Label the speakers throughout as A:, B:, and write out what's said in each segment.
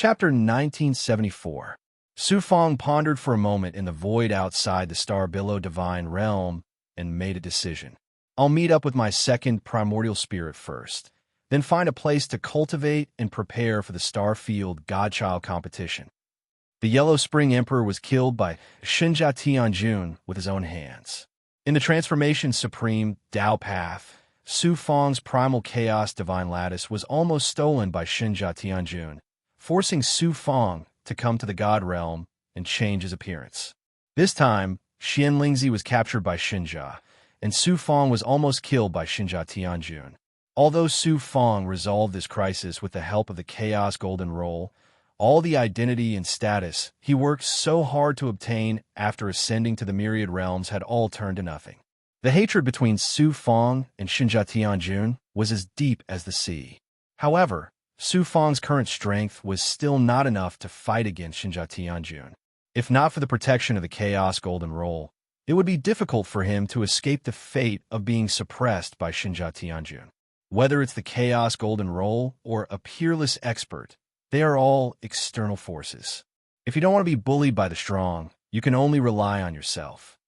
A: Chapter 1974. Su Fong pondered for a moment in the void outside the star-below divine realm and made a decision. I'll meet up with my second primordial spirit first, then find a place to cultivate and prepare for the Starfield Godchild competition. The Yellow Spring Emperor was killed by Shinja Tianjun with his own hands. In the Transformation Supreme Dao Path, Su Fong's primal chaos divine lattice was almost stolen by Shinja Tianjun, forcing Su Fong to come to the God realm and change his appearance. This time, Xian Lingzi was captured by Shinja, and Su Fong was almost killed by Shinja Tianjun. Although Su Fong resolved this crisis with the help of the Chaos Golden Roll, all the identity and status he worked so hard to obtain after ascending to the myriad realms had all turned to nothing. The hatred between Su Fong and Shinja Tianjun was as deep as the sea. However, Su Fong's current strength was still not enough to fight against Shinja Tianjun. If not for the protection of the Chaos Golden Roll, it would be difficult for him to escape the fate of being suppressed by Shinja Tianjun. Whether it's the Chaos Golden Roll or a peerless expert, they are all external forces. If you don't want to be bullied by the strong, you can only rely on yourself.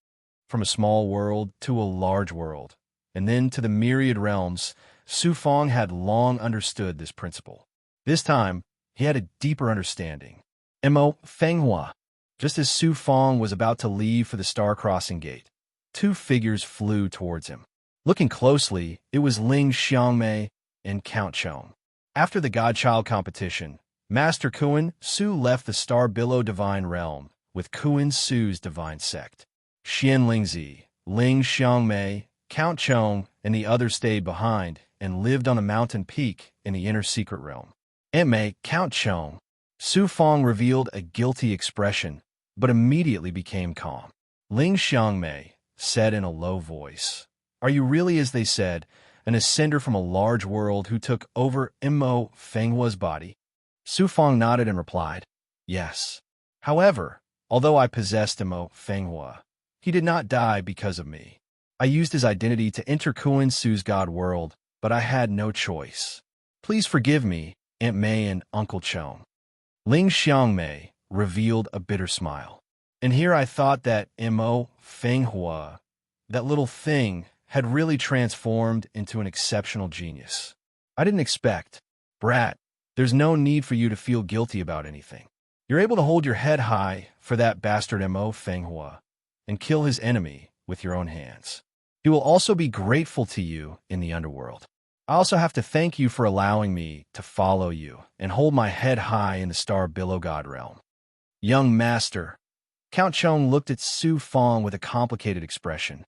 A: From a small world to a large world, and then to the myriad realms, Su Fong had long understood this principle. This time, he had a deeper understanding. Mo Fenghua. Just as Su Fong was about to leave for the star-crossing gate, two figures flew towards him. Looking closely, it was Ling Xiangmei and Count Chong. After the Godchild competition, Master Kuan Su left the Star-Below Divine Realm with Kuan Su's divine sect. Xian Lingzi, Ling Xiangmei, Count Chong, and the others stayed behind and lived on a mountain peak in the inner secret realm. Mei, Count Chong. Su Fong revealed a guilty expression, but immediately became calm. Ling Xiangmei said in a low voice, "Are you really, as they said, an ascender from a large world who took over Mo Fenghua's body?" Su Fong nodded and replied, "Yes. However, although I possessed Mo Fenghua, he did not die because of me. I used his identity to enter Kuan Su's God world, but I had no choice. Please forgive me, Aunt May and Uncle Chong." Ling Xiangmei revealed a bitter smile. And here I thought that Mo Fenghua, that little thing, had really transformed into an exceptional genius. I didn't expect. Brat, there's no need for you to feel guilty about anything. You're able to hold your head high for that bastard Mo Fenghua and kill his enemy with your own hands. He will also be grateful to you in the underworld. I also have to thank you for allowing me to follow you and hold my head high in the Star-Below God realm. Young master, Count Chong looked at Su Fong with a complicated expression.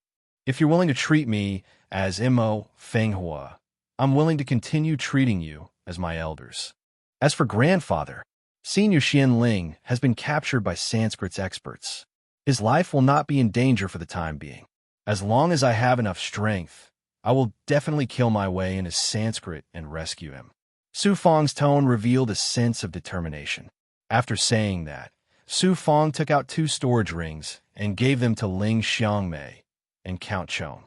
A: If you're willing to treat me as Mo Fenghua, I'm willing to continue treating you as my elders. As for grandfather, Senior Xian Ling has been captured by Sanskrit's experts. His life will not be in danger for the time being. As long as I have enough strength, I will definitely kill my way into Sanskrit and rescue him. Su Fong's tone revealed a sense of determination. After saying that, Su Fong took out 2 storage rings and gave them to Ling Xiangmei and Count Chong.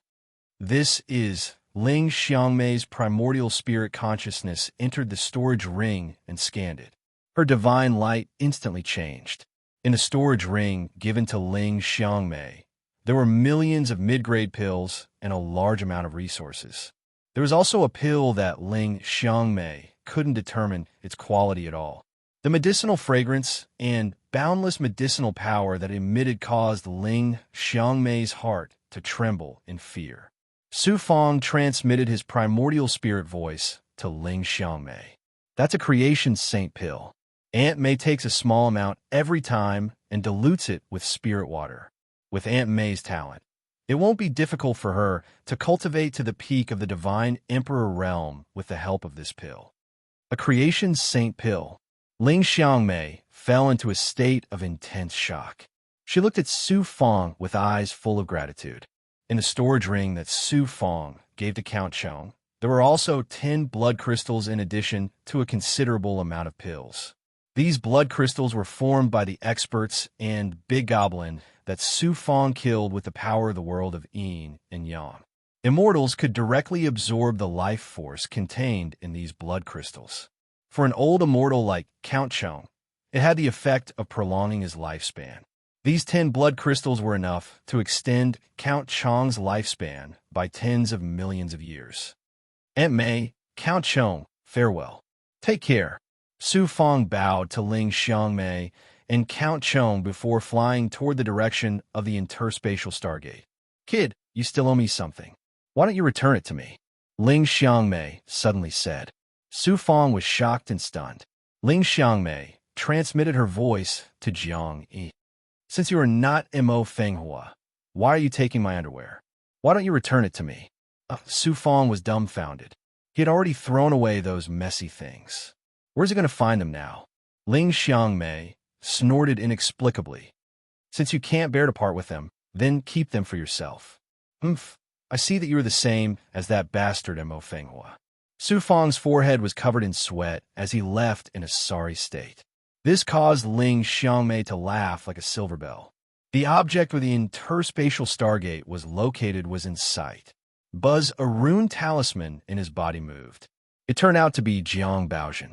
A: This is Ling Xiangmei's primordial spirit consciousness entered the storage ring and scanned it. Her divine light instantly changed. In the storage ring given to Ling Xiangmei, there were millions of mid-grade pills and a large amount of resources. There was also a pill that Ling Xiangmei couldn't determine its quality at all. The medicinal fragrance and boundless medicinal power that it emitted caused Ling Xiangmei's heart to tremble in fear. Su Fong transmitted his primordial spirit voice to Ling Xiangmei. That's a creation saint pill. Aunt May takes a small amount every time and dilutes it with spirit water. With Aunt May's talent, it won't be difficult for her to cultivate to the peak of the divine emperor realm with the help of this pill. A creation saint pill. Ling Xiangmei fell into a state of intense shock. She looked at Su Fong with eyes full of gratitude. In the storage ring that Su Fong gave to Count Chong, there were also 10 blood crystals in addition to a considerable amount of pills. These blood crystals were formed by the experts and Big Goblin that Su Fong killed with the power of the world of Yin and Yang. Immortals could directly absorb the life force contained in these blood crystals. For an old immortal like Count Chung, it had the effect of prolonging his lifespan. These 10 blood crystals were enough to extend Count Chang's lifespan by tens of millions of years. Aunt May, Count Chung, farewell. Take care. Su Fong bowed to Ling Xiangmei and Count Chung before flying toward the direction of the interspatial stargate. Kid, you still owe me something. Why don't you return it to me? Ling Xiangmei suddenly said. Su Fong was shocked and stunned. Ling Xiangmei transmitted her voice to Jiang Yi. Since you are not Mo Fenghua, why are you taking my underwear? Why don't you return it to me? Su Fong was dumbfounded. He had already thrown away those messy things. Where's he going to find them now? Ling Xiangmei snorted inexplicably. Since you can't bear to part with them, then keep them for yourself. I see that you are the same as that bastard Mo Fenghua. Su Fong's forehead was covered in sweat as he left in a sorry state. This caused Ling Xiangmei to laugh like a silver bell. The object where the interspatial stargate was located was in sight. Buzz, a rune talisman in his body moved. It turned out to be Jiang Baozhen.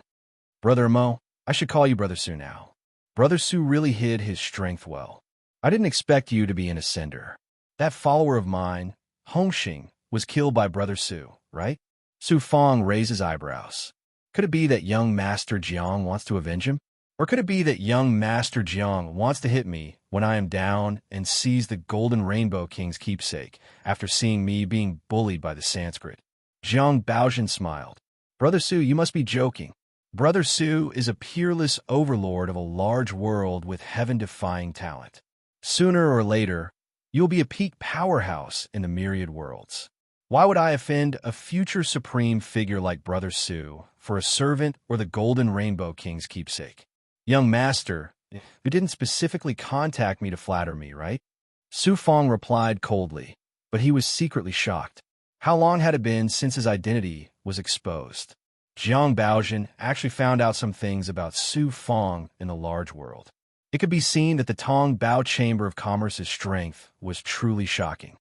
A: Brother Mo, I should call you Brother Su now. Brother Su really hid his strength well. I didn't expect you to be an ascender. That follower of mine, Hongxing, was killed by Brother Su, right? Su Fong raised his eyebrows. Could it be that young Master Jiang wants to avenge him? Or could it be that young Master Jiang wants to hit me when I am down and seize the Golden Rainbow King's keepsake after seeing me being bullied by the Sanskrit? Jiang Baozhen smiled. Brother Su, you must be joking. Brother Su is a peerless overlord of a large world with heaven-defying talent. Sooner or later, you'll be a peak powerhouse in the myriad worlds. Why would I offend a future supreme figure like Brother Su for a servant or the Golden Rainbow King's keepsake? Young master, you didn't specifically contact me to flatter me, right? Su Fong replied coldly, but he was secretly shocked. How long had it been since his identity was exposed? Jiang Baozhen actually found out some things about Su Fong in the large world. It could be seen that the Tong Bao Chamber of Commerce's strength was truly shocking.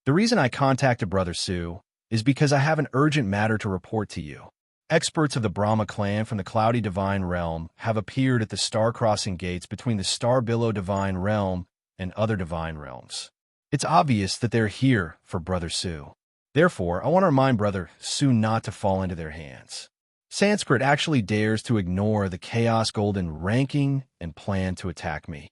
A: The reason I contacted Brother Su is because I have an urgent matter to report to you. Experts of the Brahma clan from the Cloudy Divine Realm have appeared at the star-crossing gates between the Star Billow Divine Realm and other divine realms. It's obvious that they're here for Brother Su. Therefore, I want to remind Brother Su not to fall into their hands. Sanskrit actually dares to ignore the Chaos Golden ranking and plan to attack me.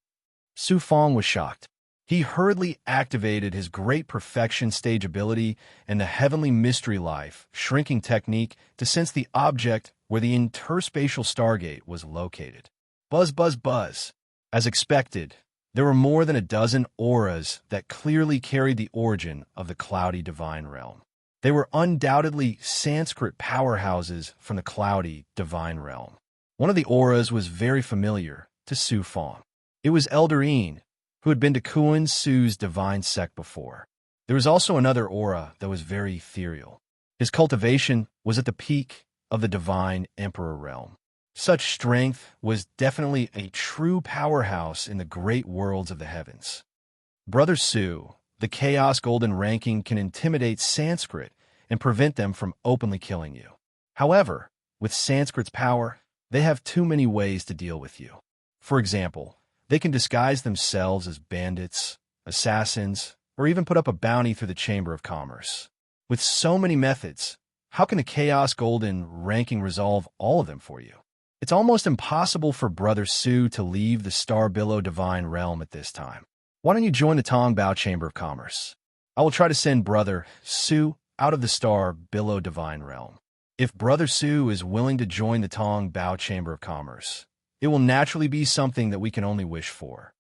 A: Su Fong was shocked. He hurriedly activated his Great Perfection stage ability and the Heavenly Mystery Life shrinking technique to sense the object where the interspatial stargate was located. Buzz, buzz, buzz. As expected, there were more than a dozen auras that clearly carried the origin of the Cloudy Divine Realm. They were undoubtedly Sanskrit powerhouses from the Cloudy Divine Realm. One of the auras was very familiar to Su Fong. It was Elder Een, who had been to Kuan Su's divine sect before. There was also another aura that was very ethereal. His cultivation was at the peak of the divine emperor realm. Such strength was definitely a true powerhouse in the great worlds of the heavens. Brother Su, the Chaos Golden ranking can intimidate Sanskrit and prevent them from openly killing you. However, with Sanskrit's power, they have too many ways to deal with you. For example, they can disguise themselves as bandits, assassins, or even put up a bounty through the Chamber of Commerce. With so many methods, how can the Chaos Golden ranking resolve all of them for you? It's almost impossible for Brother Su to leave the Star Billow Divine Realm at this time. Why don't you join the Tong Bao Chamber of Commerce? I will try to send Brother Su out of the Star Billow Divine Realm. If Brother Su is willing to join the Tong Bao Chamber of Commerce, it will naturally be something that we can only wish for.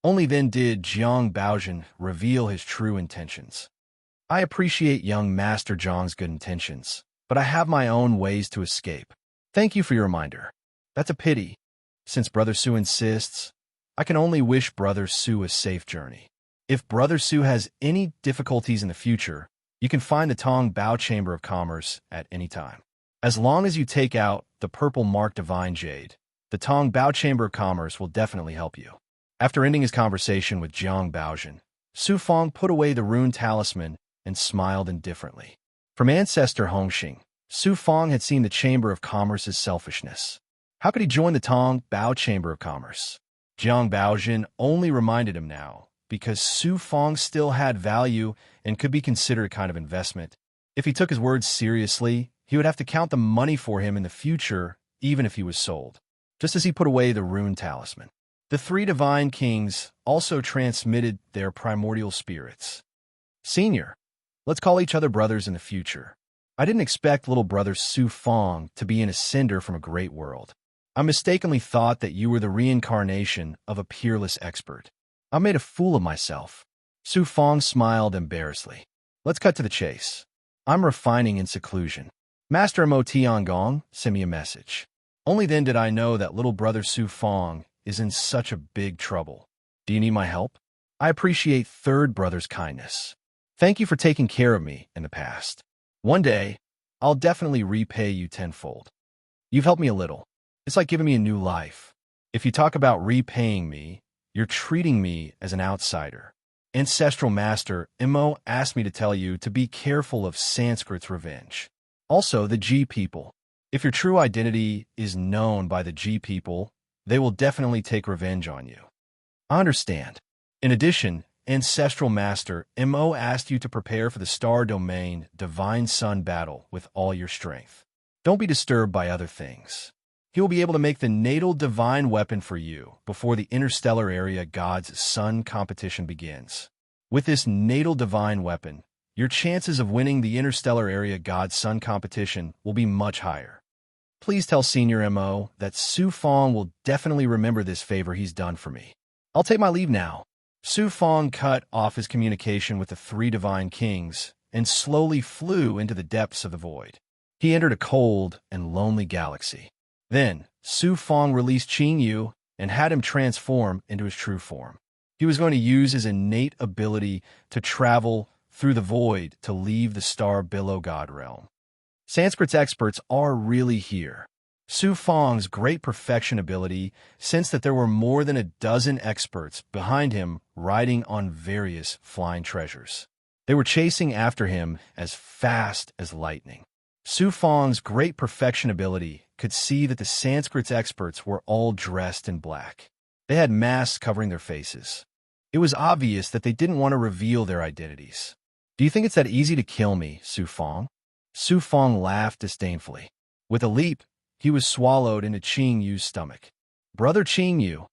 A: Only then did Jiang Baozhen reveal his true intentions. I appreciate young Master Zhang's good intentions, but I have my own ways to escape. Thank you for your reminder. That's a pity. Since Brother Su insists, I can only wish Brother Su a safe journey. If Brother Su has any difficulties in the future, you can find the Tong Bao Chamber of Commerce at any time. As long as you take out the purple marked divine jade, the Tong Bao Chamber of Commerce will definitely help you. After ending his conversation with Jiang Baozhen, Su Fong put away the rune talisman and smiled indifferently. From Ancestor Hongxing, Su Fong had seen the Chamber of Commerce as selfishness. How could he join the Tong Bao Chamber of Commerce? Jiang Baojin only reminded him now, because Su Fong still had value and could be considered a kind of investment. If he took his words seriously, he would have to count the money for him in the future, even if he was sold. Just as he put away the rune talisman. The three divine kings also transmitted their primordial spirits. Senior, let's call each other brothers in the future. I didn't expect little brother Su Fong to be an ascender from a great world. I mistakenly thought that you were the reincarnation of a peerless expert. I made a fool of myself. Su Fong smiled embarrassedly. Let's cut to the chase. I'm refining in seclusion. Master Mo Tiangong sent me a message. Only then did I know that little brother Su Fong is in such a big trouble. Do you need my help? I appreciate third brother's kindness. Thank you for taking care of me in the past. One day, I'll definitely repay you tenfold. You've helped me a little. It's like giving me a new life. If you talk about repaying me, you're treating me as an outsider. Ancestral Master Imo asked me to tell you to be careful of Sanskrit's revenge. Also, the G people. If your true identity is known by the G people, they will definitely take revenge on you. I understand. In addition, Ancestral Master Mo asked you to prepare for the Star Domain Divine Sun battle with all your strength. Don't be disturbed by other things. He will be able to make the natal divine weapon for you before the interstellar area God's Sun competition begins. With this natal divine weapon, your chances of winning the interstellar area God's Sun competition will be much higher. Please tell Senior Mo that Su Fong will definitely remember this favor he's done for me. I'll take my leave now. Su Fong cut off his communication with the three divine kings and slowly flew into the depths of the void. He entered a cold and lonely galaxy. Then, Su Fong released Qing Yu and had him transform into his true form. He was going to use his innate ability to travel through the void to leave the star below God realm. Sanskrit's experts are really here. Su Fong's great perfection ability sensed that there were more than a dozen experts behind him riding on various flying treasures. They were chasing after him as fast as lightning. Su Fong's great perfection ability could see that the Sanskrit's experts were all dressed in black. They had masks covering their faces. It was obvious that they didn't want to reveal their identities. Do you think it's that easy to kill me, Su Fong? Su Fong laughed disdainfully. With a leap, he was swallowed into Qing Yu's stomach. Brother Qing Yu,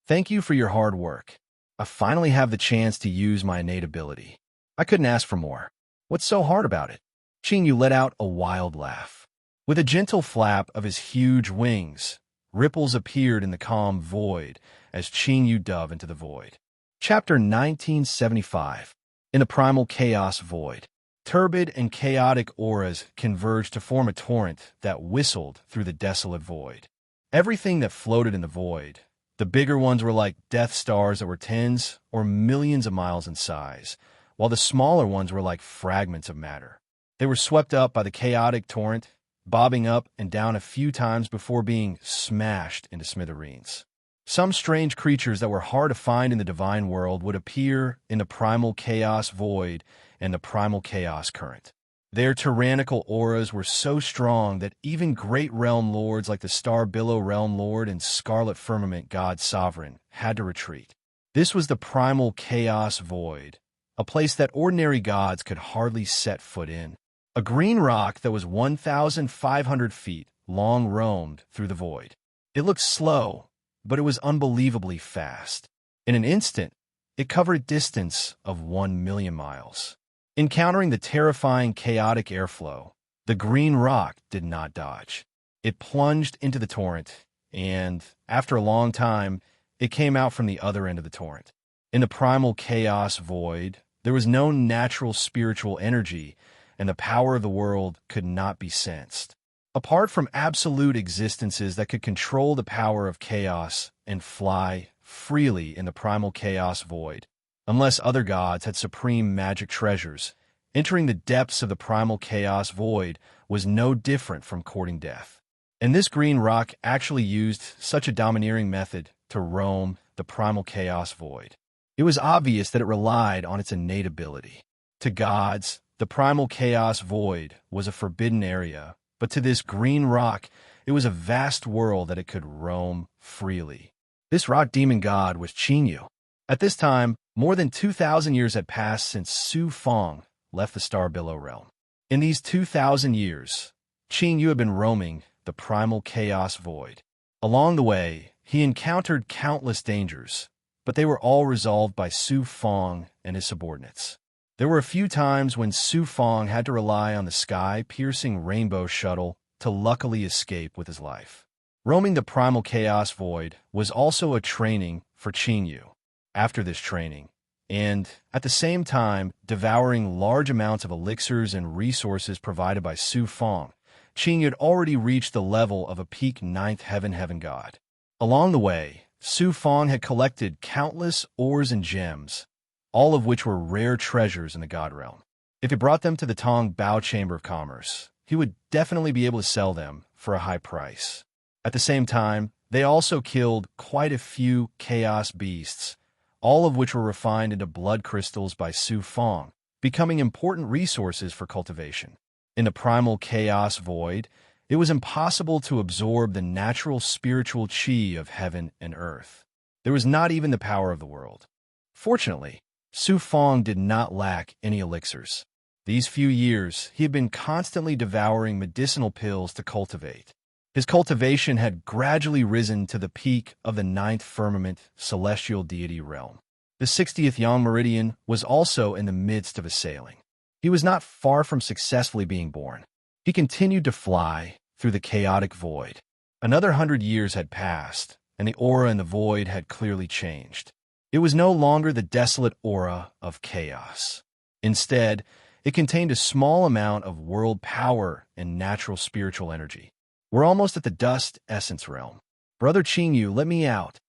A: thank you for your hard work. I finally have the chance to use my innate ability. I couldn't ask for more. What's so hard about it? Qing Yu let out a wild laugh. With a gentle flap of his huge wings, ripples appeared in the calm void as Qing Yu dove into the void. Chapter 1975. In the primal chaos void. Turbid and chaotic auras converged to form a torrent that whistled through the desolate void. Everything that floated in the void, the bigger ones were like Death Stars that were tens or millions of miles in size, while the smaller ones were like fragments of matter. They were swept up by the chaotic torrent, bobbing up and down a few times before being smashed into smithereens. Some strange creatures that were hard to find in the divine world would appear in the primal chaos void and the primal chaos current. Their tyrannical auras were so strong that even great realm lords like the Star Billow Realm Lord and Scarlet Firmament God Sovereign had to retreat. This was the primal chaos void, a place that ordinary gods could hardly set foot in. A green rock that was 1,500 feet long roamed through the void. It looked slow, but it was unbelievably fast. In an instant, it covered a distance of 1,000,000 miles. Encountering the terrifying chaotic airflow, the green rock did not dodge. It plunged into the torrent, and, after a long time, it came out from the other end of the torrent. In the primal chaos void, there was no natural spiritual energy, and the power of the world could not be sensed. Apart from absolute existences that could control the power of chaos and fly freely in the primal chaos void, unless other gods had supreme magic treasures, entering the depths of the primal chaos void was no different from courting death. And this green rock actually used such a domineering method to roam the primal chaos void. It was obvious that it relied on its innate ability. To gods, the primal chaos void was a forbidden area but to this green rock, it was a vast world that it could roam freely. This rock demon god was Qingyu. At this time, more than 2,000 years had passed since Su Fong left the Star Billow realm. In these 2,000 years, Qingyu had been roaming the primal chaos void. Along the way, he encountered countless dangers, but they were all resolved by Su Fong and his subordinates. There were a few times when Su Fong had to rely on the sky-piercing rainbow shuttle to luckily escape with his life. Roaming the primal chaos void was also a training for Qingyu. After this training, and at the same time devouring large amounts of elixirs and resources provided by Su Fong, Qingyu had already reached the level of a peak ninth heaven god. Along the way, Su Fong had collected countless ores and gems, all of which were rare treasures in the god realm. If he brought them to the Tong Bao Chamber of Commerce, he would definitely be able to sell them for a high price. At the same time, they also killed quite a few chaos beasts, all of which were refined into blood crystals by Su Fong, becoming important resources for cultivation. In the primal chaos void, it was impossible to absorb the natural spiritual chi of heaven and earth. There was not even the power of the world. Fortunately, Su Fong did not lack any elixirs. These few years, he had been constantly devouring medicinal pills to cultivate. His cultivation had gradually risen to the peak of the ninth firmament celestial deity realm. The 60th Yang Meridian was also in the midst of a sailing. He was not far from successfully being born. He continued to fly through the chaotic void. Another 100 years had passed, and the aura in the void had clearly changed. It was no longer the desolate aura of chaos. Instead, it contained a small amount of world power and natural spiritual energy. We're almost at the dust essence realm. Brother Qingyu, let me out.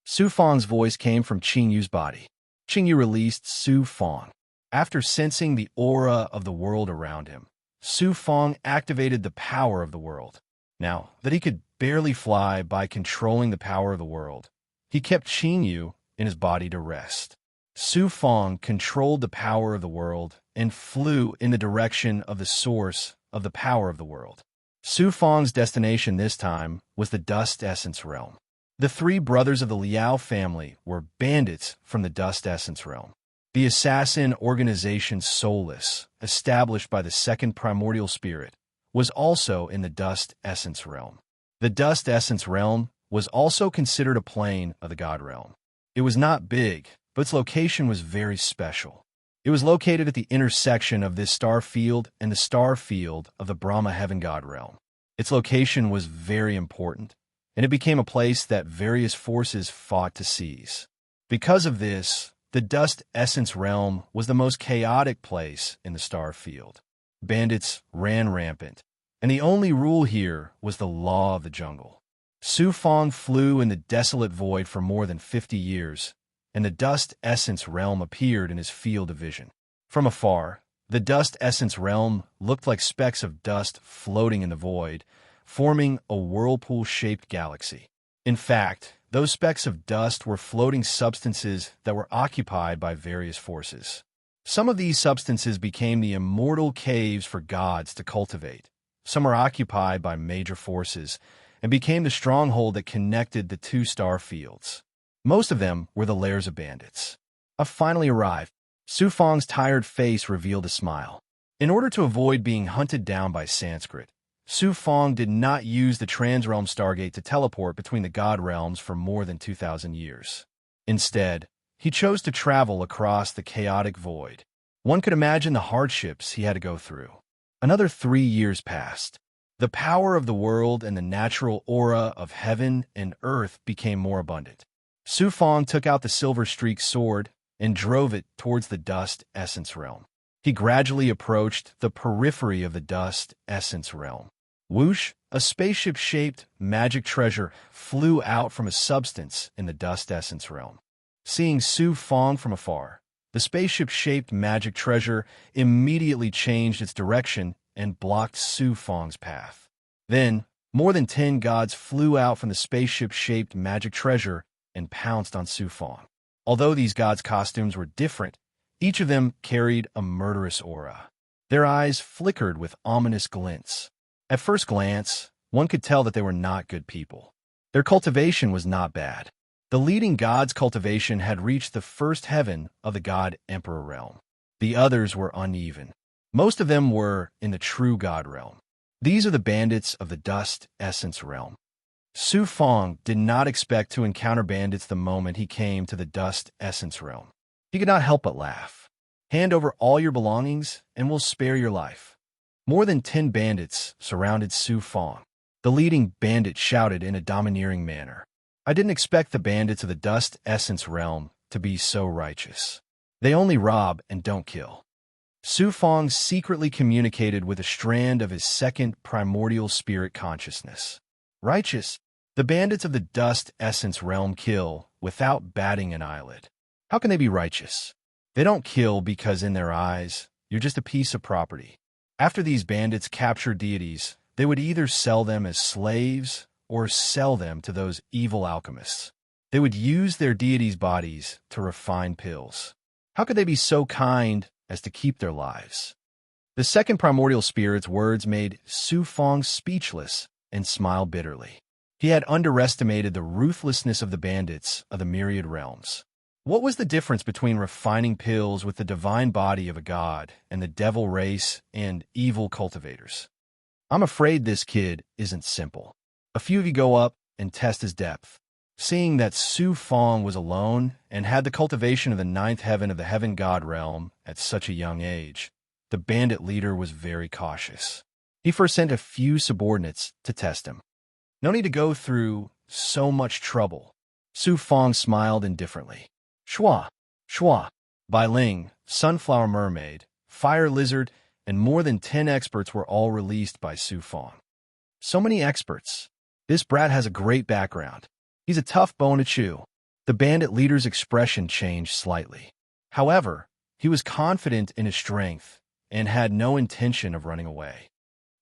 A: Su Fong's voice came from Qingyu's body. Qingyu released Su Fong. After sensing the aura of the world around him, Su Fong activated the power of the world. Now that he could barely fly by controlling the power of the world, he kept Qingyu in his body to rest. Su Fong controlled the power of the world and flew in the direction of the source of the power of the world. Su Fong's destination this time was the Dust Essence realm. The three brothers of the Liao family were bandits from the Dust Essence realm. The assassin organization Soulless, established by the second primordial spirit, was also in the Dust Essence realm. The Dust Essence realm was also considered a plane of the God realm. It was not big, but its location was very special. It was located at the intersection of this star field and the star field of the Brahma Heaven God realm. Its location was very important, and it became a place that various forces fought to seize. Because of this, the Dust Essence realm was the most chaotic place in the star field. Bandits ran rampant, and the only rule here was the law of the jungle. Su Fong flew in the desolate void for more than 50 years, and the Dust Essence realm appeared in his field of vision. From afar, the Dust Essence realm looked like specks of dust floating in the void, forming a whirlpool-shaped galaxy. In fact, those specks of dust were floating substances that were occupied by various forces. Some of these substances became the immortal caves for gods to cultivate. Some were occupied by major forces and became the stronghold that connected the two star fields. Most of them were the lairs of bandits. I finally arrived. Su Fong's tired face revealed a smile. In order to avoid being hunted down by Sanskrit, Su Fong did not use the Transrealm Stargate to teleport between the God realms for more than 2,000 years. Instead, he chose to travel across the chaotic void. One could imagine the hardships he had to go through. Another 3 years passed. The power of the world and the natural aura of heaven and earth became more abundant. Su Fong took out the silver-streaked sword and drove it towards the Dust Essence realm. He gradually approached the periphery of the Dust Essence realm. Whoosh, a spaceship-shaped magic treasure flew out from a substance in the Dust Essence realm. Seeing Su Fong from afar, the spaceship-shaped magic treasure immediately changed its direction and blocked Su Fong's path. Then, more than 10 gods flew out from the spaceship-shaped magic treasure and pounced on Su Fong. Although these gods' costumes were different, each of them carried a murderous aura. Their eyes flickered with ominous glints. At first glance, one could tell that they were not good people. Their cultivation was not bad. The leading god's cultivation had reached the first heaven of the god-emperor realm. The others were uneven. Most of them were in the true god realm. These are the bandits of the dust essence realm. Su Fong did not expect to encounter bandits the moment he came to the dust essence realm. He could not help but laugh. Hand over all your belongings, and we'll spare your life. More than 10 bandits surrounded Su Fong. The leading bandit shouted in a domineering manner. I didn't expect the bandits of the dust essence realm to be so righteous. They only rob and don't kill. Su Fong secretly communicated with a strand of his second primordial spirit consciousness. Righteous, the bandits of the dust essence realm kill without batting an eyelid. How can they be righteous? They don't kill because in their eyes, you're just a piece of property. After these bandits capture deities, they would either sell them as slaves or sell them to those evil alchemists. They would use their deities' bodies to refine pills. How could they be so kind as to keep their lives? The second primordial spirit's words made Su Fong speechless and smiled bitterly. He had underestimated the ruthlessness of the bandits of the myriad realms. What was the difference between refining pills with the divine body of a god and the devil race and evil cultivators? I'm afraid this kid isn't simple. A few of you go up and test his depth. Seeing that Su Fong was alone and had the cultivation of the ninth heaven of the heaven god realm at such a young age, the bandit leader was very cautious. He first sent a few subordinates to test him. No need to go through so much trouble. Su Fong smiled indifferently. Shua, Shua, Bai Ling, Sunflower Mermaid, Fire Lizard, and more than 10 experts were all released by Su Fong. So many experts. This brat has a great background. He's a tough bone to chew. The bandit leader's expression changed slightly. However, he was confident in his strength and had no intention of running away.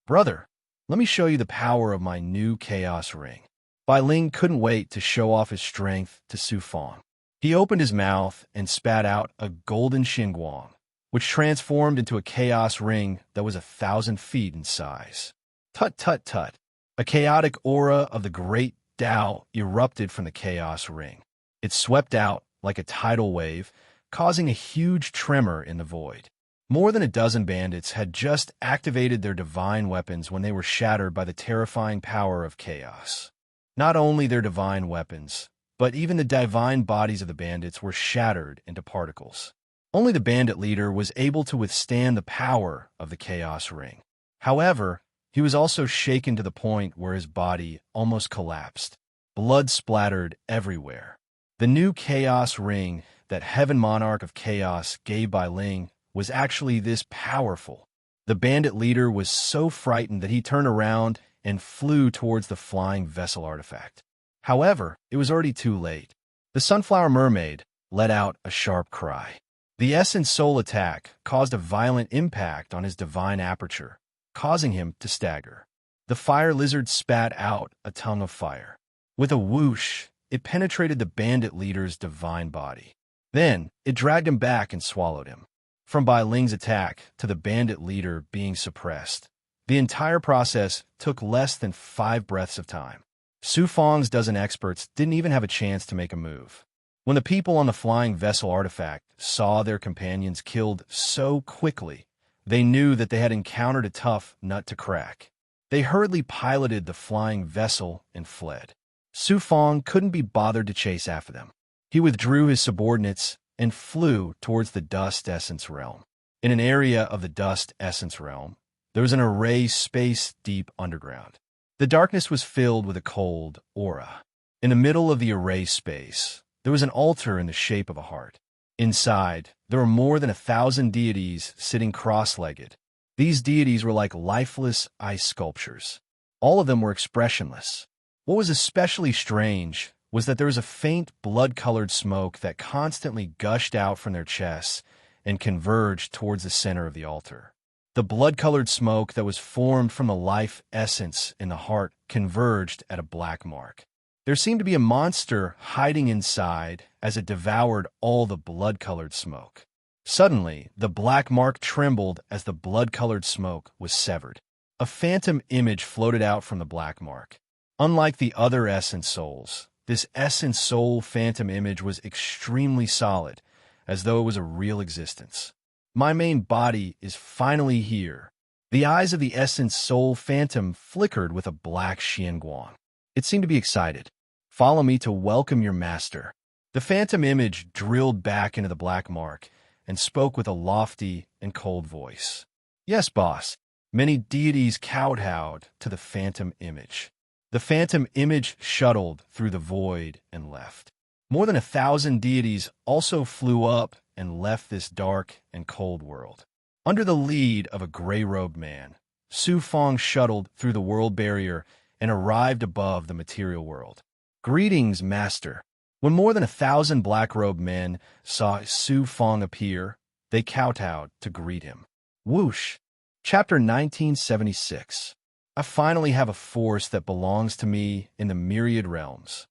A: Brother, let me show you the power of my new chaos ring. Bai Ling couldn't wait to show off his strength to Su Fong. He opened his mouth and spat out a golden xinguang, which transformed into a chaos ring that was 1,000 feet in size. Tut tut tut. A chaotic aura of the great Tao erupted from the chaos ring. It swept out like a tidal wave, causing a huge tremor in the void. More than a dozen bandits had just activated their divine weapons when they were shattered by the terrifying power of chaos. Not only their divine weapons, but even the divine bodies of the bandits were shattered into particles. Only the bandit leader was able to withstand the power of the chaos ring. However, he was also shaken to the point where his body almost collapsed. Blood splattered everywhere. The new chaos ring that Heaven Monarch of Chaos gave Bai Ling was actually this powerful. The bandit leader was so frightened that he turned around and flew towards the flying vessel artifact. However, it was already too late. The Sunflower Mermaid let out a sharp cry. The Essence Soul attack caused a violent impact on his divine aperture, causing him to stagger. The Fire Lizard spat out a tongue of fire. With a whoosh, it penetrated the bandit leader's divine body. Then, it dragged him back and swallowed him. From Bai Ling's attack to the bandit leader being suppressed, the entire process took less than 5 breaths of time. Su Fong's dozen experts didn't even have a chance to make a move. When the people on the flying vessel artifact saw their companions killed so quickly, they knew that they had encountered a tough nut to crack. They hurriedly piloted the flying vessel and fled. Su Fong couldn't be bothered to chase after them. He withdrew his subordinates and flew towards the Dust Essence Realm. In an area of the Dust Essence Realm, there was an array space deep underground. The darkness was filled with a cold aura. In the middle of the array space, there was an altar in the shape of a heart. Inside, there were more than 1,000 deities sitting cross-legged. These deities were like lifeless ice sculptures. All of them were expressionless. What was especially strange was that there was a faint blood-colored smoke that constantly gushed out from their chests and converged towards the center of the altar. The blood-colored smoke that was formed from the life essence in the heart converged at a black mark. There seemed to be a monster hiding inside as it devoured all the blood-colored smoke. Suddenly, the black mark trembled as the blood-colored smoke was severed. A phantom image floated out from the black mark. Unlike the other essence souls, this essence soul phantom image was extremely solid, as though it was a real existence. My main body is finally here. The eyes of the essence soul phantom flickered with a black xianguang. It seemed to be excited. Follow me to welcome your master. The phantom image drilled back into the black mark and spoke with a lofty and cold voice. Yes, boss. Many deities kowtowed to the phantom image. The phantom image shuttled through the void and left. More than 1,000 deities also flew up and left this dark and cold world. Under the lead of a gray-robed man, Su Fong shuttled through the world barrier and arrived above the material world. Greetings, master. When more than 1,000 black-robed men saw Su Fong appear, they kowtowed to greet him. Whoosh! Chapter 1976. I finally have a force that belongs to me in the myriad realms.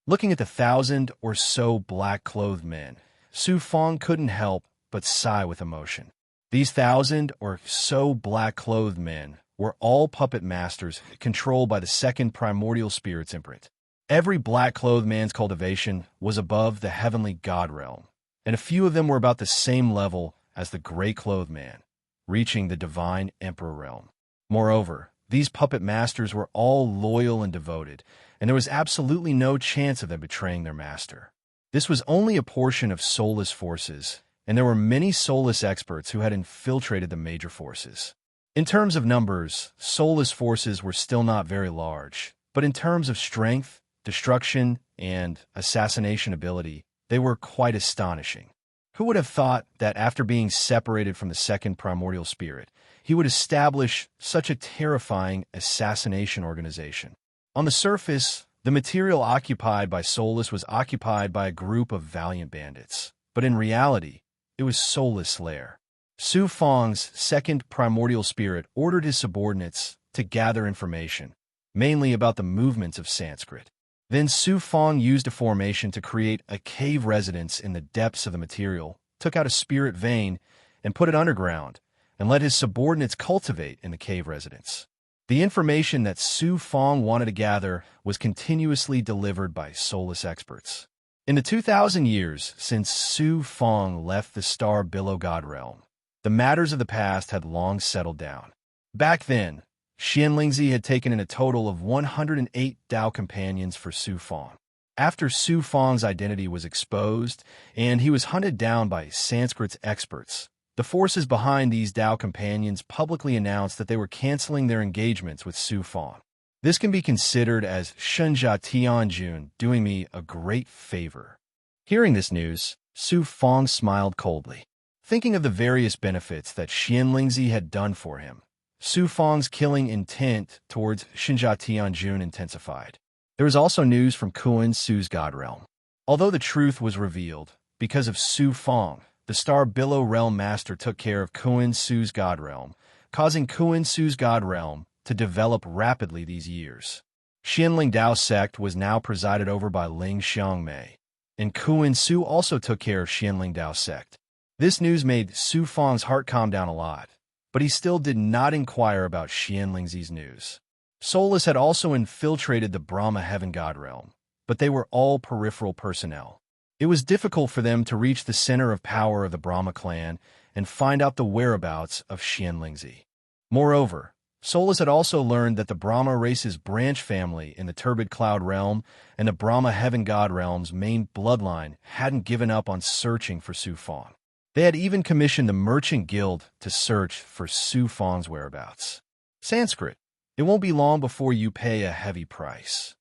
A: Looking at the 1,000 or so black-clothed men, Su Fong couldn't help but sigh with emotion. These 1,000 or so black-clothed men were all puppet masters controlled by the second primordial spirit's imprint. Every black-clothed man's cultivation was above the heavenly god realm, and a few of them were about the same level as the gray-clothed man, reaching the divine emperor realm. Moreover, these puppet masters were all loyal and devoted, and there was absolutely no chance of them betraying their master. This was only a portion of soulless forces, and there were many soulless experts who had infiltrated the major forces. In terms of numbers, soulless forces were still not very large, but in terms of strength, destruction, and assassination ability, they were quite astonishing. Who would have thought that after being separated from the second primordial spirit, he would establish such a terrifying assassination organization? On the surface, the material occupied by Soulless was occupied by a group of valiant bandits, but in reality, it was Soulless' lair. Su Fong's second primordial spirit ordered his subordinates to gather information, mainly about the movements of Sanskrit. Then Su Fong used a formation to create a cave residence in the depths of the material, took out a spirit vein, and put it underground, and let his subordinates cultivate in the cave residence. The information that Su Fong wanted to gather was continuously delivered by soulless experts. In the 2,000 years since Su Fong left the star billow god realm, the matters of the past had long settled down. Back then, Xianlingzi had taken in a total of 108 Dao companions for Su Fong. After Su Fong's identity was exposed and he was hunted down by Sanskrit's experts, the forces behind these Dao companions publicly announced that they were canceling their engagements with Su Fong. This can be considered as Shenjia Tianjun doing me a great favor. Hearing this news, Su Fong smiled coldly. Thinking of the various benefits that Xianlingzi had done for him, Su Fong's killing intent towards Shenjia Tianjun intensified. There was also news from Kuan Su's god realm. Although the truth was revealed, because of Su Fong, the Star Billow Realm Master took care of Kuan Su's god realm, causing Kuan Su's god realm to develop rapidly these years. Xianling Dao sect was now presided over by Ling Xiangmei, and Kuan Su also took care of Xianling Dao sect. This news made Su Fong's heart calm down a lot, but he still did not inquire about Xianlingzi's news. Soulless had also infiltrated the Brahma Heaven God realm, but they were all peripheral personnel. It was difficult for them to reach the center of power of the Brahma clan and find out the whereabouts of Xianlingzi. Moreover, Soulless had also learned that the Brahma race's branch family in the Turbid Cloud realm and the Brahma Heaven God realm's main bloodline hadn't given up on searching for Su Fong. They had even commissioned the Merchant Guild to search for Su Fong's whereabouts. Sanskrit, it won't be long before you pay a heavy price.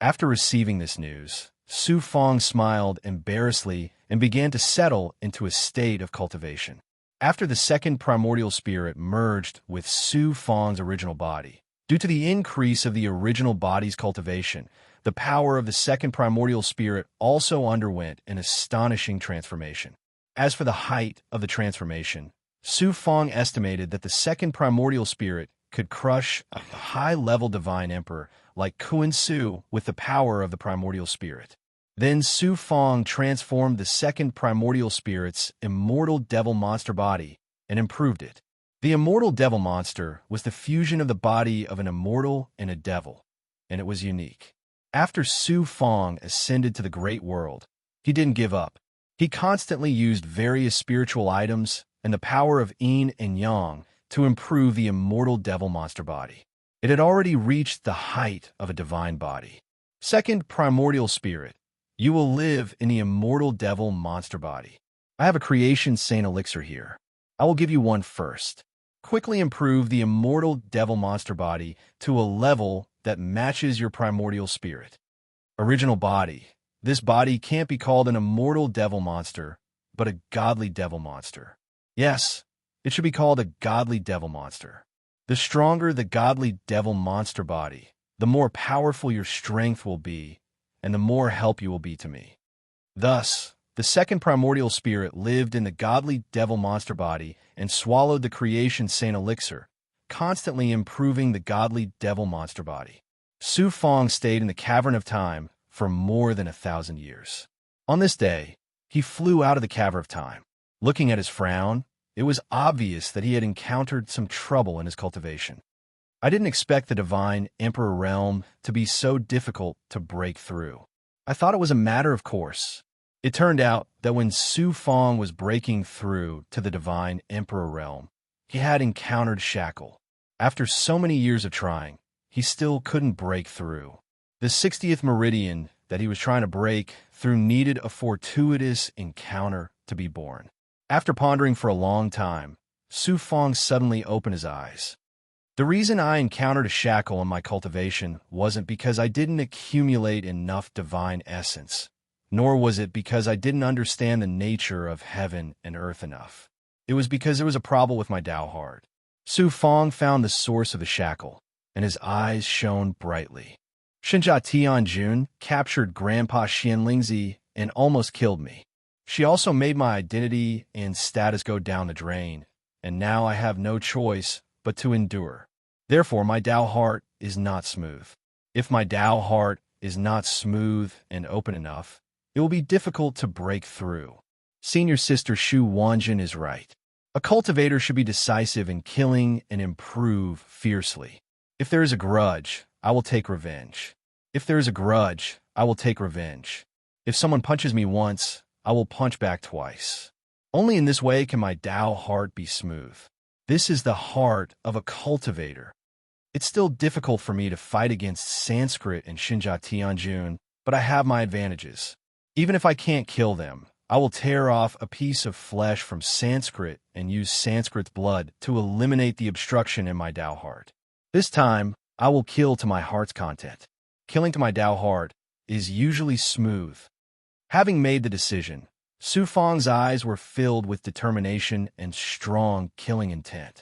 A: After receiving this news, Su Fong smiled embarrassedly and began to settle into a state of cultivation. After the second primordial spirit merged with Su Fong's original body, due to the increase of the original body's cultivation, the power of the second primordial spirit also underwent an astonishing transformation. As for the height of the transformation, Su Fong estimated that the second primordial spirit could crush a high-level divine emperor like Kuan Su with the power of the primordial spirit. Then Su Fong transformed the second primordial spirit's immortal devil monster body and improved it. The immortal devil monster was the fusion of the body of an immortal and a devil, and it was unique. After Su Fong ascended to the great world, he didn't give up. He constantly used various spiritual items and the power of yin and yang to improve the immortal devil monster body. It had already reached the height of a divine body. Second primordial spirit, you will live in the immortal devil monster body. I have a creation saint elixir here. I will give you one first. Quickly improve the immortal devil monster body to a level that matches your primordial spirit. Original body. This body can't be called an immortal devil monster, but a godly devil monster. Yes, it should be called a godly devil monster. The stronger the godly devil monster body, the more powerful your strength will be, and the more help you will be to me. Thus, the second primordial spirit lived in the godly devil monster body and swallowed the creation saint elixir, constantly improving the godly devil monster body. Su Fong stayed in the cavern of time for more than 1,000 years. On this day, he flew out of the cavern of time. Looking at his frown, it was obvious that he had encountered some trouble in his cultivation. I didn't expect the divine emperor realm to be so difficult to break through. I thought it was a matter of course. It turned out that when Su Fong was breaking through to the divine emperor realm, he had encountered shackle. After so many years of trying, he still couldn't break through. The 60th meridian that he was trying to break through needed a fortuitous encounter to be born. After pondering for a long time, Su Fong suddenly opened his eyes. The reason I encountered a shackle in my cultivation wasn't because I didn't accumulate enough divine essence, nor was it because I didn't understand the nature of heaven and earth enough. It was because there was a problem with my Tao heart. Su Fong found the source of the shackle, and his eyes shone brightly. Xinjia Tianjun captured Grandpa Xianlingzi and almost killed me. She also made my identity and status go down the drain, and now I have no choice but to endure. Therefore, my Tao heart is not smooth. If my Tao heart is not smooth and open enough, it will be difficult to break through. Senior Sister Xu Wanjin is right. A cultivator should be decisive in killing and improve fiercely. If there is a grudge, I will take revenge. If there is a grudge, I will take revenge. If someone punches me once, I will punch back twice. Only in this way can my Tao heart be smooth. This is the heart of a cultivator. It's still difficult for me to fight against Sanskrit and Xinjia Tianjun, but I have my advantages. Even if I can't kill them, I will tear off a piece of flesh from Sanskrit and use Sanskrit's blood to eliminate the obstruction in my Tao heart. This time, I will kill to my heart's content. Killing to my Tao heart is usually smooth. Having made the decision, Su Fong's eyes were filled with determination and strong killing intent.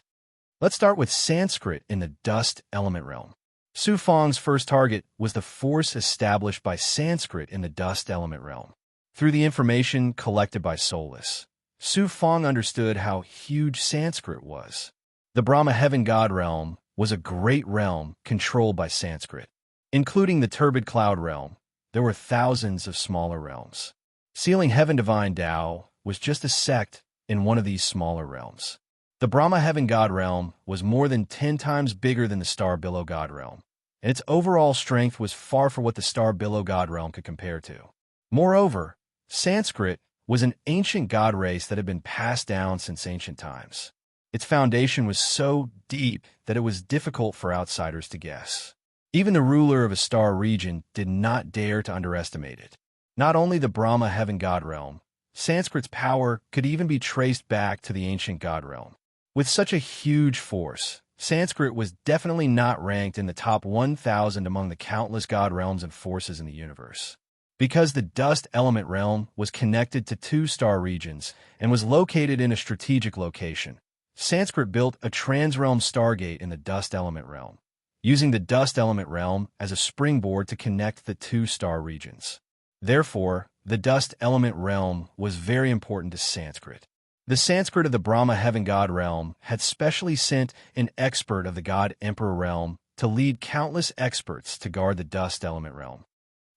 A: Let's start with Sanskrit in the dust element realm. Su Fong's first target was the force established by Sanskrit in the dust element realm. Through the information collected by Solus, Su Fong understood how huge Sanskrit was. The Brahma heaven god realm was a great realm controlled by Sanskrit. Including the turbid cloud realm, there were thousands of smaller realms. Sealing heaven divine Tao was just a sect in one of these smaller realms. The Brahma heaven god realm was more than 10 times bigger than the star billow god realm, and its overall strength was far from what the star billow god realm could compare to. Moreover, Sanskrit was an ancient god race that had been passed down since ancient times. Its foundation was so deep that it was difficult for outsiders to guess. Even the ruler of a star region did not dare to underestimate it. Not only the Brahma heaven god realm, Sanskrit's power could even be traced back to the ancient god realm. With such a huge force, Sanskrit was definitely not ranked in the top 1,000 among the countless god realms and forces in the universe. Because the dust element realm was connected to 2 star regions and was located in a strategic location, Sanskrit built a transrealm stargate in the dust element realm, using the dust element realm as a springboard to connect the 2 star regions. Therefore, the dust element realm was very important to Sanskrit. The Sanskrit of the Brahma heaven god realm had specially sent an expert of the god emperor realm to lead countless experts to guard the dust element realm.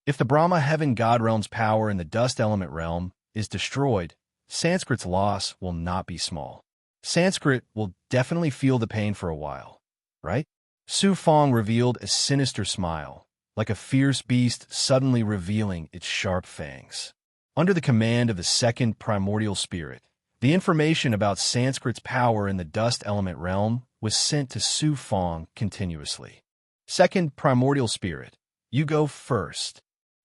A: If the Brahma heaven god realm's power in the dust element realm is destroyed, Sanskrit's loss will not be small. Sanskrit will definitely feel the pain for a while, right? Su Fong revealed a sinister smile, like a fierce beast suddenly revealing its sharp fangs. Under the command of the second primordial spirit, the information about Sanskrit's power in the dust element realm was sent to Su Fong continuously. Second primordial spirit, you go first.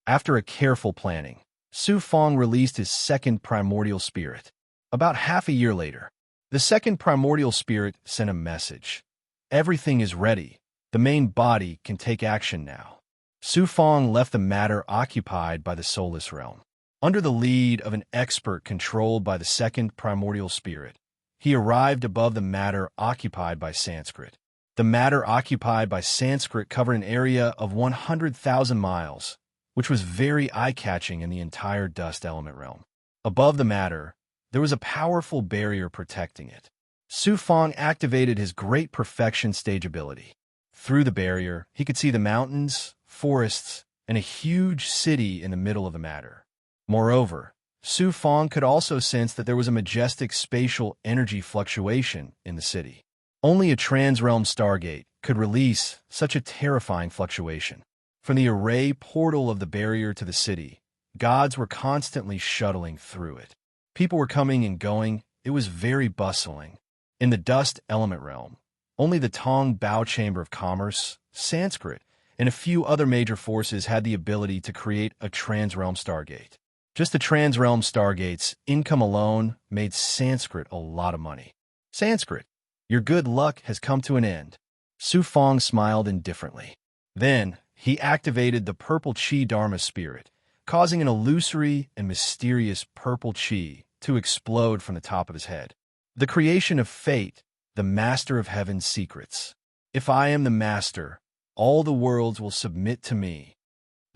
A: After a careful planning, Su Fong released his second primordial spirit. About half a year later, the second primordial spirit sent a message. Everything is ready. The main body can take action now. Su Fong left the matter occupied by the soulless realm. Under the lead of an expert controlled by the second primordial spirit, he arrived above the matter occupied by Sanskrit. The matter occupied by Sanskrit covered an area of 100,000 miles, which was very eye-catching in the entire dust element realm. Above the matter, there was a powerful barrier protecting it. Su Fong activated his great perfection stage ability. Through the barrier, he could see the mountains, forests, and a huge city in the middle of the matter. Moreover, Su Fong could also sense that there was a majestic spatial energy fluctuation in the city. Only a transrealm stargate could release such a terrifying fluctuation. From the array portal of the barrier to the city, gods were constantly shuttling through it. People were coming and going. It was very bustling. In the dust element realm, only the Tong Bao Chamber of Commerce, Sanskrit, and a few other major forces had the ability to create a transrealm stargate. Just the transrealm stargate's income alone made Sanskrit a lot of money. Sanskrit, your good luck has come to an end. Su Fong smiled indifferently. Then, he activated the purple chi dharma spirit, causing an illusory and mysterious purple chi to explode from the top of his head. The creation of fate, the master of heaven's secrets. If I am the master, all the worlds will submit to me.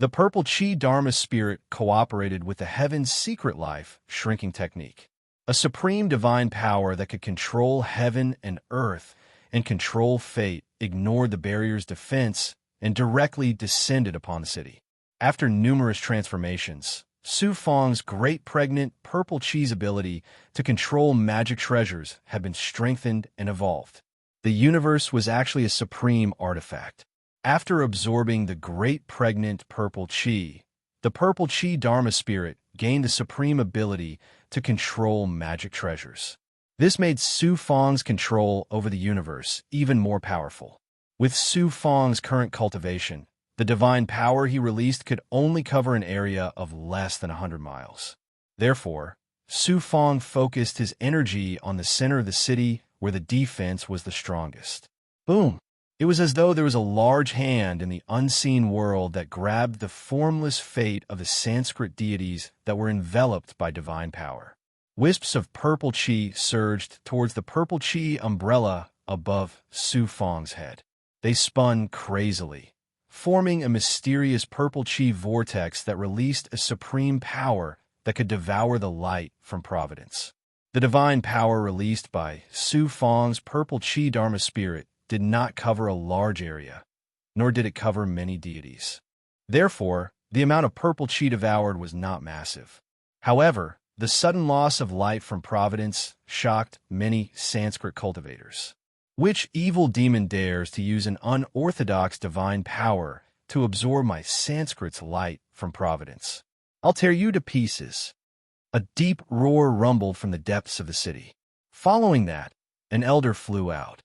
A: The purple chi dharma spirit cooperated with the heaven's secret life shrinking technique, a supreme divine power that could control heaven and earth and control fate, ignored the barrier's defense, and directly descended upon the city. After numerous transformations, Su Fong's great pregnant purple chi's ability to control magic treasures had been strengthened and evolved. The universe was actually a supreme artifact. After absorbing the great pregnant purple chi, the purple chi dharma spirit gained the supreme ability to control magic treasures. This made Su Fong's control over the universe even more powerful. With Su Fong's current cultivation, the divine power he released could only cover an area of less than 100 miles. Therefore, Su Fong focused his energy on the center of the city where the defense was the strongest. Boom! It was as though there was a large hand in the unseen world that grabbed the formless fate of the Sanskrit deities that were enveloped by divine power. Wisps of purple chi surged towards the purple chi umbrella above Su Fong's head. They spun crazily, forming a mysterious purple chi vortex that released a supreme power that could devour the light from providence. The divine power released by Su Fong's purple chi dharma spirit did not cover a large area, nor did it cover many deities. Therefore, the amount of purple chi devoured was not massive. However, the sudden loss of light from providence shocked many Sanskrit cultivators. Which evil demon dares to use an unorthodox divine power to absorb my Sanskrit's light from providence? I'll tear you to pieces. A deep roar rumbled from the depths of the city. Following that, an elder flew out.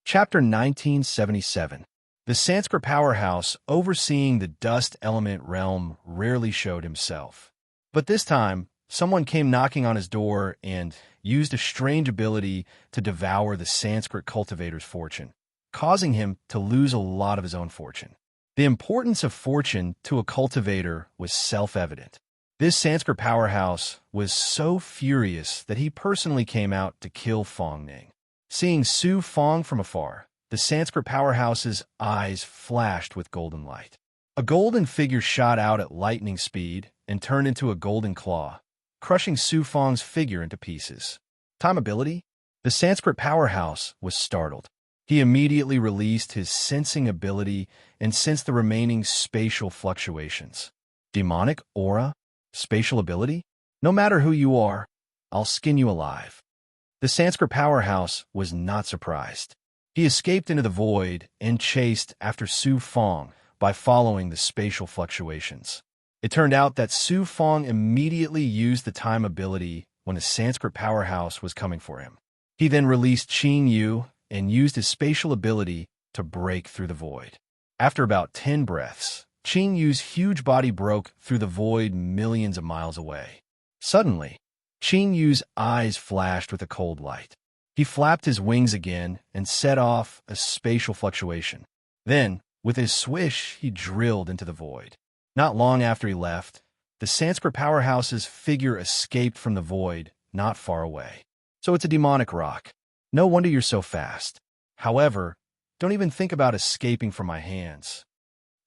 A: Chapter 1977. The Sanskrit powerhouse overseeing the dust element realm rarely showed himself. But this time, someone came knocking on his door and used a strange ability to devour the Sanskrit cultivator's fortune, causing him to lose a lot of his own fortune. The importance of fortune to a cultivator was self-evident. This Sanskrit powerhouse was so furious that he personally came out to kill Fong Ning. Seeing Su Fong from afar, the Sanskrit powerhouse's eyes flashed with golden light. A golden figure shot out at lightning speed and turned into a golden claw, crushing Su Fong's figure into pieces. Time ability? The Sanskrit powerhouse was startled. He immediately released his sensing ability and sensed the remaining spatial fluctuations. Demonic aura? Spatial ability? No matter who you are, I'll skin you alive. The Sanskrit powerhouse was not surprised. He escaped into the void and chased after Su Fong by following the spatial fluctuations. It turned out that Su Fong immediately used the time ability when the Sanskrit powerhouse was coming for him. He then released Qing Yu and used his spatial ability to break through the void. After about 10 breaths, Qing Yu's huge body broke through the void millions of miles away. Suddenly, Qing Yu's eyes flashed with a cold light. He flapped his wings again and set off a spatial fluctuation. Then, with his swish, he drilled into the void. Not long after he left, the Sanskrit powerhouse's figure escaped from the void not far away. So it's a demonic rock. No wonder you're so fast. However, don't even think about escaping from my hands.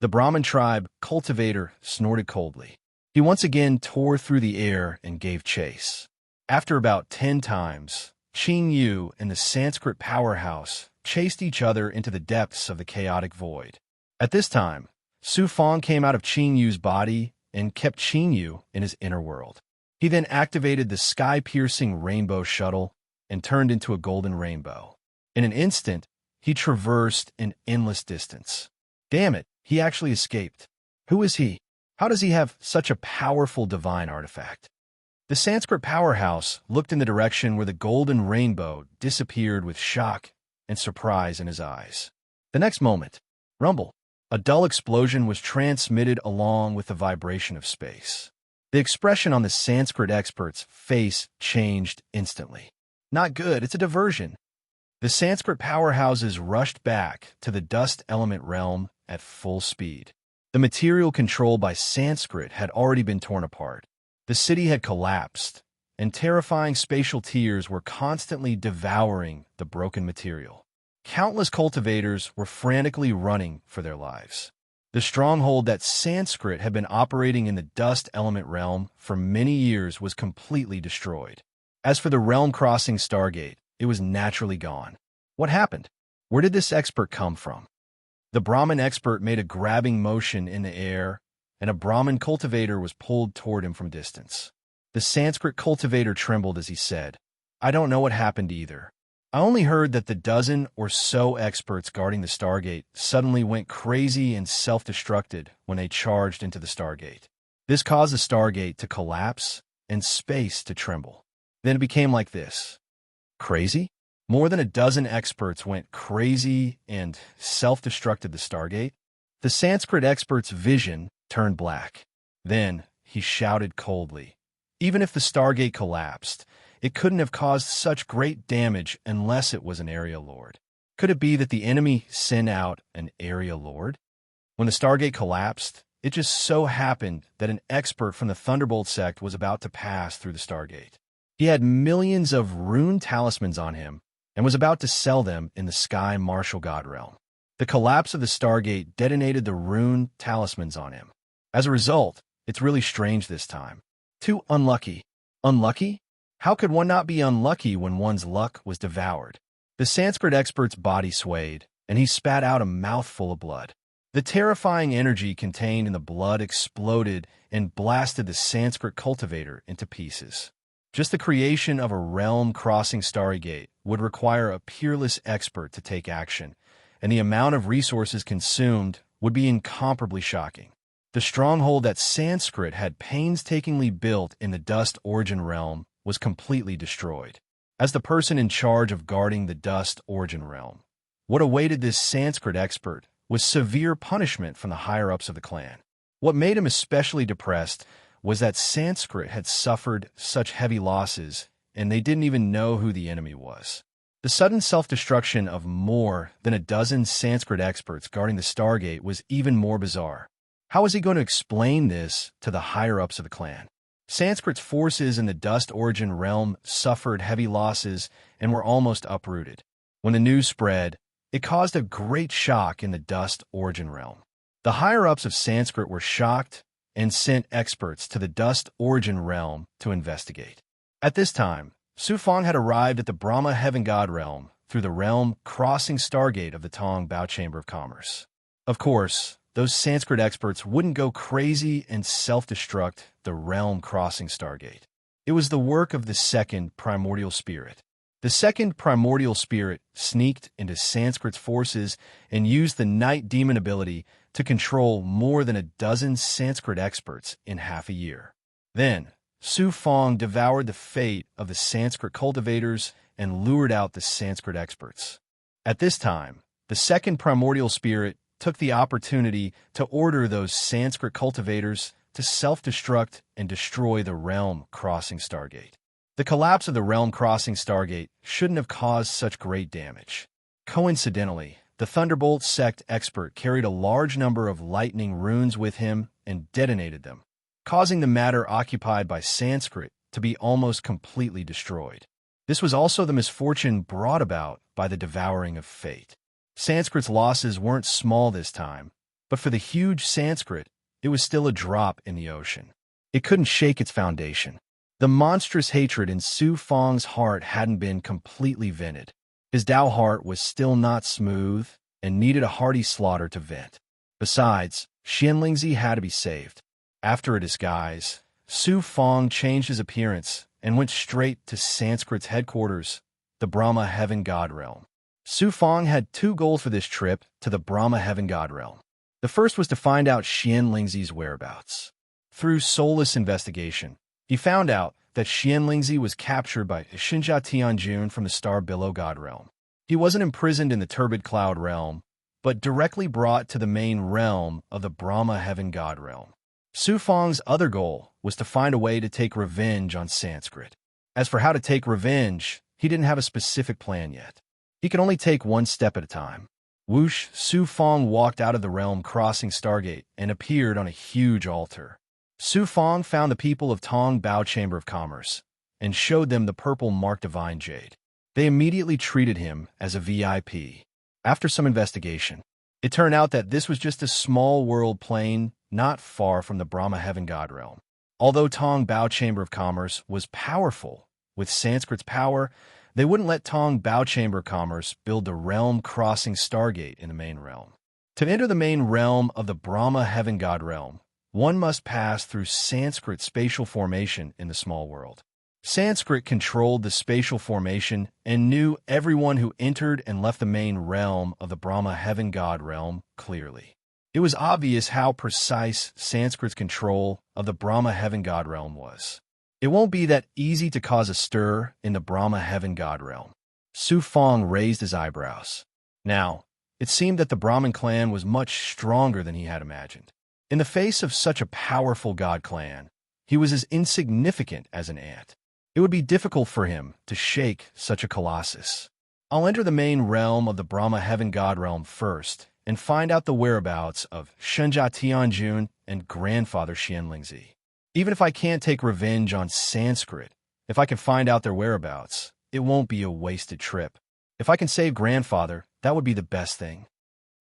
A: The Brahmin tribe cultivator snorted coldly. He once again tore through the air and gave chase. After about 10 times, Qing Yu and the Sanskrit powerhouse chased each other into the depths of the chaotic void. At this time, Su Fong came out of Qing Yu's body and kept Qing Yu in his inner world. He then activated the sky-piercing rainbow shuttle and turned into a golden rainbow. In an instant, he traversed an endless distance. Damn it, he actually escaped. Who is he? How does he have such a powerful divine artifact? The Sanskrit powerhouse looked in the direction where the golden rainbow disappeared with shock and surprise in his eyes. The next moment, rumble. A dull explosion was transmitted along with the vibration of space. The expression on the Sanskrit expert's face changed instantly. Not good, it's a diversion. The Sanskrit powerhouses rushed back to the dust element realm at full speed. The material controlled by Sanskrit had already been torn apart. The city had collapsed, and terrifying spatial tears were constantly devouring the broken material. Countless cultivators were frantically running for their lives. The stronghold that Sanskrit had been operating in the dust element realm for many years was completely destroyed. As for the realm-crossing Stargate, it was naturally gone. What happened? Where did this expert come from? The Brahmin expert made a grabbing motion in the air, and a Brahmin cultivator was pulled toward him from distance. The Sanskrit cultivator trembled as he said, "I don't know what happened either. I only heard that the dozen or so experts guarding the Stargate suddenly went crazy and self-destructed when they charged into the Stargate. This caused the Stargate to collapse and space to tremble. Then it became like this. Crazy? More than a dozen experts went crazy and self-destructed the Stargate? The Sanskrit expert's vision turned black. Then he shouted coldly, "Even if the Stargate collapsed, it couldn't have caused such great damage unless it was an area lord. Could it be that the enemy sent out an area lord?" When the Stargate collapsed, it just so happened that an expert from the Thunderbolt sect was about to pass through the Stargate. He had millions of rune talismans on him and was about to sell them in the Sky Martial God realm. The collapse of the Stargate detonated the rune talismans on him. As a result, it's really strange this time. Too unlucky. Unlucky? How could one not be unlucky when one's luck was devoured? The Sanskrit expert's body swayed, and he spat out a mouthful of blood. The terrifying energy contained in the blood exploded and blasted the Sanskrit cultivator into pieces. Just the creation of a realm-crossing Stargate would require a peerless expert to take action, and the amount of resources consumed would be incomparably shocking. The stronghold that Sanskrit had painstakingly built in the Dust Origin realm was completely destroyed. As the person in charge of guarding the Dust Origin realm, what awaited this Sanskrit expert was severe punishment from the higher-ups of the clan. What made him especially depressed was that Sanskrit had suffered such heavy losses, and they didn't even know who the enemy was. The sudden self-destruction of more than a dozen Sanskrit experts guarding the Stargate was even more bizarre. How was he going to explain this to the higher-ups of the clan? Sanskrit's forces in the Dust Origin realm suffered heavy losses and were almost uprooted. When the news spread, it caused a great shock in the Dust Origin realm. The higher-ups of Sanskrit were shocked and sent experts to the Dust Origin realm to investigate. At this time, Su Fong had arrived at the Brahma Heaven God realm through the realm-crossing Stargate of the Tong Bao Chamber of Commerce. Of course, those Sanskrit experts wouldn't go crazy and self-destruct the realm-crossing Stargate. It was the work of the second primordial spirit. The second primordial spirit sneaked into Sanskrit's forces and used the night demon ability to control more than a dozen Sanskrit experts in half a year. Then, Su Fong devoured the fate of the Sanskrit cultivators and lured out the Sanskrit experts. At this time, the second primordial spirit took the opportunity to order those Sanskrit cultivators to self-destruct and destroy the realm-crossing Stargate. The collapse of the realm-crossing Stargate shouldn't have caused such great damage. Coincidentally, the Thunderbolt sect expert carried a large number of lightning runes with him and detonated them, causing the matter occupied by Sanskrit to be almost completely destroyed. This was also the misfortune brought about by the devouring of fate. Sanskrit's losses weren't small this time, but for the huge Sanskrit, it was still a drop in the ocean. It couldn't shake its foundation. The monstrous hatred in Su Fong's heart hadn't been completely vented. His Tao heart was still not smooth and needed a hearty slaughter to vent. Besides, Xianlingzi had to be saved. After a disguise, Su Fong changed his appearance and went straight to Sanskrit's headquarters, the Brahma Heaven God Realm. Su Fong had two goals for this trip to the Brahma Heaven God Realm. The first was to find out Xianlingzi's whereabouts. Through soulless investigation, he found out that Xianlingzi was captured by Xinjia Tianjun from the Star Billow God Realm. He wasn't imprisoned in the Turbid Cloud Realm, but directly brought to the main realm of the Brahma Heaven God Realm. Su Fong's other goal was to find a way to take revenge on Sanskrit. As for how to take revenge, he didn't have a specific plan yet. He could only take one step at a time. Whoosh, Su Fong walked out of the realm-crossing Stargate and appeared on a huge altar. Su Fong found the people of Tong Bao Chamber of Commerce and showed them the purple marked divine jade. They immediately treated him as a VIP. After some investigation, it turned out that this was just a small world plane not far from the Brahma Heaven God Realm. Although Tong Bao Chamber of Commerce was powerful with Sanskrit's power, they wouldn't let Tong Bao Chamber of Commerce build the realm-crossing Stargate in the main realm. To enter the main realm of the Brahma Heaven God Realm, one must pass through Sanskrit spatial formation in the small world. Sanskrit controlled the spatial formation and knew everyone who entered and left the main realm of the Brahma Heaven God Realm clearly. It was obvious how precise Sanskrit's control of the Brahma Heaven God Realm was. It won't be that easy to cause a stir in the Brahma Heaven God Realm. Su Fong raised his eyebrows. Now, it seemed that the Brahmin clan was much stronger than he had imagined. In the face of such a powerful god clan, he was as insignificant as an ant. It would be difficult for him to shake such a colossus. I'll enter the main realm of the Brahma Heaven God Realm first and find out the whereabouts of Xinjia Tianjun and grandfather Xianlingzi. Even if I can't take revenge on Sanskrit, if I can find out their whereabouts, it won't be a wasted trip. If I can save grandfather, that would be the best thing.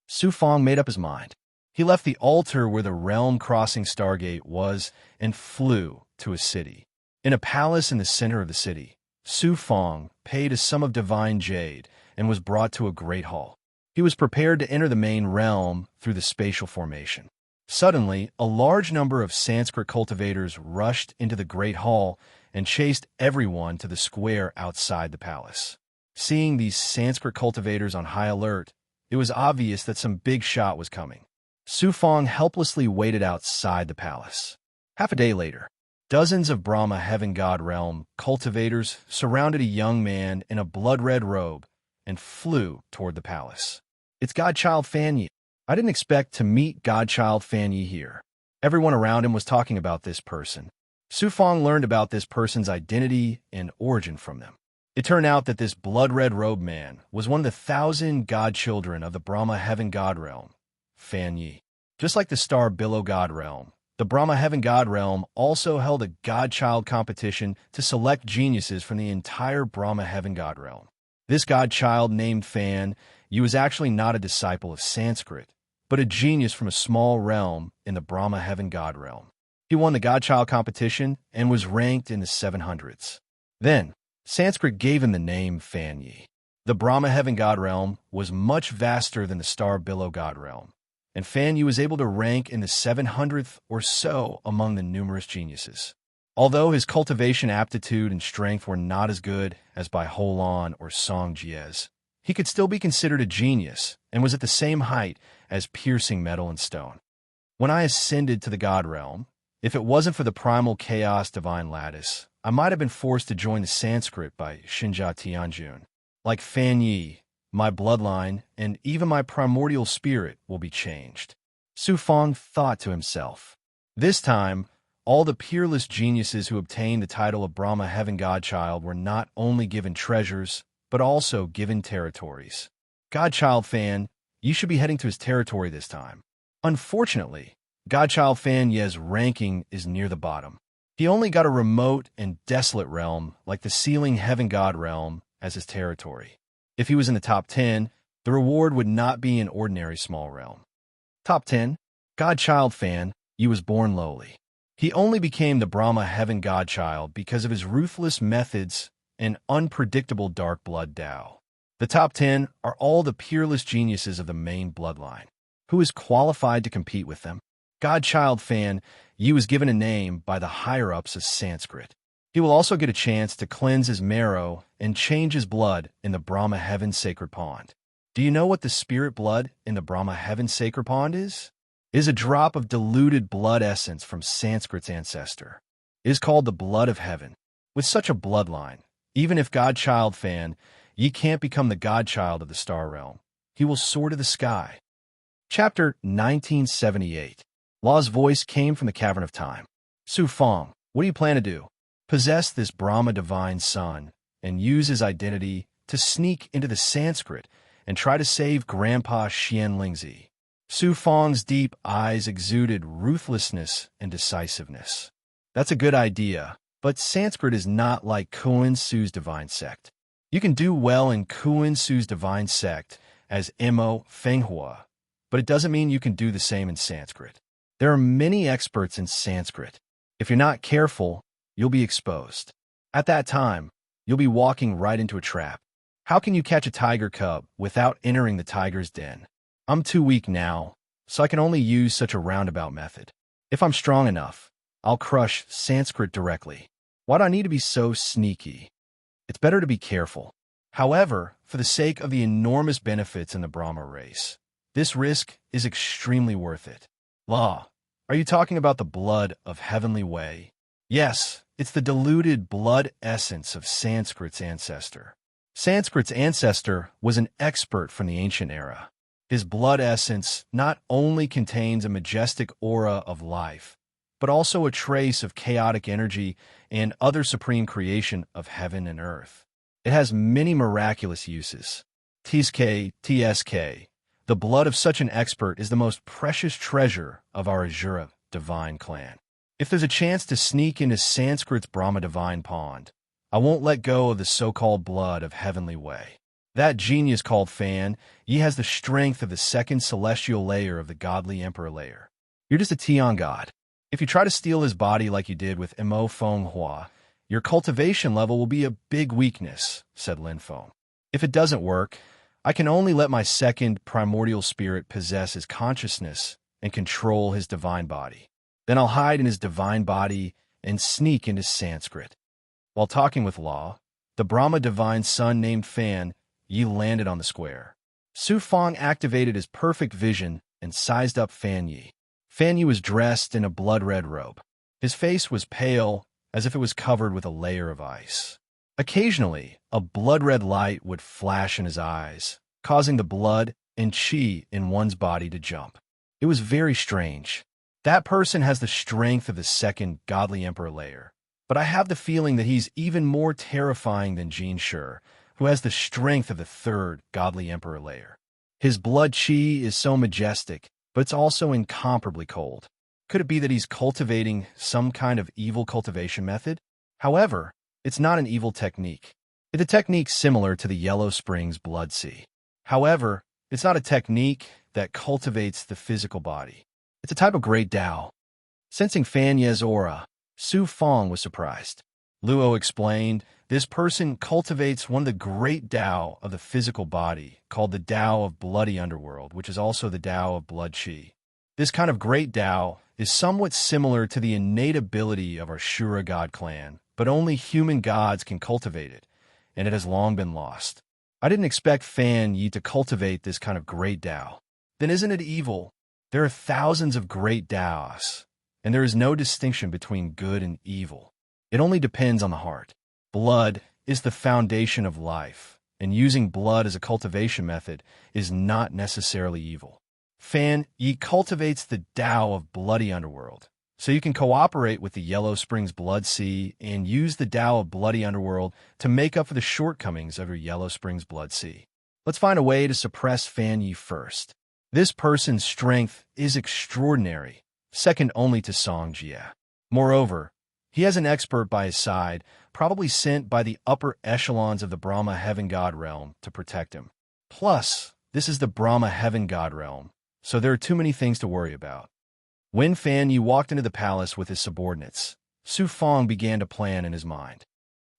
A: Su Fong made up his mind. He left the altar where the realm-crossing Stargate was and flew to a city. In a palace in the center of the city, Su Fong paid a sum of divine jade and was brought to a great hall. He was prepared to enter the main realm through the spatial formation. Suddenly, a large number of Sanskrit cultivators rushed into the great hall and chased everyone to the square outside the palace. Seeing these Sanskrit cultivators on high alert, it was obvious that some big shot was coming. Su Fong helplessly waited outside the palace. Half a day later, dozens of Brahma Heaven God Realm cultivators surrounded a young man in a blood-red robe and flew toward the palace. It's Godchild Fan Yi. I didn't expect to meet Godchild Fan Yi here. Everyone around him was talking about this person. Su Fong learned about this person's identity and origin from them. It turned out that this blood-red robe man was one of the 1,000 godchildren of the Brahma Heaven God Realm, Fan Yi. Just like the Star Billow God Realm, the Brahma Heaven God Realm also held a godchild competition to select geniuses from the entire Brahma Heaven God Realm. This godchild named Fan Yi was actually not a disciple of Sanskrit, but a genius from a small realm in the Brahma Heaven God Realm. He won the godchild competition and was ranked in the 700s. Then, Sanskrit gave him the name Fan Yi. The Brahma Heaven God Realm was much vaster than the Star Billow God Realm, and Fan Yi was able to rank in the 700th or so among the numerous geniuses. Although his cultivation aptitude and strength were not as good as by Holon or Song Jiez, he could still be considered a genius and was at the same height as piercing metal and stone. When I ascended to the God realm, if it wasn't for the primal chaos divine lattice, I might have been forced to join the Sanskrit by Shinja Tianjun. Like Fan Yi, my bloodline and even my primordial spirit will be changed. Su Fong thought to himself. This time, all the peerless geniuses who obtained the title of Brahma Heaven Godchild were not only given treasures, but also given territories. Godchild Fan, you should be heading to his territory this time. Unfortunately, Godchild Fan Ye's ranking is near the bottom. He only got a remote and desolate realm like the Sealing Heaven God realm as his territory. If he was in the top 10, the reward would not be an ordinary small realm. Top 10, Godchild Fan, you was born lowly. He only became the Brahma Heaven Godchild because of his ruthless methods and unpredictable dark blood Tao. The top 10 are all the peerless geniuses of the main bloodline. Who is qualified to compete with them? Godchild Fan, you was given a name by the higher-ups of Sanskrit. He will also get a chance to cleanse his marrow and change his blood in the Brahma Heaven Sacred Pond. Do you know what the spirit blood in the Brahma Heaven Sacred Pond is? It is a drop of diluted blood essence from Sanskrit's ancestor. It is called the blood of heaven. With such a bloodline, even if Godchild Fan, ye can't become the Godchild of the star realm. He will soar to the sky. Chapter 1978. Law's voice came from the cavern of time. Su Fong, what do you plan to do? Possess this Brahma divine son and use his identity to sneak into the Sanskrit and try to save Grandpa Xian Lingzi. Su Fong's deep eyes exuded ruthlessness and decisiveness. That's a good idea, but Sanskrit is not like Kuan Su's divine sect. You can do well in Kuan Su's divine sect as Mo Fenghua, but it doesn't mean you can do the same in Sanskrit. There are many experts in Sanskrit. If you're not careful, you'll be exposed. At that time, you'll be walking right into a trap. How can you catch a tiger cub without entering the tiger's den? I'm too weak now, so I can only use such a roundabout method. If I'm strong enough, I'll crush Sanskrit directly. Why do I need to be so sneaky? It's better to be careful. However, for the sake of the enormous benefits in the Brahma race, this risk is extremely worth it. Law, are you talking about the blood of Heavenly Way? Yes, it's the diluted blood essence of Sanskrit's ancestor. Sanskrit's ancestor was an expert from the ancient era. His blood essence not only contains a majestic aura of life, but also a trace of chaotic energy and other supreme creation of heaven and earth. It has many miraculous uses. TSK, the blood of such an expert is the most precious treasure of our Azura divine clan. If there's a chance to sneak into Sanskrit's Brahma divine pond, I won't let go of the so-called blood of Heavenly Way. That genius called Fan, he has the strength of the second celestial layer of the godly emperor layer. You're just a Tian god. If you try to steal his body like you did with Mo Fenghua, your cultivation level will be a big weakness, said Lin Feng. If it doesn't work, I can only let my second primordial spirit possess his consciousness and control his divine body. Then I'll hide in his divine body and sneak into Sanskrit. While talking with Law, the Brahma divine son named Fan, Yi landed on the square. Su Fong activated his perfect vision and sized up Fan Yi. Fan Yi was dressed in a blood-red robe. His face was pale, as if it was covered with a layer of ice. Occasionally, a blood-red light would flash in his eyes, causing the blood and qi in one's body to jump. It was very strange. That person has the strength of the second godly emperor layer, but I have the feeling that he's even more terrifying than Jin Shi, who has the strength of the third godly emperor layer. His blood qi is so majestic, but it's also incomparably cold. Could it be that he's cultivating some kind of evil cultivation method? However, it's not an evil technique. It's a technique similar to the Yellow Springs blood sea. However, it's not a technique that cultivates the physical body. It's a type of great Tao. Sensing Fan Ye's aura, Su Fong was surprised. Luo explained, this person cultivates one of the great Tao of the physical body, called the Tao of bloody underworld, which is also the Tao of blood qi. This kind of great Tao is somewhat similar to the innate ability of our Shura god clan, but only human gods can cultivate it, and it has long been lost. I didn't expect Fan Yi to cultivate this kind of great Tao. Then isn't it evil? There are thousands of great Taos, and there is no distinction between good and evil. It only depends on the heart. Blood is the foundation of life, and using blood as a cultivation method is not necessarily evil. Fan Yi cultivates the Tao of Bloody Underworld, so you can cooperate with the Yellow Springs Blood Sea and use the Tao of Bloody Underworld to make up for the shortcomings of your Yellow Springs Blood Sea. Let's find a way to suppress Fan Yi first. This person's strength is extraordinary, second only to Song Jia. Moreover, he has an expert by his side, probably sent by the upper echelons of the Brahma Heaven God realm to protect him. Plus, this is the Brahma Heaven God realm, so there are too many things to worry about. When Fan Yi walked into the palace with his subordinates, Su Fong began to plan in his mind.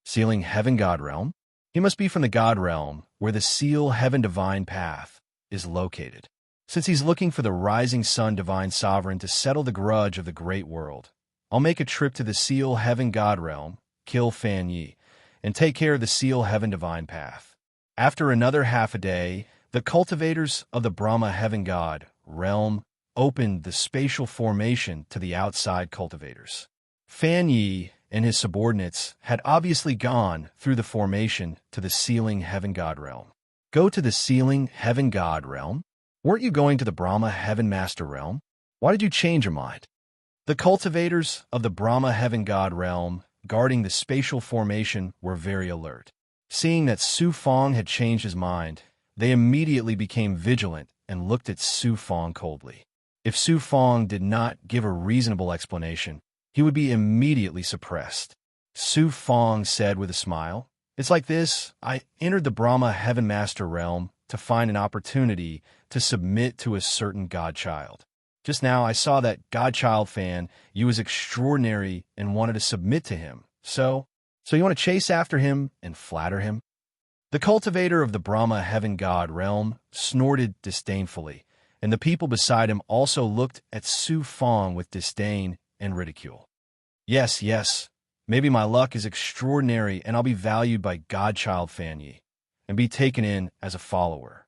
A: Sealing Heaven God realm? He must be from the God realm, where the Seal Heaven Divine Path is located. Since he's looking for the Rising Sun Divine Sovereign to settle the grudge of the Great World, I'll make a trip to the Seal Heaven God realm, kill Fan Yi, and take care of the Seal Heaven Divine Path. After another half a day, the cultivators of the Brahma Heaven God realm opened the spatial formation to the outside cultivators. Fan Yi and his subordinates had obviously gone through the formation to the Sealing Heaven God realm. Go to the Sealing Heaven God realm? Weren't you going to the Brahma Heaven Master realm? Why did you change your mind? The cultivators of the Brahma Heaven God realm guarding the spatial formation were very alert. Seeing that Su Fong had changed his mind, they immediately became vigilant and looked at Su Fong coldly. If Su Fong did not give a reasonable explanation, he would be immediately suppressed. Su Fong said with a smile, "It's like this. I entered the Brahma Heaven Master realm to find an opportunity to submit to a certain godchild. Just now I saw that godchild Fan Yi was extraordinary and wanted to submit to him. So you want to chase after him and flatter him?" The cultivator of the Brahma Heaven God realm snorted disdainfully, and the people beside him also looked at Su Fong with disdain and ridicule. Yes, maybe my luck is extraordinary and I'll be valued by godchild Fan Yi and be taken in as a follower.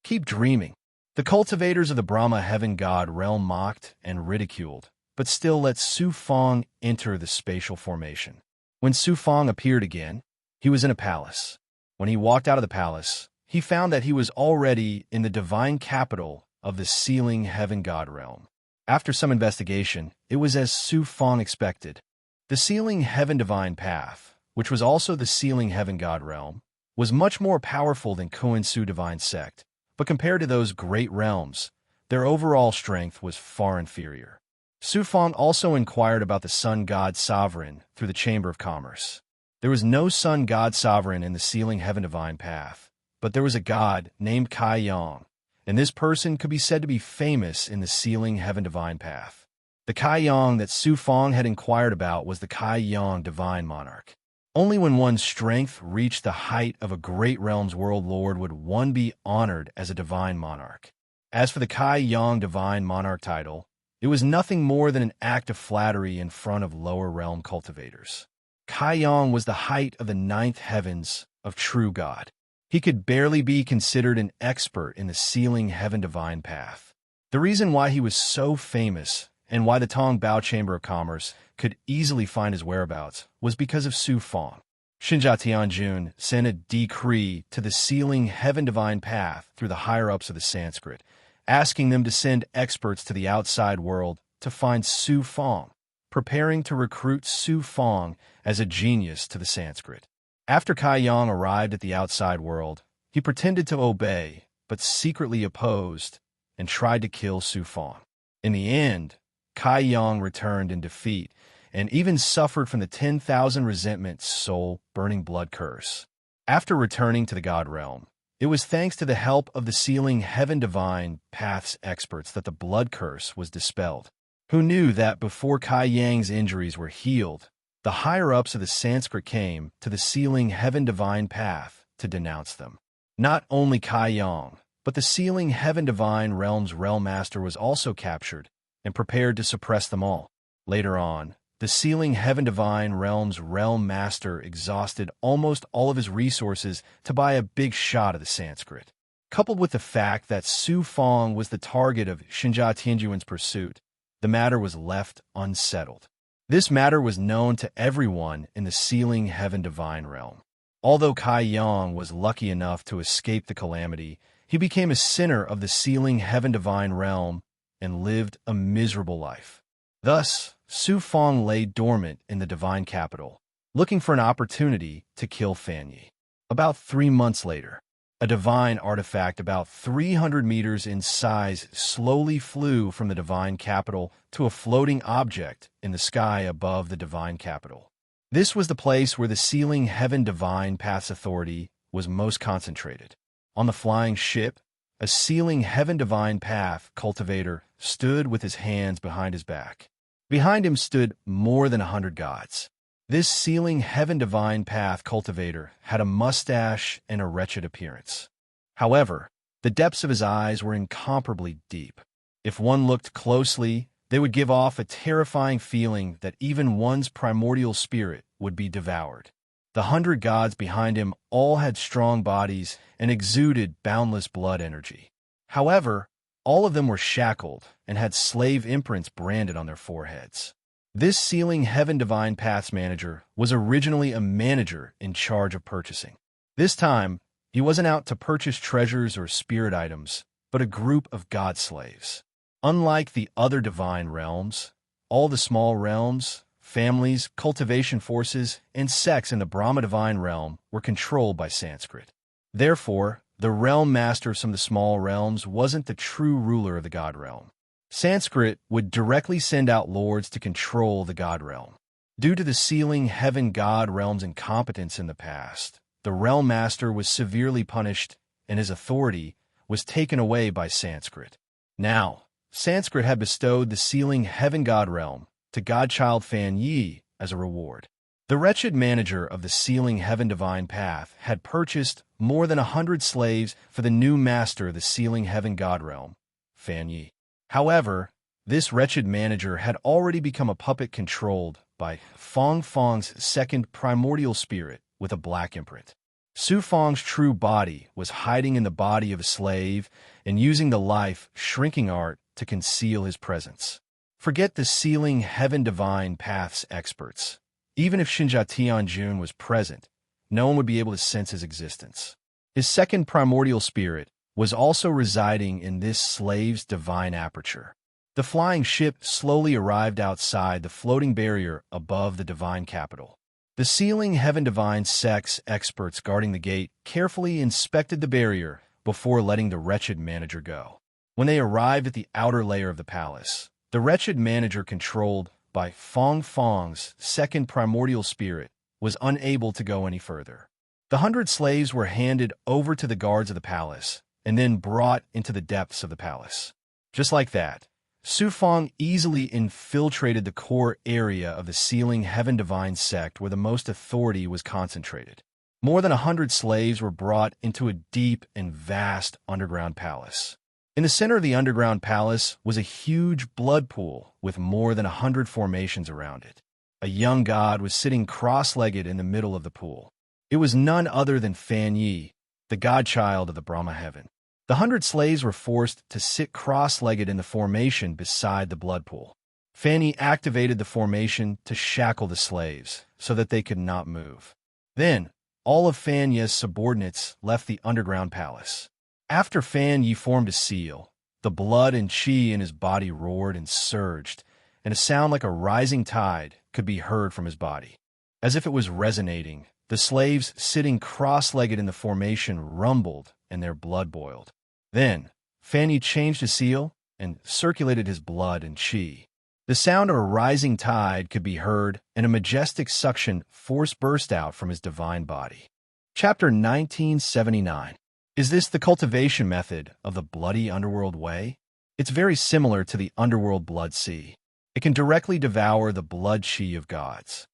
A: Keep dreaming. The cultivators of the Brahma Heaven God realm mocked and ridiculed, but still let Su Fong enter the spatial formation. When Su Fong appeared again, he was in a palace. When he walked out of the palace, he found that he was already in the divine capital of the Sealing Heaven God realm. After some investigation, it was as Su Fong expected. The Sealing Heaven Divine Path, which was also the Sealing Heaven God realm, was much more powerful than Koensu Divine Sect, but compared to those great realms, their overall strength was far inferior. Su Fong also inquired about the Sun God Sovereign through the Chamber of Commerce. There was no Sun God Sovereign in the Sealing Heaven Divine Path, but there was a god named Kai Yang, and this person could be said to be famous in the Sealing Heaven Divine Path. The Kai Yang that Su Fong had inquired about was the Kai Yang Divine Monarch. Only when one's strength reached the height of a great realm's world lord would one be honored as a divine monarch. As for the Kai Yang Divine Monarch title, it was nothing more than an act of flattery in front of lower realm cultivators. Kai Yang was the height of the ninth heavens of true God. He could barely be considered an expert in the Sealing Heaven Divine Path. The reason why he was so famous and why the Tong Bao Chamber of Commerce could easily find his whereabouts was because of Su Fong. Xinjia Tianjun sent a decree to the Sealing Heaven Divine Path through the higher-ups of the Sanskrit, asking them to send experts to the outside world to find Su Fong, preparing to recruit Su Fong as a genius to the Sanskrit. After Kai Yang arrived at the outside world, he pretended to obey, but secretly opposed and tried to kill Su Fong. In the end, Kai Yang returned in defeat and even suffered from the 10,000 resentment soul-burning blood curse. After returning to the God realm, it was thanks to the help of the Sealing Heaven Divine Path's experts that the blood curse was dispelled. Who knew that before Kai Yang's injuries were healed, the higher-ups of the Sanskrit came to the Sealing Heaven Divine Path to denounce them. Not only Kai Yang, but the Sealing Heaven Divine Realm's Realm Master was also captured, and prepared to suppress them all. Later on, the sealing heaven divine realm's realm master exhausted almost all of his resources to buy a big shot of the Sanskrit. Coupled with the fact that Su Fong was the target of Xinjia Tianjuan's pursuit, the matter was left unsettled. This matter was known to everyone in the sealing heaven divine realm. Although Kai Yang was lucky enough to escape the calamity, he became a sinner of the sealing heaven divine realm and lived a miserable life. Thus, Su Fong lay dormant in the divine capital, looking for an opportunity to kill Fan Yi. About 3 months later, a divine artifact about 300 meters in size slowly flew from the divine capital to a floating object in the sky above the divine capital. This was the place where the sealing heaven divine path's authority was most concentrated. On the flying ship, a sealing heaven divine path cultivator stood with his hands behind his back. Behind him stood more than 100 gods. This sealing heaven divine path cultivator had a mustache and a wretched appearance. However, the depths of his eyes were incomparably deep. If one looked closely, they would give off a terrifying feeling that even one's primordial spirit would be devoured. The 100 gods behind him all had strong bodies and exuded boundless blood energy. However, all of them were shackled and had slave imprints branded on their foreheads. This sealing heaven divine paths manager was originally a manager in charge of purchasing. This time, he wasn't out to purchase treasures or spirit items, but a group of god slaves. Unlike the other divine realms, all the small realms, families, cultivation forces, and sects in the Brahma divine realm were controlled by Sanskrit. Therefore, the realm master of some of the small realms wasn't the true ruler of the god realm. Sanskrit would directly send out lords to control the god realm. Due to the sealing heaven god realm's incompetence in the past, the realm master was severely punished and his authority was taken away by Sanskrit. Now, Sanskrit had bestowed the sealing heaven god realm to godchild Fan Yi as a reward. The wretched manager of the sealing heaven divine path had purchased more than 100 slaves for the new master of the sealing heaven god realm, Fan Yi. However, this wretched manager had already become a puppet controlled by Fong Fong's second primordial spirit with a black imprint. Su Fong's true body was hiding in the body of a slave and using the life shrinking art to conceal his presence. Forget the sealing heaven divine path's experts. Even if Xinjia Tianjun was present, no one would be able to sense his existence. His second primordial spirit was also residing in this slave's divine aperture. The flying ship slowly arrived outside the floating barrier above the divine capital. The sealing heaven divine sect's experts guarding the gate carefully inspected the barrier before letting the wretched manager go. When they arrived at the outer layer of the palace, the wretched manager controlled by Fong Fong's second primordial spirit was unable to go any further. The 100 slaves were handed over to the guards of the palace and then brought into the depths of the palace. Just like that, Su Fong easily infiltrated the core area of the sealing heaven divine sect where the most authority was concentrated. More than 100 slaves were brought into a deep and vast underground palace. In the center of the underground palace was a huge blood pool with more than 100 formations around it. A young god was sitting cross-legged in the middle of the pool. It was none other than Fan Yi, the godchild of the Brahma heaven. The 100 slaves were forced to sit cross-legged in the formation beside the blood pool. Fan Yi activated the formation to shackle the slaves so that they could not move. Then, all of Fan Yi's subordinates left the underground palace. After Fan Yi formed a seal, the blood and qi in his body roared and surged, and a sound like a rising tide could be heard from his body. As if it was resonating, the slaves sitting cross-legged in the formation rumbled and their blood boiled. Then, Fan Yi changed his seal and circulated his blood and qi. The sound of a rising tide could be heard, and a majestic suction force burst out from his divine body. Chapter 1979. Is this the cultivation method of the bloody underworld way? It's very similar to the underworld blood sea. It can directly devour the blood qi of gods.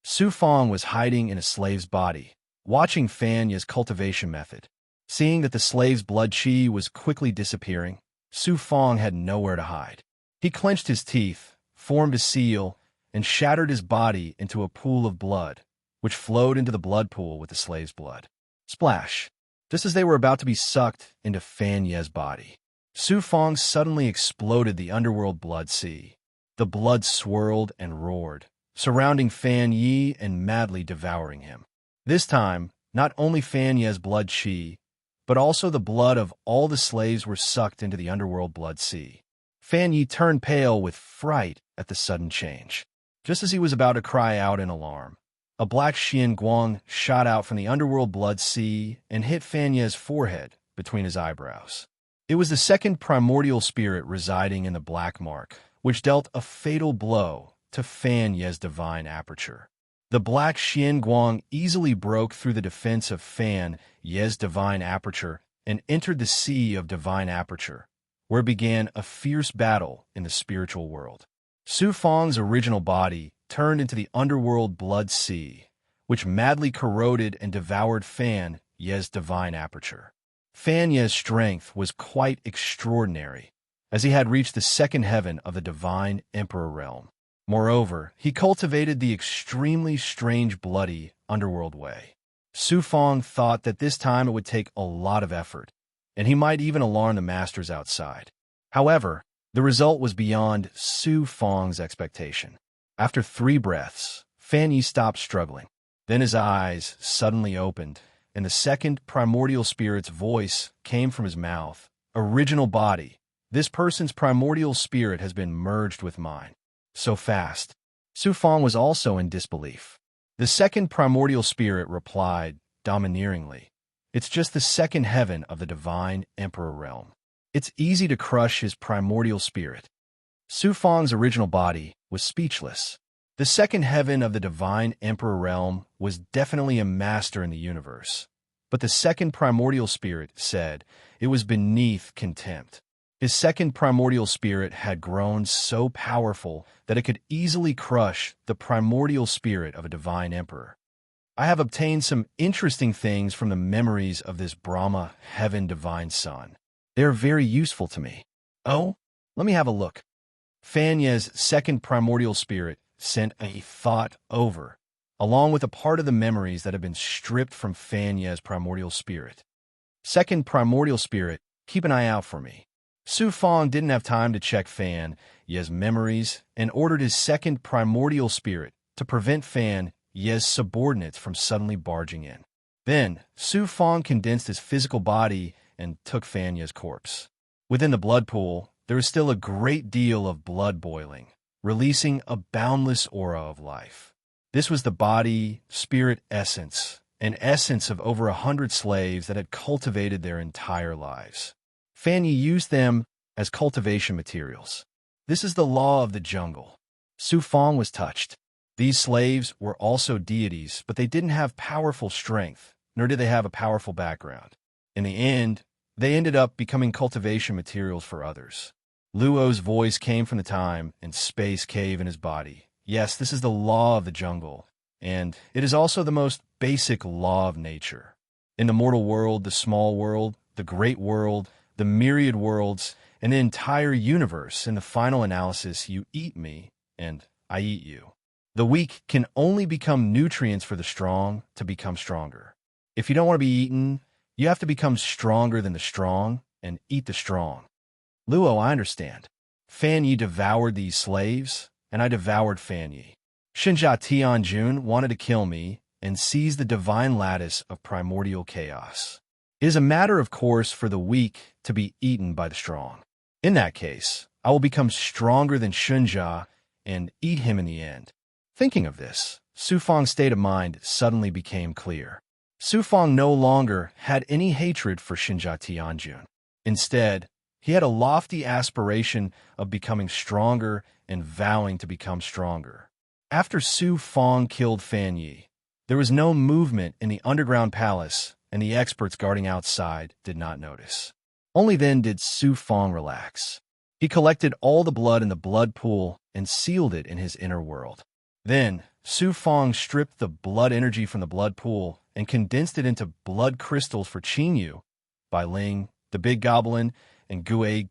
A: Su Fong was hiding in a slave's body, watching Fan Yi's cultivation method. Seeing that the slave's blood qi was quickly disappearing, Su Fong had nowhere to hide. He clenched his teeth, formed a seal, and shattered his body into a pool of blood, which flowed into the blood pool with the slave's blood. Splash! Just as they were about to be sucked into Fan Ye's body, Su Fong suddenly exploded the underworld blood sea. The blood swirled and roared, surrounding Fan Yi and madly devouring him. This time, not only Fan Ye's blood chi, but also the blood of all the slaves were sucked into the underworld blood sea. Fan Yi turned pale with fright at the sudden change. Just as he was about to cry out in alarm, a black Xian Guang shot out from the underworld blood sea and hit Fan Ye's forehead between his eyebrows. It was the second primordial spirit residing in the black mark, which dealt a fatal blow to Fan Ye's divine aperture. The black Xian Guang easily broke through the defense of Fan Ye's divine aperture and entered the sea of divine aperture, where began a fierce battle in the spiritual world. Su Fong's original body turned into the underworld blood sea, which madly corroded and devoured Fan Ye's divine aperture. Fan Ye's strength was quite extraordinary, as he had reached the second heaven of the divine emperor realm. Moreover, he cultivated the extremely strange bloody underworld way. Su Fong thought that this time it would take a lot of effort, and he might even alarm the masters outside. However, the result was beyond Su Fong's expectation. After 3 breaths, Fan Yi stopped struggling. Then his eyes suddenly opened, and the second primordial spirit's voice came from his mouth. Original body, this person's primordial spirit has been merged with mine. So fast. Su Fong was also in disbelief. The second primordial spirit replied, domineeringly, "It's just the second heaven of the divine emperor realm. It's easy to crush his primordial spirit." Su Fong's original body was speechless. The second heaven of the divine emperor realm was definitely a master in the universe. But the second primordial spirit said it was beneath contempt. His second primordial spirit had grown so powerful that it could easily crush the primordial spirit of a divine emperor. I have obtained some interesting things from the memories of this Brahma heaven divine son. They are very useful to me. Oh, let me have a look. Fan Ye's second primordial spirit sent a thought over, along with a part of the memories that have been stripped from Fan Ye's primordial spirit. Second primordial spirit, keep an eye out for me. Su Fong didn't have time to check Fan Ye's memories and ordered his second primordial spirit to prevent Fan Ye's subordinates from suddenly barging in. Then, Su Fong condensed his physical body and took Fan Ye's corpse. Within the blood pool, there is still a great deal of blood boiling, releasing a boundless aura of life. This was the body, spirit essence, an essence of over 100 slaves that had cultivated their entire lives. Fan Ye used them as cultivation materials. This is the law of the jungle. Su Fong was touched. These slaves were also deities, but they didn't have powerful strength, nor did they have a powerful background. In the end, they ended up becoming cultivation materials for others. Luo's voice came from the time and space cave in his body. Yes, this is the law of the jungle, and it is also the most basic law of nature. In the mortal world, the small world, the great world, the myriad worlds, and the entire universe, in the final analysis, you eat me, and I eat you. The weak can only become nutrients for the strong to become stronger. If you don't want to be eaten, you have to become stronger than the strong and eat the strong. Luo, I understand. Fan Yi devoured these slaves, and I devoured Fan Yi. Shinja Tianjun wanted to kill me and seize the divine lattice of primordial chaos. It is a matter of course for the weak to be eaten by the strong. In that case, I will become stronger than Shinja and eat him in the end. Thinking of this, Su Fong's state of mind suddenly became clear. Su Fong no longer had any hatred for Shinja Tianjun. Instead, he had a lofty aspiration of becoming stronger and vowing to become stronger. After Su Fong killed Fan Yi, there was no movement in the underground palace, and the experts guarding outside did not notice. Only then did Su Fong relax. He collected all the blood in the blood pool and sealed it in his inner world. Then, Su Fong stripped the blood energy from the blood pool and condensed it into blood crystals for Qin Yu, Bai Ling, the Big Goblin, and Gue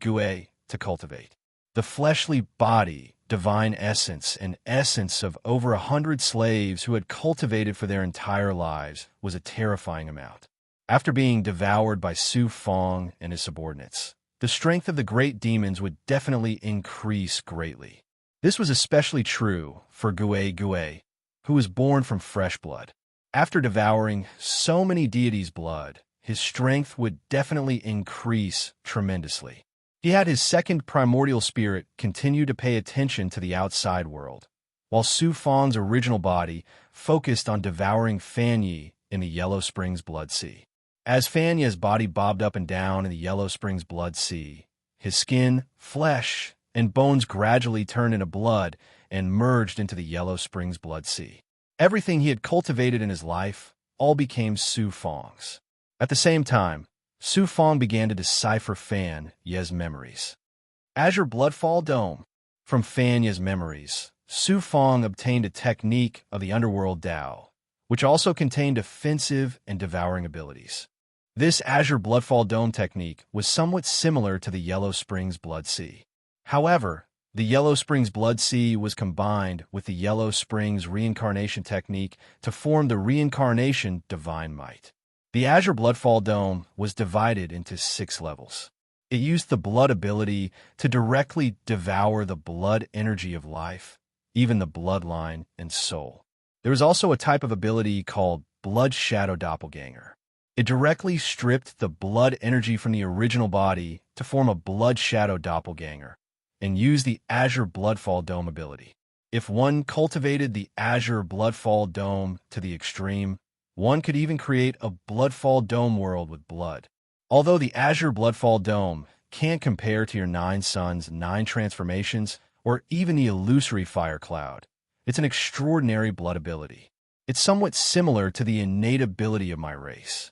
A: to cultivate. The fleshly body, divine essence, and essence of over 100 slaves who had cultivated for their entire lives was a terrifying amount. After being devoured by Su Fong and his subordinates, the strength of the great demons would definitely increase greatly. This was especially true for Gue, who was born from fresh blood. After devouring so many deities' blood, his strength would definitely increase tremendously. He had his second primordial spirit continue to pay attention to the outside world, while Su Fong's original body focused on devouring Fan Yi in the Yellow Springs Blood Sea. As Fan Yi's body bobbed up and down in the Yellow Springs Blood Sea, his skin, flesh, and bones gradually turned into blood and merged into the Yellow Springs Blood Sea. Everything he had cultivated in his life all became Su Fong's. At the same time, Su Fong began to decipher Fan Yi's memories. Azure Bloodfall Dome. From Fan Yi's memories, Su Fong obtained a technique of the underworld Dao, which also contained offensive and devouring abilities. This Azure Bloodfall Dome technique was somewhat similar to the Yellow Springs Blood Sea. However, the Yellow Springs Blood Sea was combined with the Yellow Springs Reincarnation technique to form the Reincarnation Divine Might. The Azure Bloodfall Dome was divided into 6 levels. It used the blood ability to directly devour the blood energy of life, even the bloodline and soul. There was also a type of ability called Blood Shadow Doppelganger. It directly stripped the blood energy from the original body to form a Blood Shadow Doppelganger and used the Azure Bloodfall Dome ability. If one cultivated the Azure Bloodfall Dome to the extreme, one could even create a Bloodfall Dome world with blood. Although the Azure Bloodfall Dome can't compare to your 9 Suns, 9 Transformations, or even the illusory Fire Cloud, it's an extraordinary blood ability. It's somewhat similar to the innate ability of my race.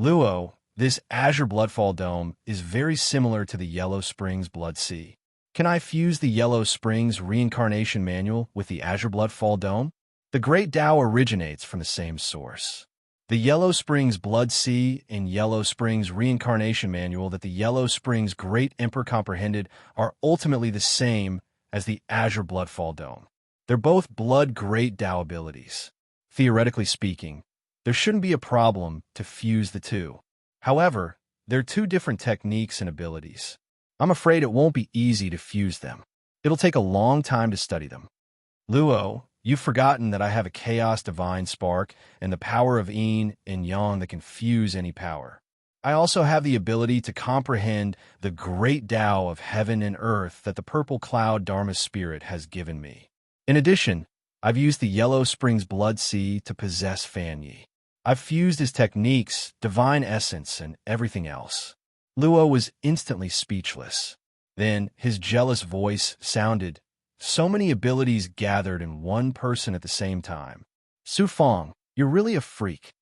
A: Luo, this Azure Bloodfall Dome is very similar to the Yellow Springs Blood Sea. Can I fuse the Yellow Springs Reincarnation Manual with the Azure Bloodfall Dome? The Great Tao originates from the same source. The Yellow Springs Blood Sea and Yellow Springs Reincarnation Manual that the Yellow Springs Great Emperor comprehended are ultimately the same as the Azure Bloodfall Dome. They're both Blood Great Tao abilities. Theoretically speaking, there shouldn't be a problem to fuse the two. However, they're 2 different techniques and abilities. I'm afraid it won't be easy to fuse them. It'll take a long time to study them. Luo, you've forgotten that I have a Chaos Divine Spark and the power of Yin and Yang that can fuse any power. I also have the ability to comprehend the great Tao of heaven and earth that the Purple Cloud Dharma Spirit has given me. In addition, I've used the Yellow Springs Blood Sea to possess Fan Yi. I've fused his techniques, divine essence, and everything else. Luo was instantly speechless. Then his jealous voice sounded, so many abilities gathered in one person at the same time. Su Fong, you're really a freak.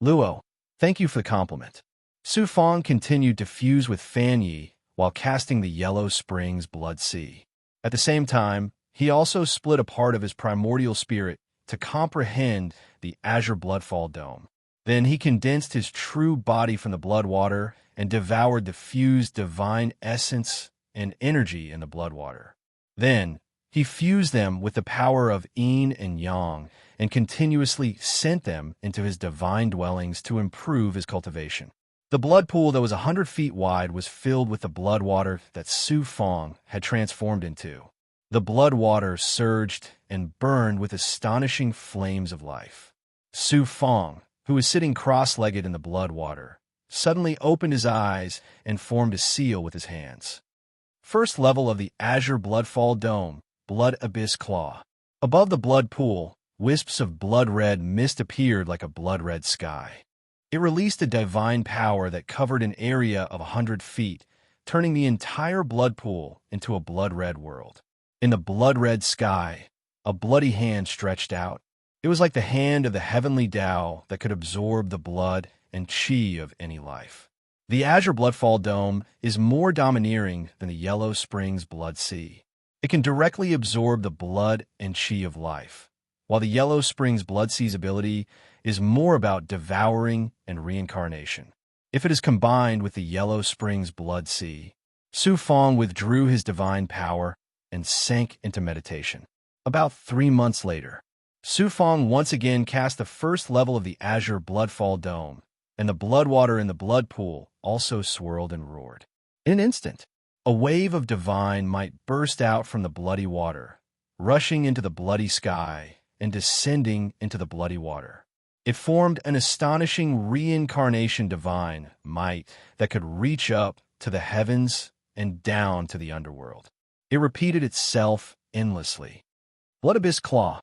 A: Luo, thank you for the compliment. Su Fong continued to fuse with Fan Yi while casting the Yellow Springs Blood Sea. At the same time, he also split a part of his primordial spirit to comprehend the Azure Bloodfall Dome. Then he condensed his true body from the blood water and devoured the fused divine essence and energy in the blood water. Then he fused them with the power of Yin and Yang and continuously sent them into his divine dwellings to improve his cultivation. The blood pool that was 100 feet wide was filled with the blood water that Su Fong had transformed into. The blood water surged and burned with astonishing flames of life. Su Fong, who was sitting cross-legged in the blood water, suddenly opened his eyes and formed a seal with his hands. First level of the Azure Bloodfall Dome, Blood Abyss Claw. Above the blood pool, wisps of blood-red mist appeared like a blood-red sky. It released a divine power that covered an area of 100 feet, turning the entire blood pool into a blood-red world. In the blood-red sky, a bloody hand stretched out. It was like the hand of the heavenly Tao that could absorb the blood and qi of any life. The Azure Bloodfall Dome is more domineering than the Yellow Springs Blood Sea. It can directly absorb the blood and qi of life, while the Yellow Springs Blood Sea's ability is more about devouring and reincarnation. If it is combined with the Yellow Springs Blood Sea, Su Fong withdrew his divine power and sank into meditation. About 3 months later, Su Fong once again cast the first level of the azure bloodfall dome, and the blood water in the blood pool also swirled and roared. In an instant, a wave of divine might burst out from the bloody water, rushing into the bloody sky and descending into the bloody water. It formed an astonishing reincarnation divine might that could reach up to the heavens and down to the underworld. It repeated itself endlessly. Blood Abyss Claw.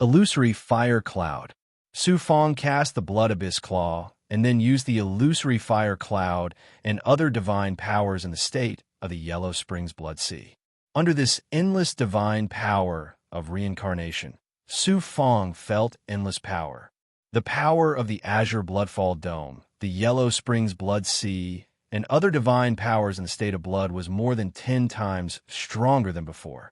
A: Illusory Fire Cloud. Su Fong cast the Blood Abyss Claw and then used the illusory fire cloud and other divine powers in the state of the Yellow Springs Blood Sea. Under this endless divine power of reincarnation, Su Fong felt endless power. The power of the Azure Bloodfall Dome, the Yellow Springs Blood Sea, and other divine powers in the state of blood was more than 10 times stronger than before.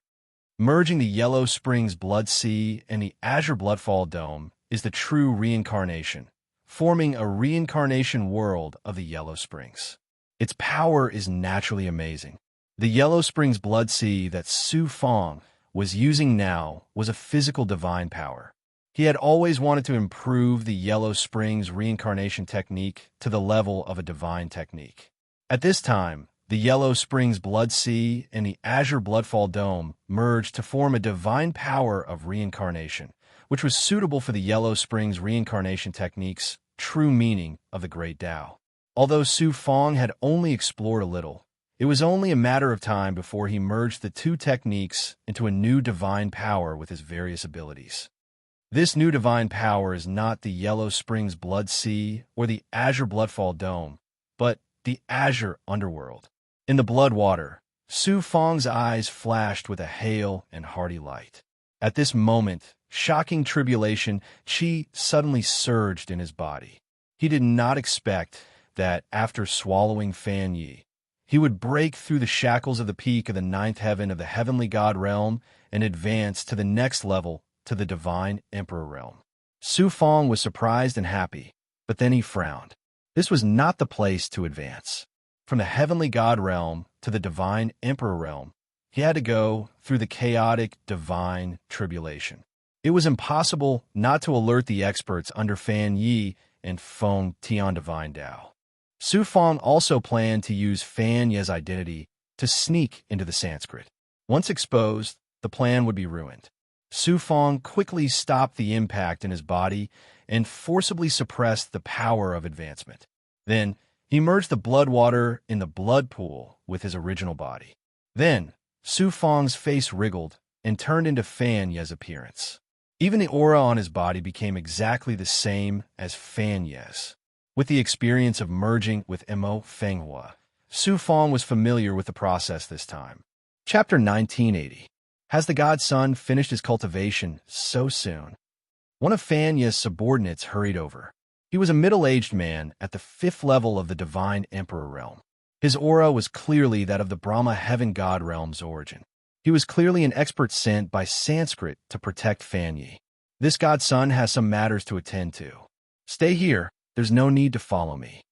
A: Merging the Yellow Springs Blood Sea and the Azure Bloodfall Dome is the true reincarnation, forming a reincarnation world of the Yellow Springs. Its power is naturally amazing. The Yellow Springs Blood Sea that Su Fong was using now was a physical divine power. He had always wanted to improve the Yellow Springs reincarnation technique to the level of a divine technique. At this time, the Yellow Springs Blood Sea and the Azure Bloodfall Dome merged to form a divine power of reincarnation, which was suitable for the Yellow Springs reincarnation technique's true meaning of the Great Tao. Although Su Fong had only explored a little, it was only a matter of time before he merged the two techniques into a new divine power with his various abilities. This new divine power is not the Yellow Springs Blood Sea or the Azure Bloodfall Dome, but the Azure Underworld. In the blood water, Su Fong's eyes flashed with a hale and hearty light. At this moment, shocking tribulation qi suddenly surged in his body. He did not expect that after swallowing Fan Yi, he would break through the shackles of the peak of the ninth heaven of the heavenly god realm and advance to the next level, to the divine emperor realm. Su Fong was surprised and happy, but then he frowned. This was not the place to advance. From the heavenly god realm to the divine emperor realm, he had to go through the chaotic divine tribulation. It was impossible not to alert the experts under Fan Yi and Feng Tian Divine Tao. Su Fong also planned to use Fan Ye's identity to sneak into the Sanskrit. Once exposed, the plan would be ruined. Su Fong quickly stopped the impact in his body and forcibly suppressed the power of advancement. Then, he merged the blood water in the blood pool with his original body. Then, Su Fong's face wriggled and turned into Fan Ye's appearance. Even the aura on his body became exactly the same as Fan Ye's. With the experience of merging with Mo Fenghua, Su Fong was familiar with the process this time. Chapter 1980. Has the god son finished his cultivation so soon? One of Fan Ye's subordinates hurried over. He was a middle-aged man at the 5th level of the divine emperor realm. His aura was clearly that of the Brahma heaven god realm's origin. He was clearly an expert sent by Sanskrit to protect Fan Yi. This godson has some matters to attend to. Stay here. There's no need to follow me.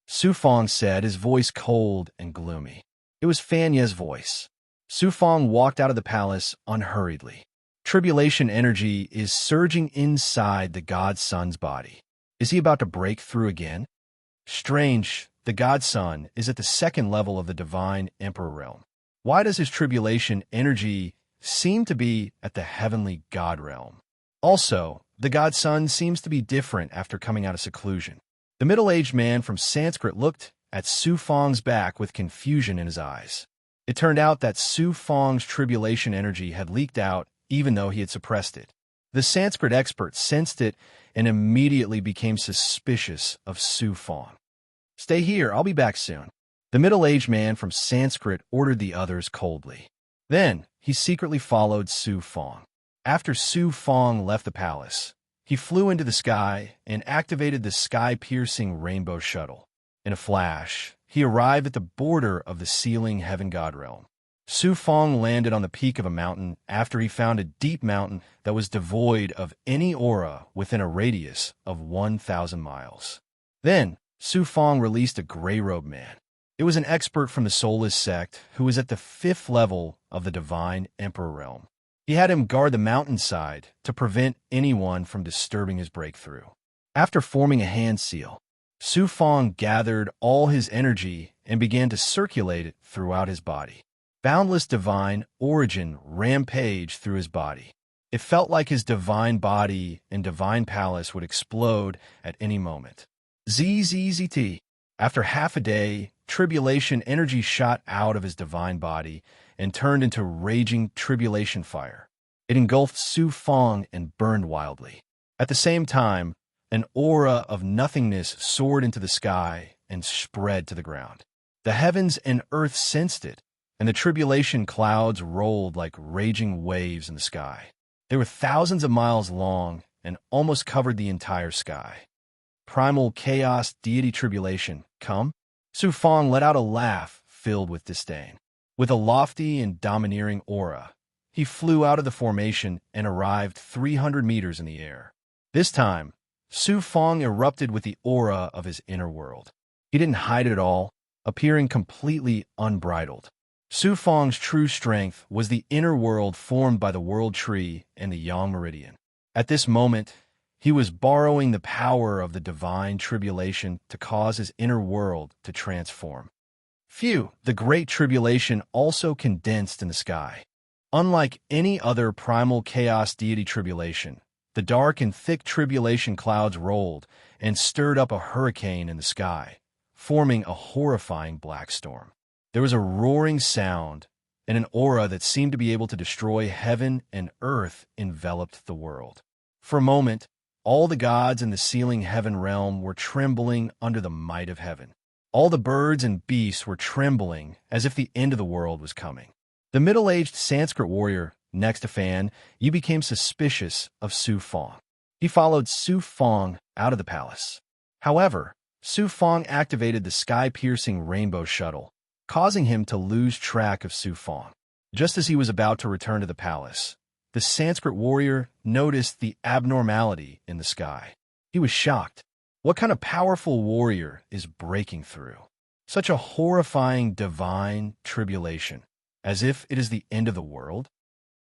A: Su Fong said, his voice cold and gloomy. It was Fan Ye's voice. Su Fong walked out of the palace unhurriedly. Tribulation energy is surging inside the godson's body. Is he about to break through again? Strange, the godson is at the 2nd level of the divine emperor realm. Why does his tribulation energy seem to be at the heavenly god realm? Also, the godson seems to be different after coming out of seclusion. The middle-aged man from Sanskrit looked at Su Fong's back with confusion in his eyes. It turned out that Su Fong's tribulation energy had leaked out even though he had suppressed it. The Sanskrit expert sensed it and immediately became suspicious of Su Fong. Stay here, I'll be back soon. The middle-aged man from Sanskrit ordered the others coldly. Then, he secretly followed Su Fong. After Su Fong left the palace, he flew into the sky and activated the sky-piercing rainbow shuttle. In a flash, he arrived at the border of the ceiling heaven god realm. Su Fong landed on the peak of a mountain after he found a deep mountain that was devoid of any aura within a radius of 1,000 miles. Then, Su Fong released a gray-robed man. It was an expert from the soulless sect who was at the 5th level of the divine emperor realm. He had him guard the mountainside to prevent anyone from disturbing his breakthrough. After forming a hand seal, Su Fong gathered all his energy and began to circulate it throughout his body. Boundless divine origin rampaged through his body. It felt like his divine body and divine palace would explode at any moment. ZZZT. After half a day, tribulation energy shot out of his divine body and turned into raging tribulation fire. It engulfed Su Fong and burned wildly. At the same time, an aura of nothingness soared into the sky and spread to the ground. The heavens and earth sensed it, and the tribulation clouds rolled like raging waves in the sky. They were thousands of miles long and almost covered the entire sky. Primal chaos deity tribulation, come? Su Fong let out a laugh filled with disdain. With a lofty and domineering aura, he flew out of the formation and arrived 300 meters in the air. This time, Su Fong erupted with the aura of his inner world. He didn't hide it at all, appearing completely unbridled. Su Fong's true strength was the inner world formed by the world tree and the yang meridian. At this moment, he was borrowing the power of the divine tribulation to cause his inner world to transform. The great tribulation also condensed in the sky. Unlike any other primal chaos deity tribulation, the dark and thick tribulation clouds rolled and stirred up a hurricane in the sky, forming a horrifying black storm. There was a roaring sound, and an aura that seemed to be able to destroy heaven and earth enveloped the world. For a moment, all the gods in the sealing heaven realm were trembling under the might of heaven. All the birds and beasts were trembling as if the end of the world was coming. The middle-aged Sanskrit warrior next to Fan, you became suspicious of Su Fong. He followed Su Fong out of the palace. However, Su Fong activated the sky-piercing rainbow shuttle, causing him to lose track of Su Fong. Just as he was about to return to the palace, the Sanskrit warrior noticed the abnormality in the sky. He was shocked. What kind of powerful warrior is breaking through such a horrifying divine tribulation, as if it is the end of the world?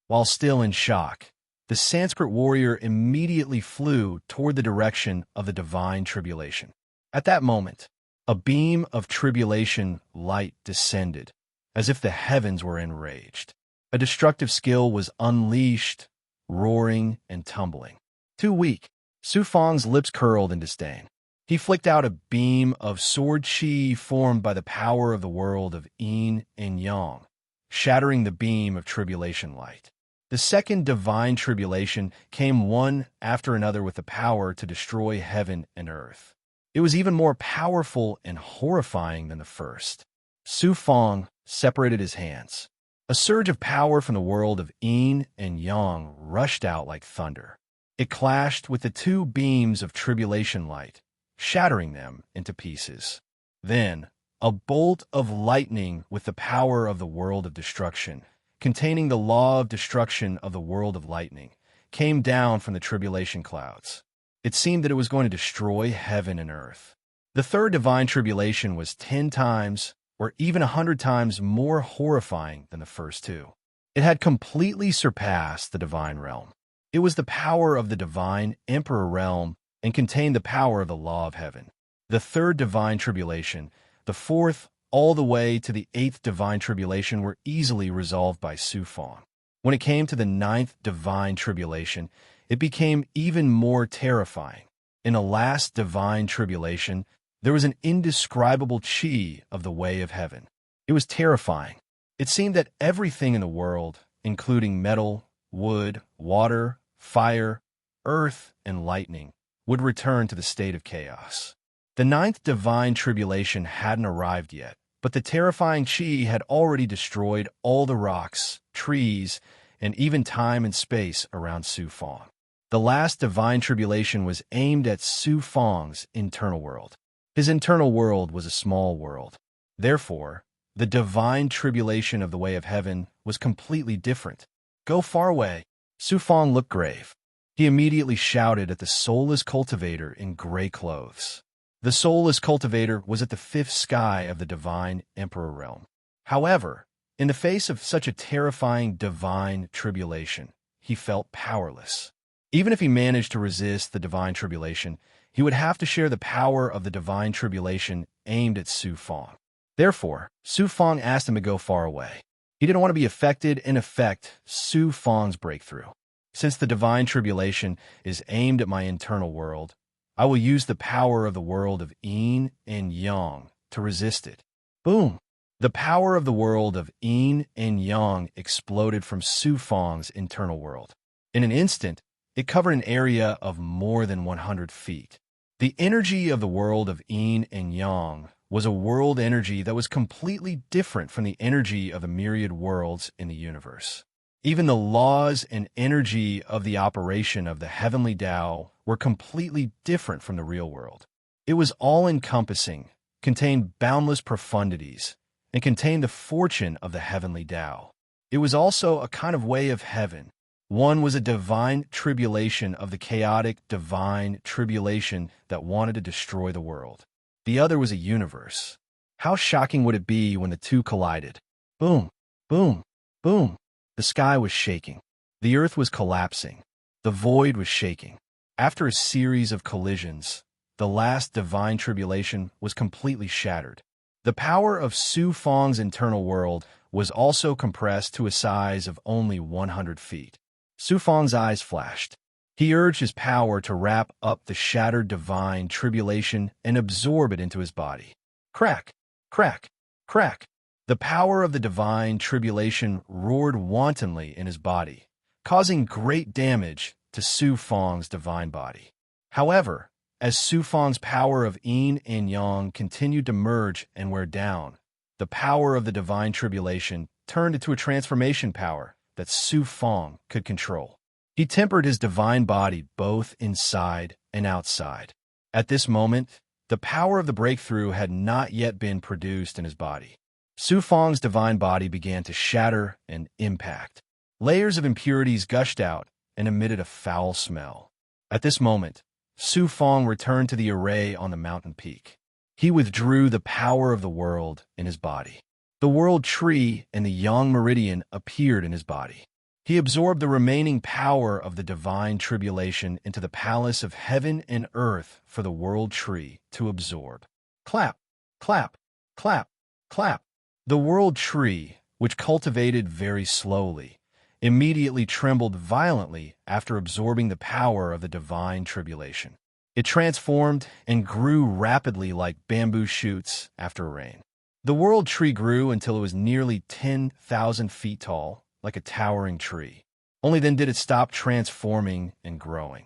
A: While still in shock, the Sanskrit warrior immediately flew toward the direction of the divine tribulation. At that moment, a beam of tribulation light descended, as if the heavens were enraged. A destructive skill was unleashed, roaring and tumbling. Too weak, Su Fong's lips curled in disdain. He flicked out a beam of sword chi formed by the power of the world of yin and yang, shattering the beam of tribulation light. The second divine tribulation came one after another with the power to destroy heaven and earth. It was even more powerful and horrifying than the first. Su Fong separated his hands. A surge of power from the world of yin and yang rushed out like thunder. It clashed with the two beams of tribulation light, shattering them into pieces. Then, a bolt of lightning with the power of the world of destruction, containing the law of destruction of the world of lightning, came down from the tribulation clouds. It seemed that it was going to destroy heaven and earth. The third divine tribulation was 10 times or even 100 times more horrifying than the first two. It had completely surpassed the divine realm. It was the power of the divine emperor realm and contained the power of the law of heaven. The third divine tribulation, the fourth all the way to the 8th divine tribulation were easily resolved by Su Fong. When it came to the 9th divine tribulation, it became even more terrifying. In the last divine tribulation, there was an indescribable chi of the way of heaven. It was terrifying. It seemed that everything in the world, including metal, wood, water, fire, earth, and lightning, would return to the state of chaos. The 9th divine tribulation hadn't arrived yet, but the terrifying chi had already destroyed all the rocks, trees, and even time and space around Su Fong. The last divine tribulation was aimed at Su Fong's internal world. His internal world was a small world. Therefore, the divine tribulation of the way of heaven was completely different. Go far away. Su Fong looked grave. He immediately shouted at the soulless cultivator in gray clothes. The soulless cultivator was at the fifth sky of the divine emperor realm. However, in the face of such a terrifying divine tribulation, he felt powerless. Even if he managed to resist the divine tribulation, he would have to share the power of the divine tribulation aimed at Su Fong. Therefore, Su Fong asked him to go far away. He didn't want to be affected and affect Su Fong's breakthrough. Since the divine tribulation is aimed at my internal world, I will use the power of the world of yin and yang to resist it. Boom! The power of the world of yin and yang exploded from Su Fong's internal world. In an instant, it covered an area of more than 100 feet. The energy of the world of yin and yang was a world energy that was completely different from the energy of the myriad worlds in the universe. Even the laws and energy of the operation of the heavenly Tao were completely different from the real world. It was all-encompassing, contained boundless profundities, and contained the fortune of the heavenly Tao. It was also a kind of way of heaven. One was a divine tribulation of the chaotic divine tribulation that wanted to destroy the world. The other was a universe. How shocking would it be when the two collided? Boom, boom, boom. The sky was shaking. The earth was collapsing. The void was shaking. After a series of collisions, the last divine tribulation was completely shattered. The power of Su Fong's internal world was also compressed to a size of only 100 feet. Su Fong's eyes flashed. He urged his power to wrap up the shattered divine tribulation and absorb it into his body. Crack, crack, crack. The power of the divine tribulation roared wantonly in his body, causing great damage to Su Fong's divine body. However, as Su Fong's power of yin and yang continued to merge and wear down, the power of the divine tribulation turned into a transformation power that Su Fong could control. He tempered his divine body both inside and outside. At this moment, the power of the breakthrough had not yet been produced in his body. Su Fong's divine body began to shatter and impact. Layers of impurities gushed out and emitted a foul smell. At this moment, Su Fong returned to the array on the mountain peak. He withdrew the power of the world in his body. The world tree and the yang meridian appeared in his body. He absorbed the remaining power of the divine tribulation into the palace of heaven and earth for the world tree to absorb. Clap, clap, clap, clap. The world tree, which cultivated very slowly, immediately trembled violently after absorbing the power of the divine tribulation. It transformed and grew rapidly like bamboo shoots after rain. The world tree grew until it was nearly 10,000 feet tall, like a towering tree. Only then did it stop transforming and growing.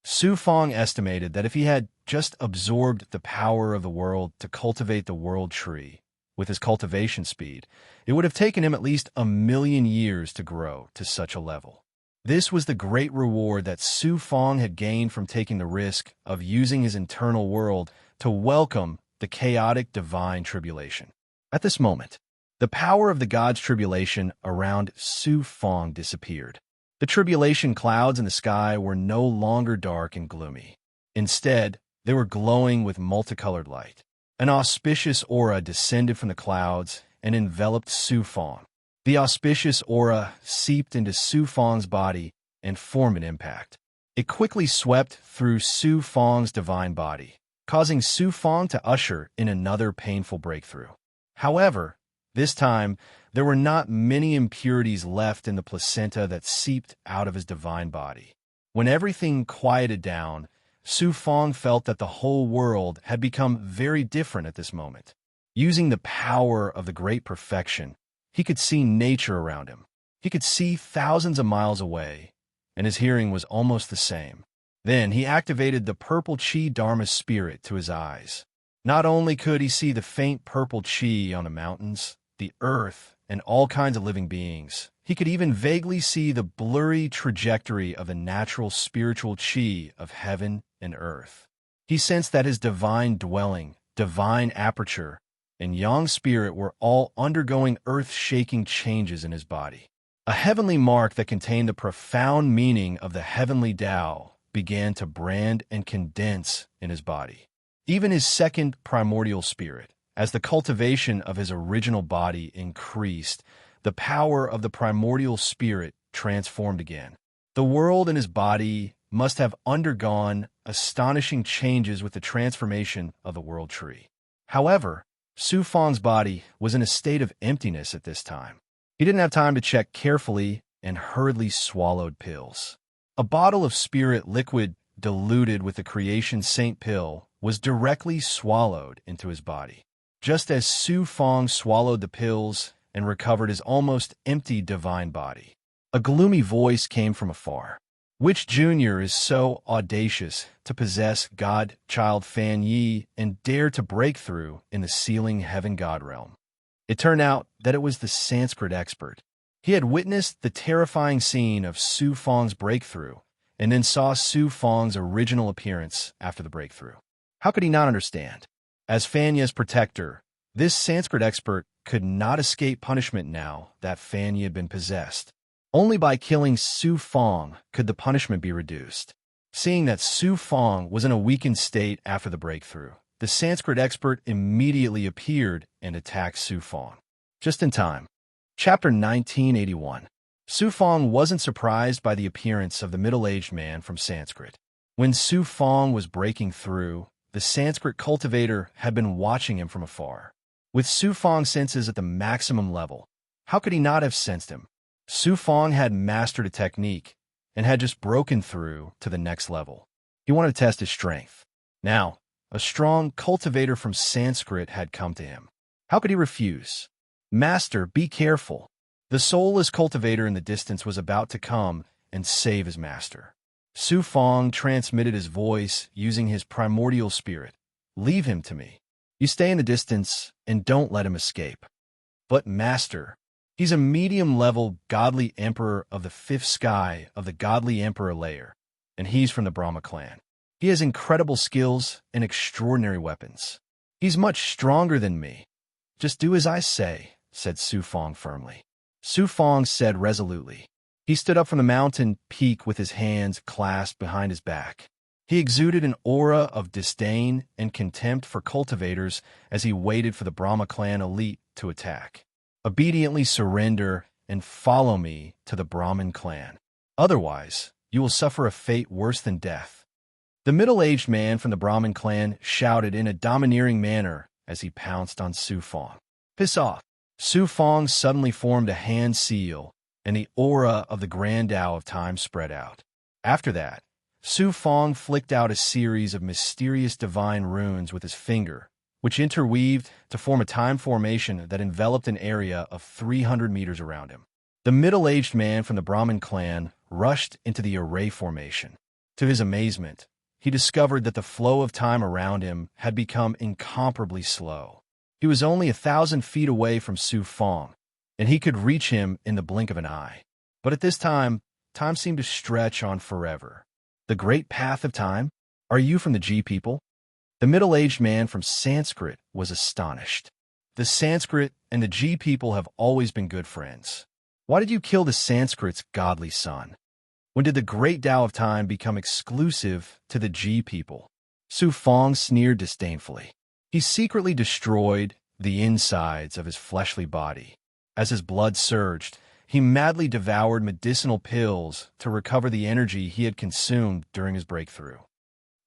A: Su Fong estimated that if he had just absorbed the power of the world to cultivate the world tree, with his cultivation speed, it would have taken him at least 1,000,000 years to grow to such a level. This was the great reward that Su Fong had gained from taking the risk of using his internal world to welcome the chaotic divine tribulation. At this moment, the power of the God's tribulation around Su Fong disappeared. The tribulation clouds in the sky were no longer dark and gloomy. Instead, they were glowing with multicolored light. An auspicious aura descended from the clouds and enveloped Su Fong. The auspicious aura seeped into Su Fong's body and formed an impact. It quickly swept through Su Fong's divine body, causing Su Fong to usher in another painful breakthrough. However, this time, there were not many impurities left in the placenta that seeped out of his divine body. When everything quieted down, Su Fong felt that the whole world had become very different at this moment. Using the power of the great perfection, he could see nature around him. He could see thousands of miles away, and his hearing was almost the same. Then he activated the purple chi dharma spirit to his eyes. Not only could he see the faint purple chi on the mountains, the earth, and all kinds of living beings, he could even vaguely see the blurry trajectory of the natural spiritual chi of heaven and earth. He sensed that his divine dwelling, divine aperture, and yang spirit were all undergoing earth-shaking changes in his body. A heavenly mark that contained the profound meaning of the heavenly Tao began to brand and condense in his body. Even his second primordial spirit, as the cultivation of his original body increased, the power of the primordial spirit transformed again. The world in his body must have undergone astonishing changes with the transformation of the world tree. However, Su Fang's body was in a state of emptiness at this time. He didn't have time to check carefully and hurriedly swallowed pills. A bottle of spirit liquid diluted with the creation saint pill was directly swallowed into his body. Just as Su Fang swallowed the pills and recovered his almost empty divine body, a gloomy voice came from afar. Which junior is so audacious to possess God-child Fan Yi and dare to break through in the sealing heaven god realm? It turned out that it was the Sanskrit expert. He had witnessed the terrifying scene of Su Fang's breakthrough and then saw Su Fang's original appearance after the breakthrough. How could he not understand? As Fanya's protector, this Sanskrit expert could not escape punishment now that Fanya had been possessed. Only by killing Su Fang could the punishment be reduced. Seeing that Su Fang was in a weakened state after the breakthrough, the Sanskrit expert immediately appeared and attacked Su Fang. Just in time. Chapter 1981. Su Fang wasn't surprised by the appearance of the middle-aged man from Sanskrit. When Su Fang was breaking through, the Sanskrit cultivator had been watching him from afar. With Su Fang's senses at the maximum level, how could he not have sensed him? Su Fang had mastered a technique and had just broken through to the next level. He wanted to test his strength. Now, a strong cultivator from Sanskrit had come to him. How could he refuse? Master, be careful. The soulless cultivator in the distance was about to come and save his master. Su Fang transmitted his voice using his primordial spirit. Leave him to me. You stay in the distance and don't let him escape. But master, he's a medium-level godly emperor of the fifth sky of the godly emperor layer, and he's from the Brahma clan. He has incredible skills and extraordinary weapons. He's much stronger than me. Just do as I say, said Su Fang firmly. Su Fang said resolutely. He stood up from the mountain peak with his hands clasped behind his back. He exuded an aura of disdain and contempt for cultivators as he waited for the Brahma clan elite to attack. Obediently surrender and follow me to the Brahmin clan. Otherwise, you will suffer a fate worse than death. The middle-aged man from the Brahmin clan shouted in a domineering manner as he pounced on Su Fang. Piss off! Su Fang suddenly formed a hand seal, and the aura of the Grand Tao of Time spread out. After that, Su Fang flicked out a series of mysterious divine runes with his finger, which interweaved to form a time formation that enveloped an area of 300 meters around him. The middle-aged man from the Brahmin clan rushed into the array formation. To his amazement, he discovered that the flow of time around him had become incomparably slow. He was only 1,000 feet away from Su Fang, and he could reach him in the blink of an eye. But at this time, time seemed to stretch on forever. The great path of time? Are you from the G people? The middle-aged man from Sanskrit was astonished. The Sanskrit and the G people have always been good friends. Why did you kill the Sanskrit's godly son? When did the great Tao of time become exclusive to the G people? Su Fang sneered disdainfully. He secretly destroyed the insides of his fleshly body. As his blood surged, he madly devoured medicinal pills to recover the energy he had consumed during his breakthrough.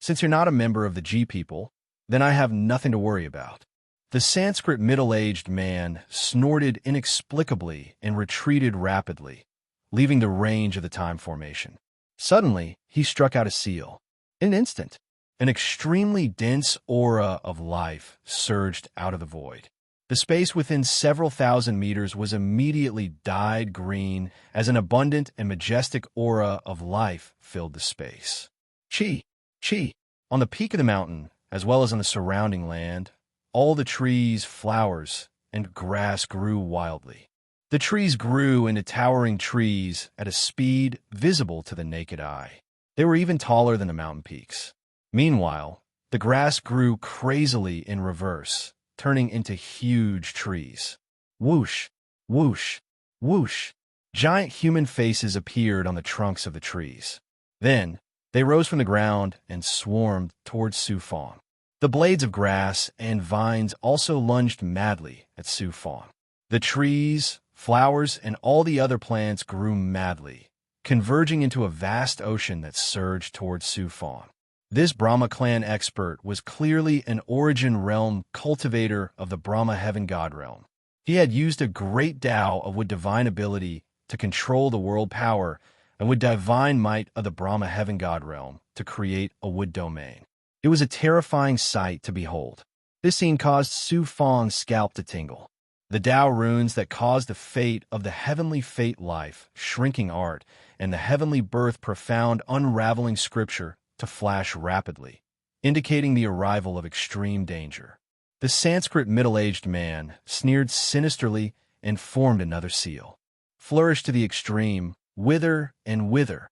A: Since you're not a member of the G people, then I have nothing to worry about. The Sanskrit middle-aged man snorted inexplicably and retreated rapidly, leaving the range of the time formation. Suddenly, he struck out a seal. In an instant, an extremely dense aura of life surged out of the void. The space within several thousand meters was immediately dyed green as an abundant and majestic aura of life filled the space. Chi! Chi! On the peak of the mountain, as well as on the surrounding land, all the trees, flowers, and grass grew wildly. The trees grew into towering trees at a speed visible to the naked eye. They were even taller than the mountain peaks. Meanwhile, the grass grew crazily in reverse, turning into huge trees. Whoosh, whoosh, whoosh. Giant human faces appeared on the trunks of the trees. Then, they rose from the ground and swarmed towards Su Fang. The blades of grass and vines also lunged madly at Su Fong. The trees, flowers, and all the other plants grew madly, converging into a vast ocean that surged towards Su Fong. This Brahma clan expert was clearly an origin realm cultivator of the Brahma heaven god realm. He had used a great Tao of with divine ability to control the world power and with divine might of the Brahma heaven god realm to create a wood domain. It was a terrifying sight to behold. This scene caused Su Fong's scalp to tingle. The Tao runes that caused the fate of the heavenly fate life, shrinking art, and the heavenly birth profound unraveling scripture to flash rapidly, indicating the arrival of extreme danger. The Sanskrit middle-aged man sneered sinisterly and formed another seal. Flourished to the extreme, wither and wither.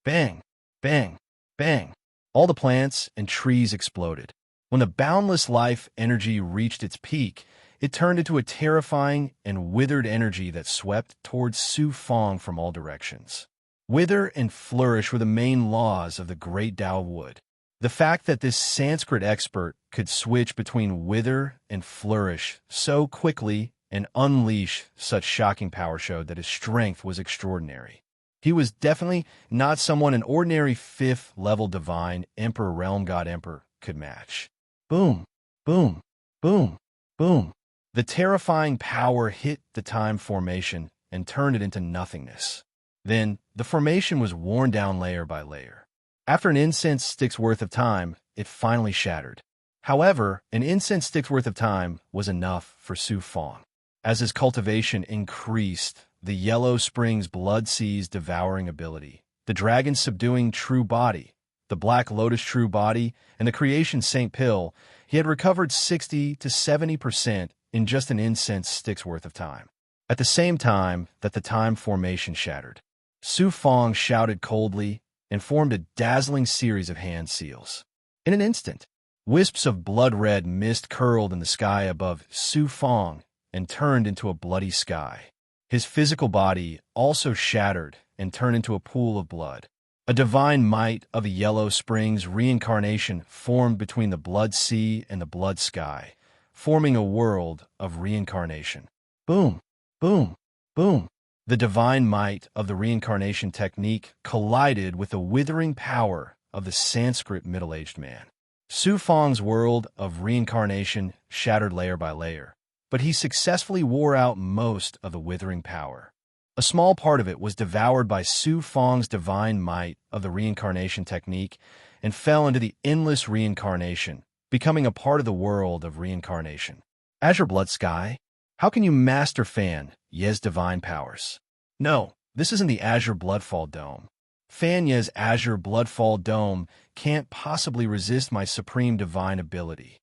A: Bang, bang, bang. All the plants and trees exploded. When the boundless life energy reached its peak, it turned into a terrifying and withered energy that swept towards Su Fong from all directions. Wither and flourish were the main laws of the great Tao wood. The fact that this Sanskrit expert could switch between wither and flourish so quickly and unleash such shocking power showed that his strength was extraordinary. He was definitely not someone an ordinary 5th-level divine emperor realm god emperor could match. Boom, boom, boom, boom. The terrifying power hit the time formation and turned it into nothingness. Then, the formation was worn down layer by layer. After an incense stick's worth of time, it finally shattered. However, an incense stick's worth of time was enough for Su Fong. As his cultivation increased, the yellow spring's blood sea's devouring ability, the dragon subduing true body, the black lotus true body, and the creation Saint Pill, he had recovered 60 to 70% in just an incense stick's worth of time. At the same time that the time formation shattered, Su Fong shouted coldly and formed a dazzling series of hand seals. In an instant, wisps of blood-red mist curled in the sky above Su Fong and turned into a bloody sky. His physical body also shattered and turned into a pool of blood. A divine might of the yellow spring's reincarnation formed between the blood sea and the blood sky, forming a world of reincarnation. Boom, boom, boom. The divine might of the reincarnation technique collided with the withering power of the Sanskrit middle-aged man. Su Fong's world of reincarnation shattered layer by layer, but he successfully wore out most of the withering power. A small part of it was devoured by Su Fong's divine might of the reincarnation technique and fell into the endless reincarnation, becoming a part of the world of reincarnation. Azure Blood Sky? How can you master Fan Ye's divine powers? No, this isn't the Azure Bloodfall Dome. Fan Ye's Azure Bloodfall Dome can't possibly resist my supreme divine ability.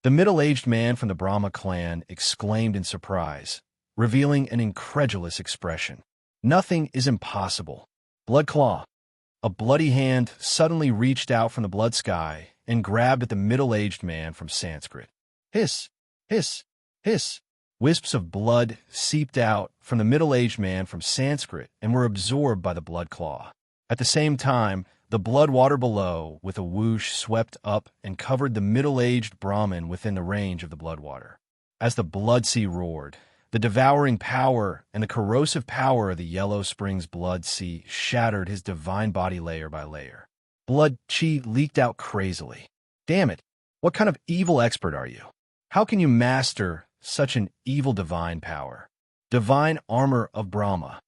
A: The middle-aged man from the Brahma clan exclaimed in surprise, revealing an incredulous expression. Nothing is impossible. Blood Claw. A bloody hand suddenly reached out from the blood sky and grabbed at the middle-aged man from Sanskrit. Hiss, hiss, hiss. Wisps of blood seeped out from the middle-aged man from Sanskrit and were absorbed by the blood claw. At the same time, the blood water below, with a whoosh, swept up and covered the middle-aged Brahmin within the range of the blood water. As the blood sea roared, the devouring power and the corrosive power of the yellow spring's blood sea shattered his divine body layer by layer. Blood chi leaked out crazily. Damn it, what kind of evil expert are you? How can you master such an evil divine power? Divine armor of Brahma.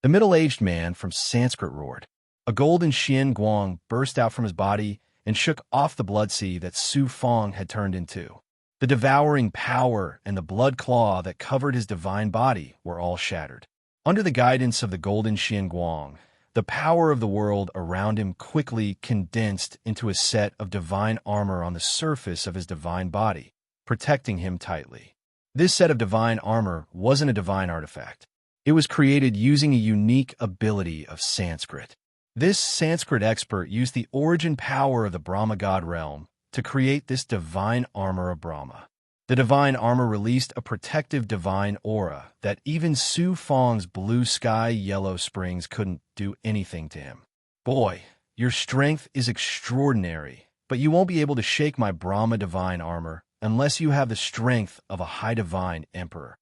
A: The middle-aged man from Sanskrit roared. A golden Xian Guang burst out from his body and shook off the blood sea that Su Fong had turned into. The devouring power and the blood claw that covered his divine body were all shattered. Under the guidance of the golden Xian Guang, the power of the world around him quickly condensed into a set of divine armor on the surface of his divine body, protecting him tightly. This set of divine armor wasn't a divine artifact. It was created using a unique ability of Sanskrit. This Sanskrit expert used the origin power of the Brahma god realm to create this divine armor of Brahma. The divine armor released a protective divine aura that even Su Fong's blue sky yellow springs couldn't do anything to him. Boy, your strength is extraordinary, but you won't be able to shake my Brahma divine armor unless you have the strength of a high divine emperor."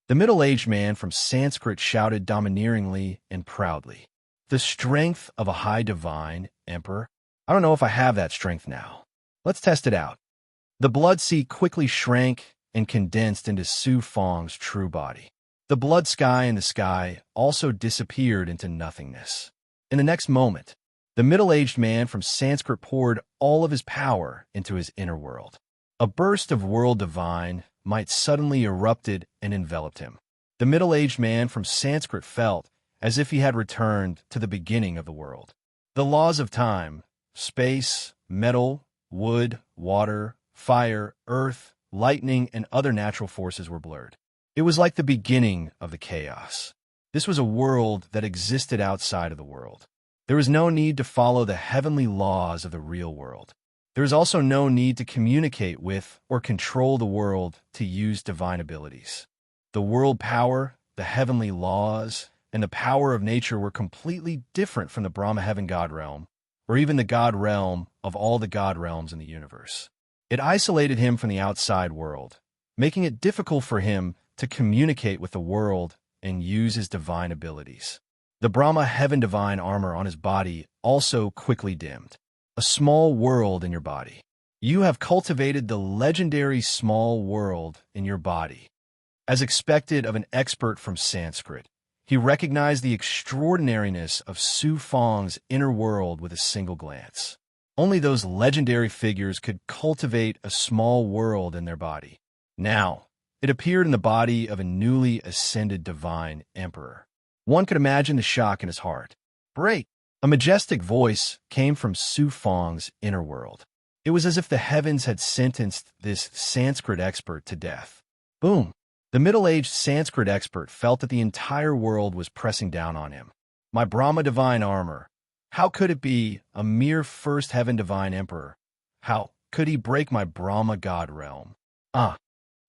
A: The middle-aged man from Sanskrit shouted domineeringly and proudly. "The strength of a high divine emperor? I don't know if I have that strength now. Let's test it out." The blood sea quickly shrank and condensed into Su Fang's true body. The blood sky in the sky also disappeared into nothingness. In the next moment, the middle-aged man from Sanskrit poured all of his power into his inner world. A burst of world divine might suddenly erupted and enveloped him. The middle-aged man from Sanskrit felt as if he had returned to the beginning of the world. The laws of time, space, metal, wood, water, fire, earth, lightning, and other natural forces were blurred. It was like the beginning of the chaos. This was a world that existed outside of the world. There was no need to follow the heavenly laws of the real world. There is also no need to communicate with or control the world to use divine abilities. The world power, the heavenly laws, and the power of nature were completely different from the Brahma heaven god realm, or even the god realm of all the god realms in the universe. It isolated him from the outside world, making it difficult for him to communicate with the world and use his divine abilities. The Brahma heaven divine armor on his body also quickly dimmed. A small world in your body. You have cultivated the legendary small world in your body. As expected of an expert from Sanskrit, he recognized the extraordinariness of Su Fang's inner world with a single glance. Only those legendary figures could cultivate a small world in their body. Now, it appeared in the body of a newly ascended divine emperor. One could imagine the shock in his heart. "Break!" A majestic voice came from Su Fang's inner world. It was as if the heavens had sentenced this Sanskrit expert to death. Boom! The middle-aged Sanskrit expert felt that the entire world was pressing down on him. "My Brahma divine armor. How could it be a mere first heaven divine emperor? How could he break my Brahma god realm?"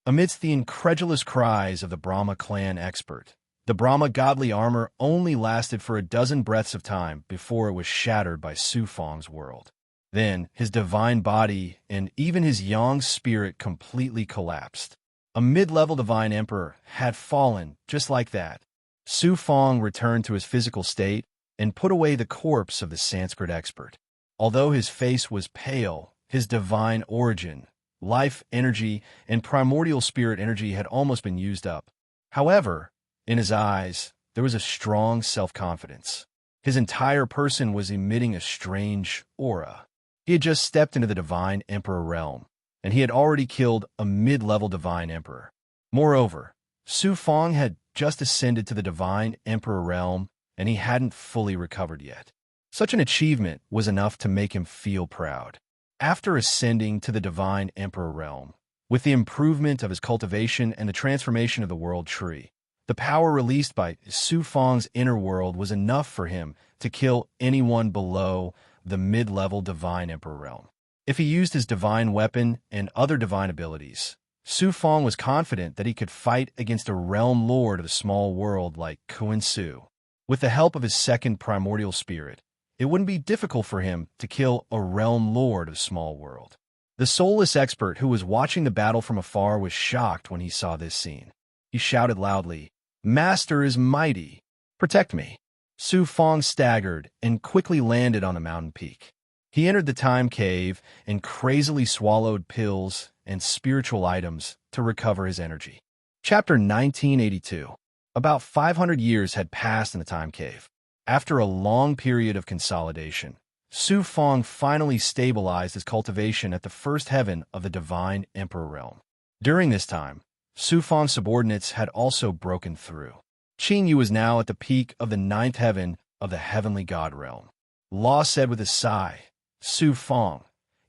A: Amidst the incredulous cries of the Brahma clan expert, the Brahma godly armor only lasted for a dozen breaths of time before it was shattered by Su Fang's world. Then his divine body and even his yang spirit completely collapsed. A mid-level divine emperor had fallen just like that. Su Fang returned to his physical state and put away the corpse of the Sanskrit expert. Although his face was pale, his divine origin, life energy, and primordial spirit energy had almost been used up. However, in his eyes, there was a strong self-confidence. His entire person was emitting a strange aura. He had just stepped into the divine emperor realm, and he had already killed a mid-level divine emperor. Moreover, Su Fang had just ascended to the divine emperor realm, and he hadn't fully recovered yet. Such an achievement was enough to make him feel proud. After ascending to the divine emperor realm, with the improvement of his cultivation and the transformation of the world tree, the power released by Su Fang's inner world was enough for him to kill anyone below the mid-level divine emperor realm. If he used his divine weapon and other divine abilities, Su Fang was confident that he could fight against a realm lord of the small world like Kuan Su. With the help of his second primordial spirit, it wouldn't be difficult for him to kill a realm lord of small world. The soulless expert who was watching the battle from afar was shocked when he saw this scene. He shouted loudly, "Master is mighty! Protect me!" Su Fang staggered and quickly landed on the mountain peak. He entered the time cave and crazily swallowed pills and spiritual items to recover his energy. Chapter 1982. About 500 years had passed in the time cave. After a long period of consolidation, Su Fang finally stabilized his cultivation at the first heaven of the divine emperor realm. During this time, Su Fang's subordinates had also broken through. Qin Yu was now at the peak of the ninth heaven of the heavenly god realm. Law said with a sigh, "Su Fang,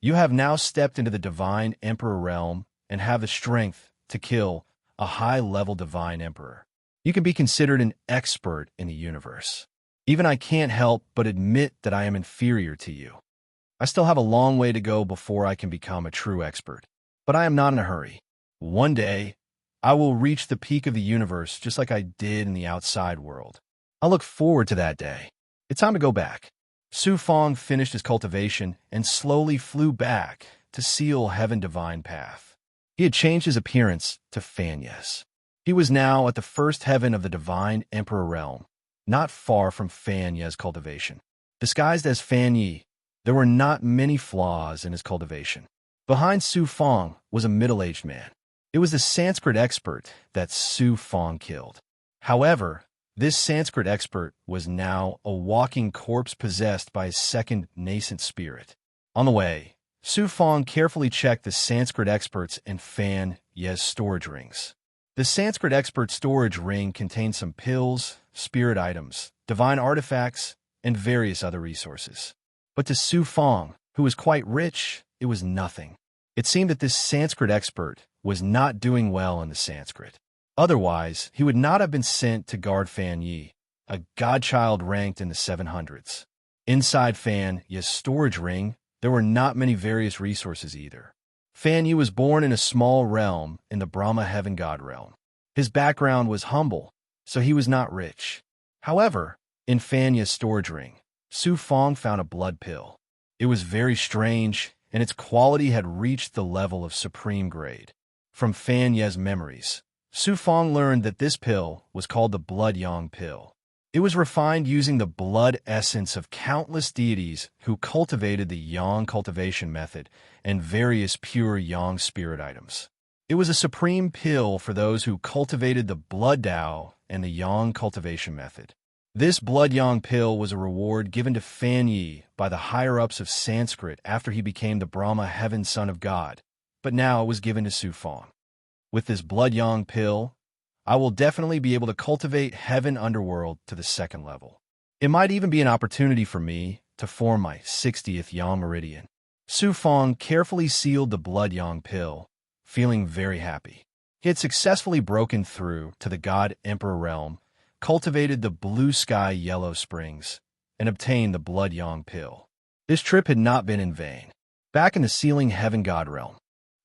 A: you have now stepped into the divine emperor realm and have the strength to kill a high-level divine emperor. You can be considered an expert in the universe. Even I can't help but admit that I am inferior to you. I still have a long way to go before I can become a true expert, but I am not in a hurry. One day, I will reach the peak of the universe just like I did in the outside world. I look forward to that day. It's time to go back." Su Fong finished his cultivation and slowly flew back to seal Heaven Divine Path. He had changed his appearance to Fan Yes. He was now at the first heaven of the Divine Emperor realm, not far from Fan Ye's cultivation. Disguised as Fan Yi, there were not many flaws in his cultivation. Behind Su Fong was a middle-aged man. It was the Sanskrit expert that Su Fong killed. However, this Sanskrit expert was now a walking corpse possessed by his second nascent spirit. On the way, Su Fong carefully checked the Sanskrit expert's and Fan Ye's storage rings. The Sanskrit expert's storage ring contained some pills, spirit items, divine artifacts, and various other resources. But to Su Fong, who was quite rich, it was nothing. It seemed that this Sanskrit expert was not doing well in the Sanskrit. Otherwise, he would not have been sent to guard Fan Yi, a godchild ranked in the 700s. Inside Fan Yi's storage ring, there were not many various resources either. Fan Yi was born in a small realm in the Brahma heaven god realm. His background was humble, so he was not rich. However, in Fan Yi's storage ring, Su Fong found a blood pill. It was very strange, and its quality had reached the level of supreme grade. From Fan Ye's memories, Su Fong learned that this pill was called the Blood Yang pill. It was refined using the blood essence of countless deities who cultivated the Yang cultivation method and various pure Yang spirit items. It was a supreme pill for those who cultivated the Blood Tao and the Yang cultivation method. This Blood Yang pill was a reward given to Fan Yi by the higher-ups of Sanskrit after he became the Brahma heaven son of God, but now it was given to Su Fong. With this Blood Yang pill, I will definitely be able to cultivate heaven underworld to the second level. It might even be an opportunity for me to form my 60th Yang meridian. Su Fong carefully sealed the Blood Yang pill, feeling very happy. He had successfully broken through to the God Emperor realm, cultivated the Blue Sky Yellow Springs, and obtained the Blood Yang pill. This trip had not been in vain. Back in the Sealing Heaven God realm,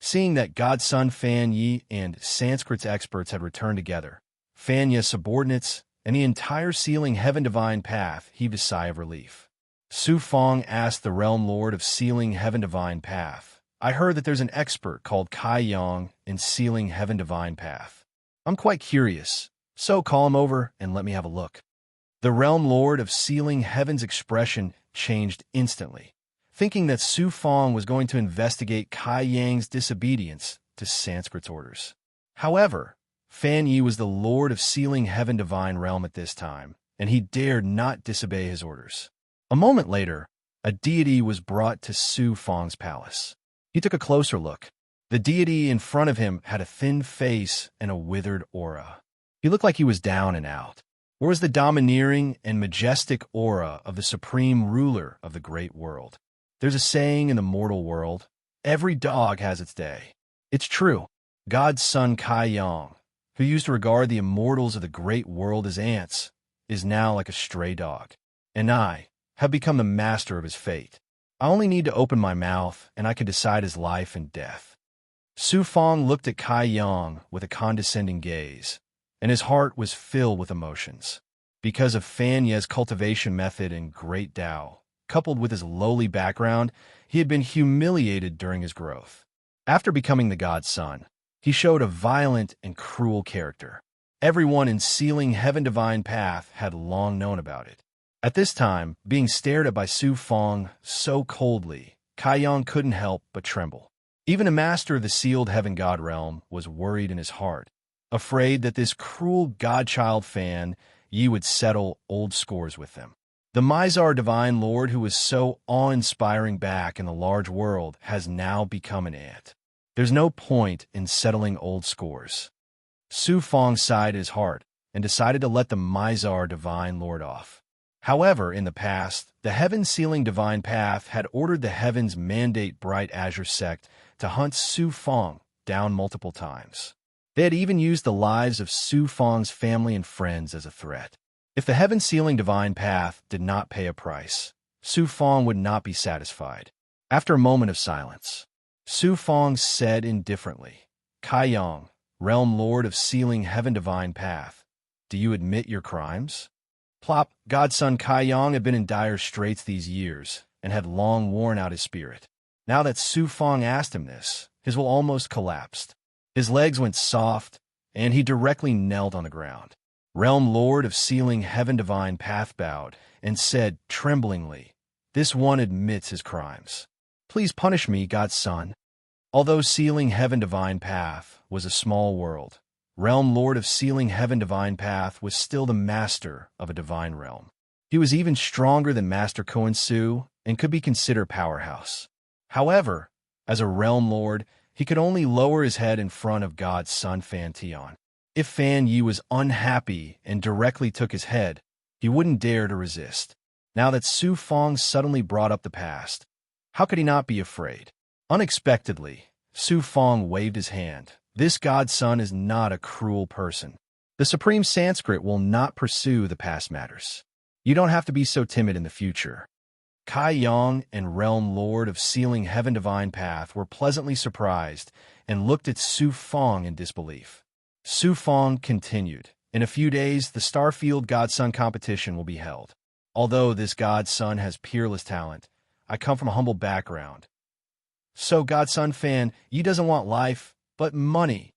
A: seeing that Godson Fan Yi and Sanskrit's experts had returned together, Fan Ye's subordinates and the entire Sealing Heaven Divine Path heaved a sigh of relief. Su Fong asked the Realm Lord of Sealing Heaven Divine Path, "I heard that there's an expert called Kai Yang in Sealing Heaven Divine Path. I'm quite curious, so call him over and let me have a look." The Realm Lord of Sealing Heaven's expression changed instantly, thinking that Su Fong was going to investigate Kai Yang's disobedience to Sanskrit's orders. However, Fan Yi was the Lord of Sealing Heaven Divine Realm at this time, and he dared not disobey his orders. A moment later, a deity was brought to Su Fong's palace. He took a closer look. The deity in front of him had a thin face and a withered aura. He looked like he was down and out. Where was the domineering and majestic aura of the supreme ruler of the great world? There's a saying in the mortal world, every dog has its day. It's true. God's son Kai Yang, who used to regard the immortals of the great world as ants, is now like a stray dog. And I have become the master of his fate. I only need to open my mouth, and I can decide his life and death. Su Fong looked at Kai Yang with a condescending gaze, and his heart was filled with emotions. Because of Fan Ye's cultivation method and great Tao, coupled with his lowly background, he had been humiliated during his growth. After becoming the god's son, he showed a violent and cruel character. Everyone in Sealing Heaven Divine Path had long known about it. At this time, being stared at by Su Fong so coldly, Kai Yang couldn't help but tremble. Even a master of the Sealed Heaven God realm was worried in his heart, afraid that this cruel godchild Fan Yi would settle old scores with them. The Mizar Divine Lord who was so awe-inspiring back in the large world has now become an ant. There's no point in settling old scores. Su Fong sighed his heart and decided to let the Mizar Divine Lord off. However, in the past, the Heaven Sealing Divine Path had ordered the Heavens Mandate Bright Azure sect to hunt Su Fong down multiple times. They had even used the lives of Su Fong's family and friends as a threat. If the Heaven Sealing Divine Path did not pay a price, Su Fong would not be satisfied. After a moment of silence, Su Fong said indifferently, "Kai Yang, Realm Lord of Sealing Heaven Divine Path, do you admit your crimes?" Plop, godson Kai Yang had been in dire straits these years and had long worn out his spirit. Now that Su Fong asked him this, his will almost collapsed. His legs went soft, and he directly knelt on the ground. Realm Lord of Sealing Heaven Divine Path bowed and said tremblingly, "This one admits his crimes. Please punish me, godson." Although Sealing Heaven Divine Path was a small world, Realm Lord of Sealing Heaven Divine Path was still the master of a divine realm. He was even stronger than Master Koan Su and could be considered powerhouse. However, as a Realm Lord, he could only lower his head in front of God's son Fan Tian. If Fan Yi was unhappy and directly took his head, he wouldn't dare to resist. Now that Su Fong suddenly brought up the past, how could he not be afraid? Unexpectedly, Su Fong waved his hand. This godson is not a cruel person. The Supreme Sanskrit will not pursue the past matters. You don't have to be so timid in the future. Kai Yang and Realm Lord of Sealing Heaven Divine Path were pleasantly surprised and looked at Su Fong in disbelief. Su Fong continued, "In a few days, the Starfield Godson competition will be held. Although this godson has peerless talent, I come from a humble background. So, godson Fan, Yi doesn't want life, but money."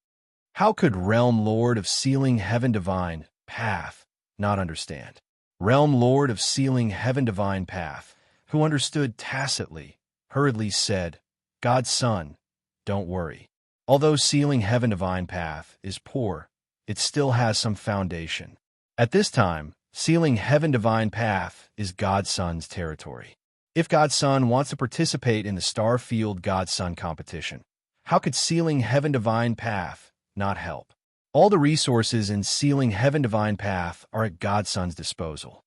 A: How could Realm Lord of Sealing Heaven Divine Path not understand? Realm Lord of Sealing Heaven Divine Path, who understood tacitly, hurriedly said, "Godson, don't worry. Although Sealing Heaven Divine Path is poor, it still has some foundation. At this time, Sealing Heaven Divine Path is Godson's territory. If Godson wants to participate in the Starfield Godson competition, how could Sealing Heaven Divine Path not help? All the resources in Sealing Heaven Divine Path are at Godson's disposal."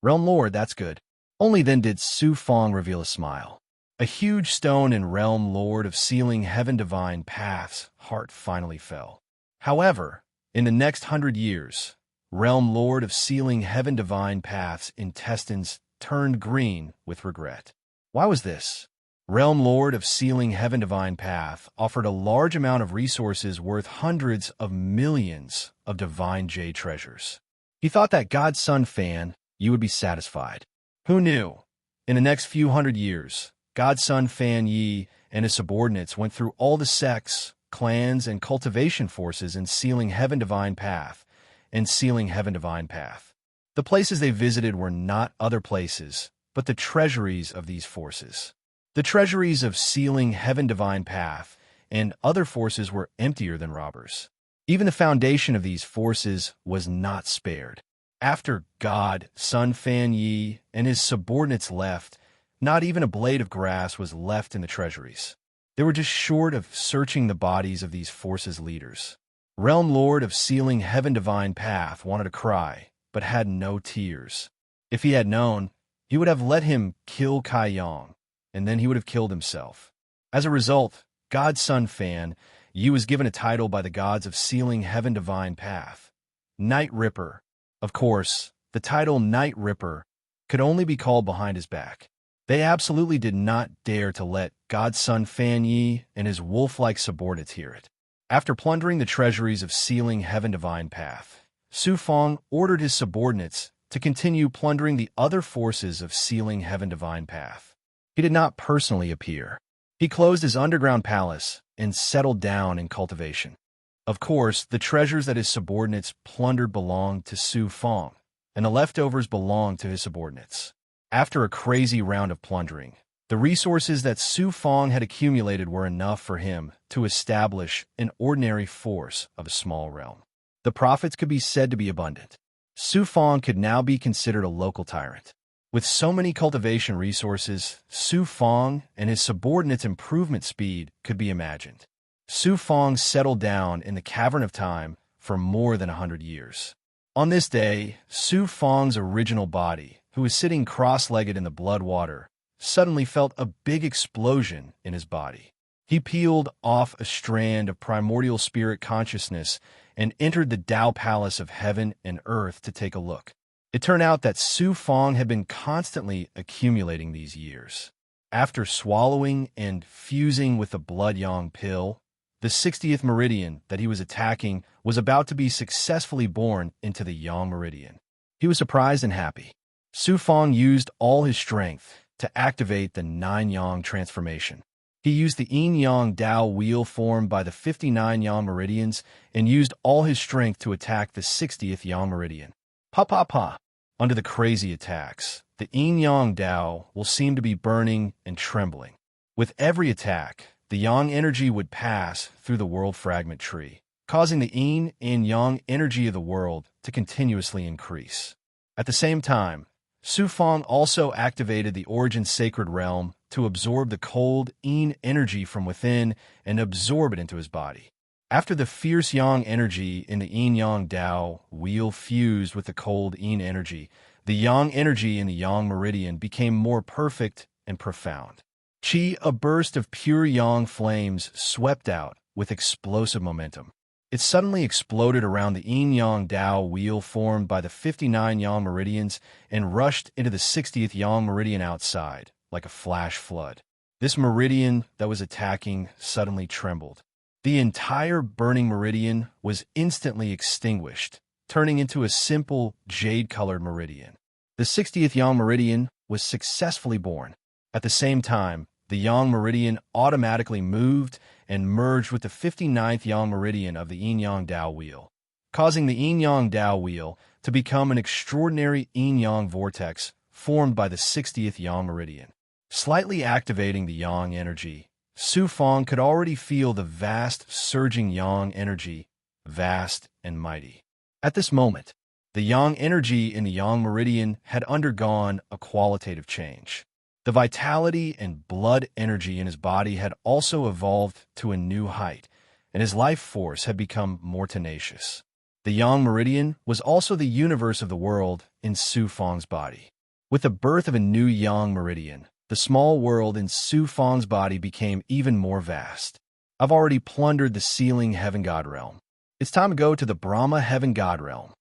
A: "Realm Lord, that's good." Only then did Su Fong reveal a smile. A huge stone in Realm Lord of Sealing Heaven Divine Path's heart finally fell. However, in the next 100 years, Realm Lord of Sealing Heaven Divine Path's intestines turned green with regret. Why was this? Realm Lord of Sealing Heaven Divine Path offered a large amount of resources worth hundreds of millions of divine jade treasures. He thought that Godson Fan, you would be satisfied. Who knew? In the next few hundred years, Godson Fan Yi and his subordinates went through all the sects, clans, and cultivation forces in Sealing Heaven Divine Path and Sealing Heaven Divine Path. The places they visited were not other places, but the treasuries of these forces. The treasuries of Sealing Heaven Divine Path and other forces were emptier than robbers. Even the foundation of these forces was not spared. After God, Son Fan Yi, and his subordinates left, not even a blade of grass was left in the treasuries. They were just short of searching the bodies of these forces' leaders. Realm Lord of Sealing Heaven Divine Path wanted to cry, but had no tears. If he had known, he would have let him kill Kai Yang, and then he would have killed himself. As a result, Godson Fan Yi was given a title by the gods of Sealing Heaven Divine Path, Night Ripper. Of course, the title Night Ripper could only be called behind his back. They absolutely did not dare to let Godson Fan Yi and his wolf-like subordinates hear it. After plundering the treasuries of Sealing Heaven Divine Path, Su Fong ordered his subordinates to continue plundering the other forces of Sealing Heaven Divine Path. He did not personally appear. He closed his underground palace and settled down in cultivation. Of course, the treasures that his subordinates plundered belonged to Su Fong, and the leftovers belonged to his subordinates. After a crazy round of plundering, the resources that Su Fong had accumulated were enough for him to establish an ordinary force of a small realm. The profits could be said to be abundant. Su Fong could now be considered a local tyrant. With so many cultivation resources, Su Fong and his subordinates' improvement speed could be imagined. Su Fong settled down in the Cavern of Time for more than 100 years. On this day, Su Fong's original body, who was sitting cross-legged in the blood water, suddenly felt a big explosion in his body. He peeled off a strand of primordial spirit consciousness and entered the Tao Palace of Heaven and Earth to take a look. It turned out that Su Fong had been constantly accumulating these years. After swallowing and fusing with the Blood Yang pill, the 60th meridian that he was attacking was about to be successfully born into the Yang meridian. He was surprised and happy. Su Fong used all his strength to activate the 9-yang transformation. He used the yin-yang Dao wheel formed by the 59 yang meridians and used all his strength to attack the 60th yang meridian. Pa pa pa! Under the crazy attacks, the yin-yang Dao will seem to be burning and trembling. With every attack, the yang energy would pass through the world fragment tree, causing the yin and yang energy of the world to continuously increase. At the same time, Su Fong also activated the origin sacred realm to absorb the cold yin energy from within and absorb it into his body. After the fierce yang energy in the yin-yang Dao wheel fused with the cold yin energy, the yang energy in the yang meridian became more perfect and profound. Qi, a burst of pure yang flames, swept out with explosive momentum. It suddenly exploded around the yin-yang Dao wheel formed by the 59 yang meridians and rushed into the 60th yang meridian outside, like a flash flood. This meridian that was attacking suddenly trembled. The entire burning meridian was instantly extinguished, turning into a simple jade-colored meridian. The 60th yang meridian was successfully born. At the same time, the yang meridian automatically moved and merged with the 59th yang meridian of the yin-yang Dao wheel, causing the yin-yang Dao wheel to become an extraordinary yin-yang vortex formed by the 60th yang meridian. Slightly activating the yang energy, Su Fong could already feel the vast surging yang energy, vast and mighty. At this moment, the yang energy in the yang meridian had undergone a qualitative change. The vitality and blood energy in his body had also evolved to a new height, and his life force had become more tenacious. The yang meridian was also the universe of the world in Su Fong's body. With the birth of a new yang meridian, the small world in Su Fong's body became even more vast. I've already plundered the ceiling heaven god realm. It's time to go to the Brahma heaven god realm.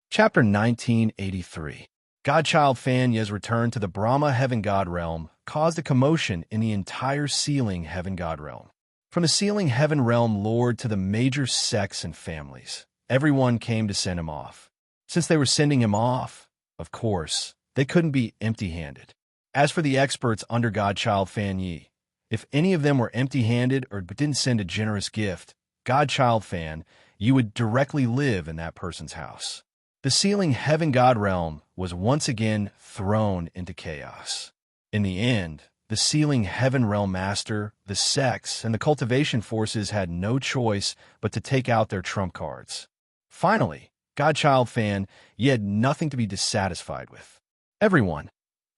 A: Chapter 1983. Godchild Fan Ye's return to the Brahma heaven god realm caused a commotion in the entire ceiling heaven god realm. From the ceiling heaven realm lord to the major sects and families, everyone came to send him off. Since they were sending him off, of course, they couldn't be empty-handed. As for the experts under Godchild Fan Ye, if any of them were empty-handed or didn't send a generous gift, Godchild Fan, you would directly live in that person's house. The ceiling heaven god realm was once again thrown into chaos. In the end, the ceiling heaven realm master, the sects, and the cultivation forces had no choice but to take out their trump cards. Finally, Godchild Fan, you had nothing to be dissatisfied with. Everyone,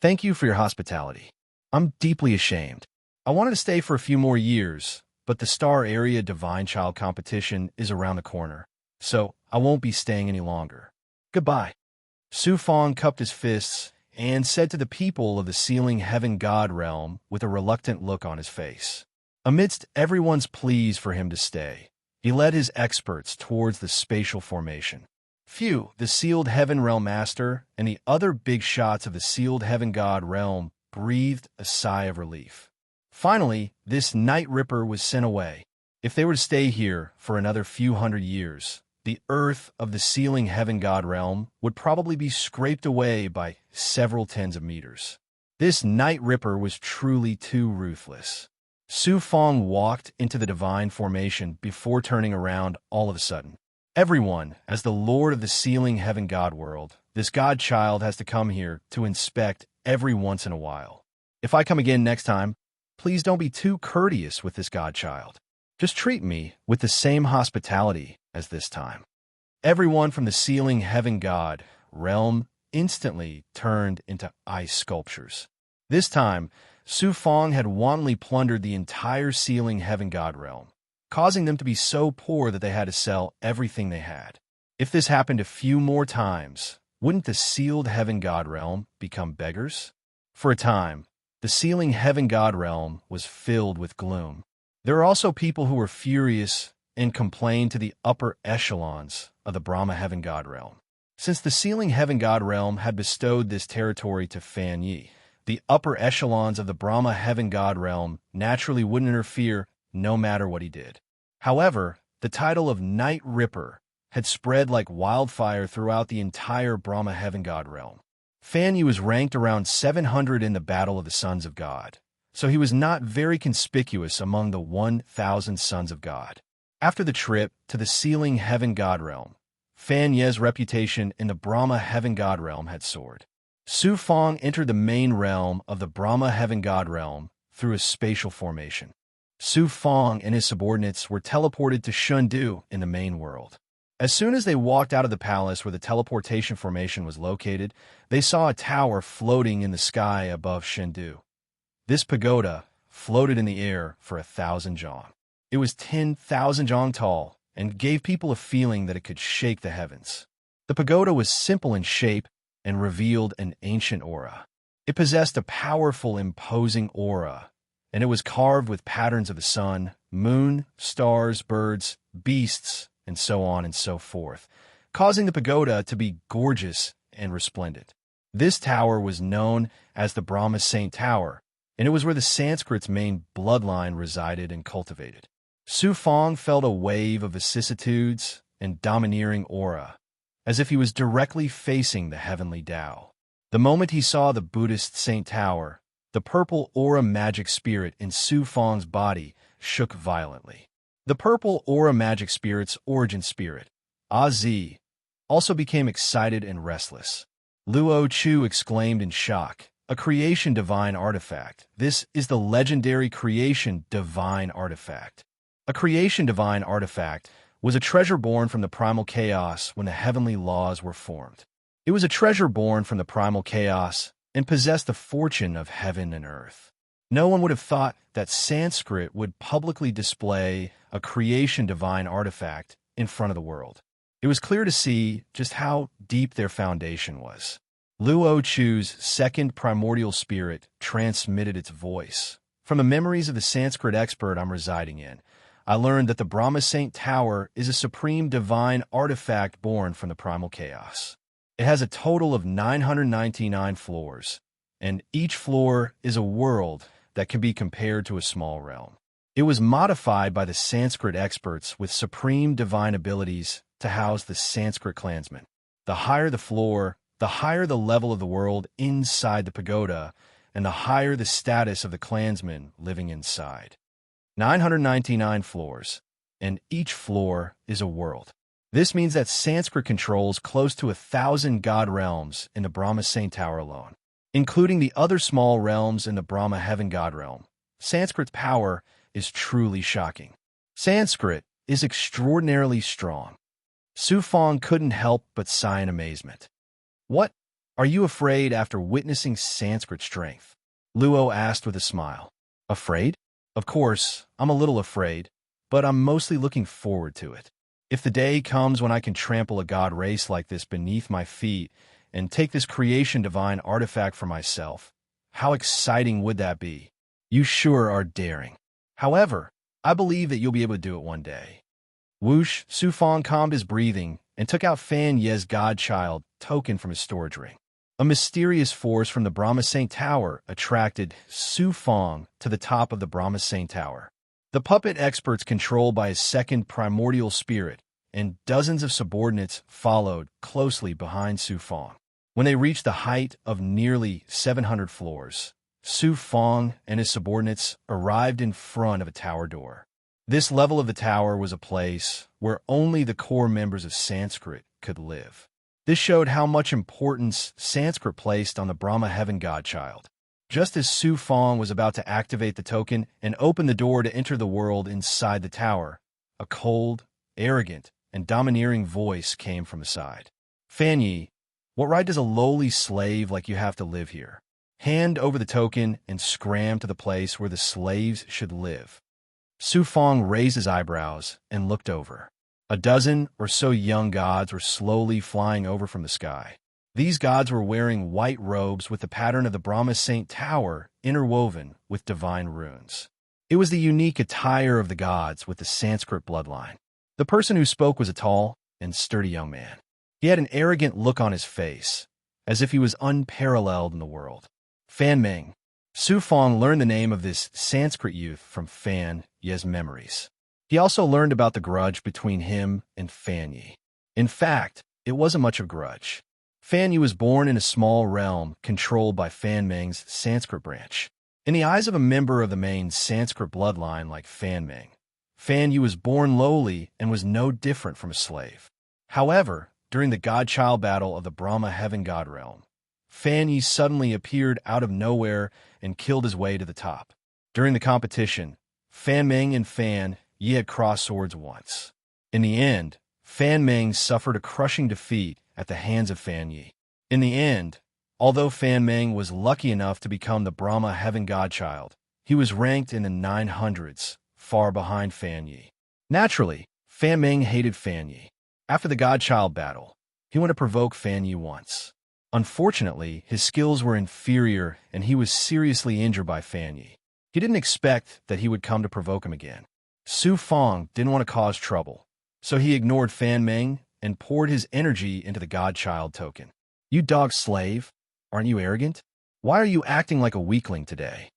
A: thank you for your hospitality. I'm deeply ashamed. I wanted to stay for a few more years, but the Star Area Divine Child competition is around the corner, so I won't be staying any longer. Goodbye. Su Fong cupped his fists and said to the people of the ceiling heaven god realm with a reluctant look on his face. Amidst everyone's pleas for him to stay, he led his experts towards the spatial formation. Phew, the sealed heaven realm master and the other big shots of the sealed heaven god realm breathed a sigh of relief. Finally, this Night Ripper was sent away. If they were to stay here for another few hundred years, the earth of the ceiling heaven god realm would probably be scraped away by several tens of meters. This Night Ripper was truly too ruthless. Su Fong walked into the divine formation before turning around all of a sudden. Everyone, as the lord of the ceiling heaven god world, this godchild has to come here to inspect every once in a while. If I come again next time, please don't be too courteous with this godchild. Just treat me with the same hospitality as this time. Everyone from the ceiling heaven god realm instantly turned into ice sculptures. This time, Su Fong had wantonly plundered the entire ceiling heaven god realm, causing them to be so poor that they had to sell everything they had. If this happened a few more times, wouldn't the sealed heaven god realm become beggars? For a time, the ceiling heaven god realm was filled with gloom. There are also people who were furious and complained to the upper echelons of the Brahma heaven god realm. Since the ceiling heaven god realm had bestowed this territory to Fan Yi, the upper echelons of the Brahma heaven god realm naturally wouldn't interfere no matter what he did. However, the title of Night Ripper had spread like wildfire throughout the entire Brahma heaven god realm. Fan Yi was ranked around 700 in the Battle of the Sons of God, so he was not very conspicuous among the 1,000 Sons of God. After the trip to the Ceiling Heaven God Realm, Fan Ye's reputation in the Brahma Heaven God Realm had soared. Su Fong entered the main realm of the Brahma Heaven God Realm through a spatial formation. Su Fong and his subordinates were teleported to Shundu in the main world. As soon as they walked out of the palace where the teleportation formation was located, they saw a tower floating in the sky above Shundu. This pagoda floated in the air for 1,000 zhang. It was 10,000 zhang tall and gave people a feeling that it could shake the heavens. The pagoda was simple in shape and revealed an ancient aura. It possessed a powerful, imposing aura, and it was carved with patterns of the sun, moon, stars, birds, beasts, and so on and so forth, causing the pagoda to be gorgeous and resplendent. This tower was known as the Brahma Saint Tower, and it was where the Sanskrit's main bloodline resided and cultivated. Su Fong felt a wave of vicissitudes and domineering aura, as if he was directly facing the heavenly Tao. The moment he saw the Buddhist Saint Tower, the purple aura magic spirit in Su Fong's body shook violently. The purple aura magic spirit's origin spirit, Az, also became excited and restless. Luo Chu exclaimed in shock, "A creation divine artifact. This is the legendary creation divine artifact." A creation divine artifact was a treasure born from the primal chaos when the heavenly laws were formed. It was a treasure born from the primal chaos and possessed the fortune of heaven and earth. No one would have thought that Sanskrit would publicly display a creation divine artifact in front of the world. It was clear to see just how deep their foundation was. Luo Chu's second primordial spirit transmitted its voice. From the memories of the Sanskrit expert I'm residing in, I learned that the Brahma Saint Tower is a supreme divine artifact born from the primal chaos. It has a total of 999 floors, and each floor is a world that can be compared to a small realm. It was modified by the Sanskrit experts with supreme divine abilities to house the Sanskrit clansmen. The higher the floor, the higher the level of the world inside the pagoda, and the higher the status of the clansmen living inside. 999 floors, and each floor is a world. This means that Sanskrit controls close to 1,000 god realms in the Brahma Saint Tower alone, including the other small realms in the Brahma Heaven God realm. Sanskrit's power is truly shocking. Sanskrit is extraordinarily strong. Su Fong couldn't help but sigh in amazement. "What? Are you afraid after witnessing Sanskrit strength?" Luo asked with a smile. "Afraid? Of course, I'm a little afraid, but I'm mostly looking forward to it. If the day comes when I can trample a god race like this beneath my feet and take this creation divine artifact for myself, how exciting would that be? You sure are daring. However, I believe that you'll be able to do it one day." Whoosh, Su Fong calmed his breathing and took out Fan Ye's godchild token from his storage ring. A mysterious force from the Brahma Saint Tower attracted Su Fong to the top of the Brahma Saint Tower. The puppet experts controlled by his second primordial spirit and dozens of subordinates followed closely behind Su Fong. When they reached the height of nearly 700 floors, Su Fong and his subordinates arrived in front of a tower door. This level of the tower was a place where only the core members of Sanskrit could live. This showed how much importance Sanskrit placed on the Brahma Heaven Godchild. Just as Su Fong was about to activate the token and open the door to enter the world inside the tower, a cold, arrogant, and domineering voice came from the side. "Fan Yi, what right does a lowly slave like you have to live here? Hand over the token and scram to the place where the slaves should live." Su Fong raised his eyebrows and looked over. A dozen or so young gods were slowly flying over from the sky. These gods were wearing white robes with the pattern of the Brahma Saint Tower interwoven with divine runes. It was the unique attire of the gods with the Sanskrit bloodline. The person who spoke was a tall and sturdy young man. He had an arrogant look on his face, as if he was unparalleled in the world. Fan Meng. Su Fong learned the name of this Sanskrit youth from Fan Ye's memories. He also learned about the grudge between him and Fan Yi. In fact, it wasn't much of a grudge. Fan Yu was born in a small realm controlled by Fan Meng's Sanskrit branch. In the eyes of a member of the main Sanskrit bloodline like Fan Meng, Fan Yu was born lowly and was no different from a slave. However, during the god-child battle of the Brahma heaven god realm, Fan Yi suddenly appeared out of nowhere and killed his way to the top. During the competition, Fan Meng and Fan Yi had crossed swords once. In the end, Fan Meng suffered a crushing defeat at the hands of Fan Yi. In the end, although Fan Meng was lucky enough to become the Brahma heaven godchild, he was ranked in the 900s, far behind Fan Yi. Naturally, Fan Meng hated Fan Yi. After the godchild battle, he went to provoke Fan Yi once. Unfortunately, his skills were inferior and he was seriously injured by Fan Yi. He didn't expect that he would come to provoke him again. Su Fong didn't want to cause trouble, so he ignored Fan Meng and poured his energy into the godchild token. "You dog slave, aren't you arrogant? Why are you acting like a weakling today?"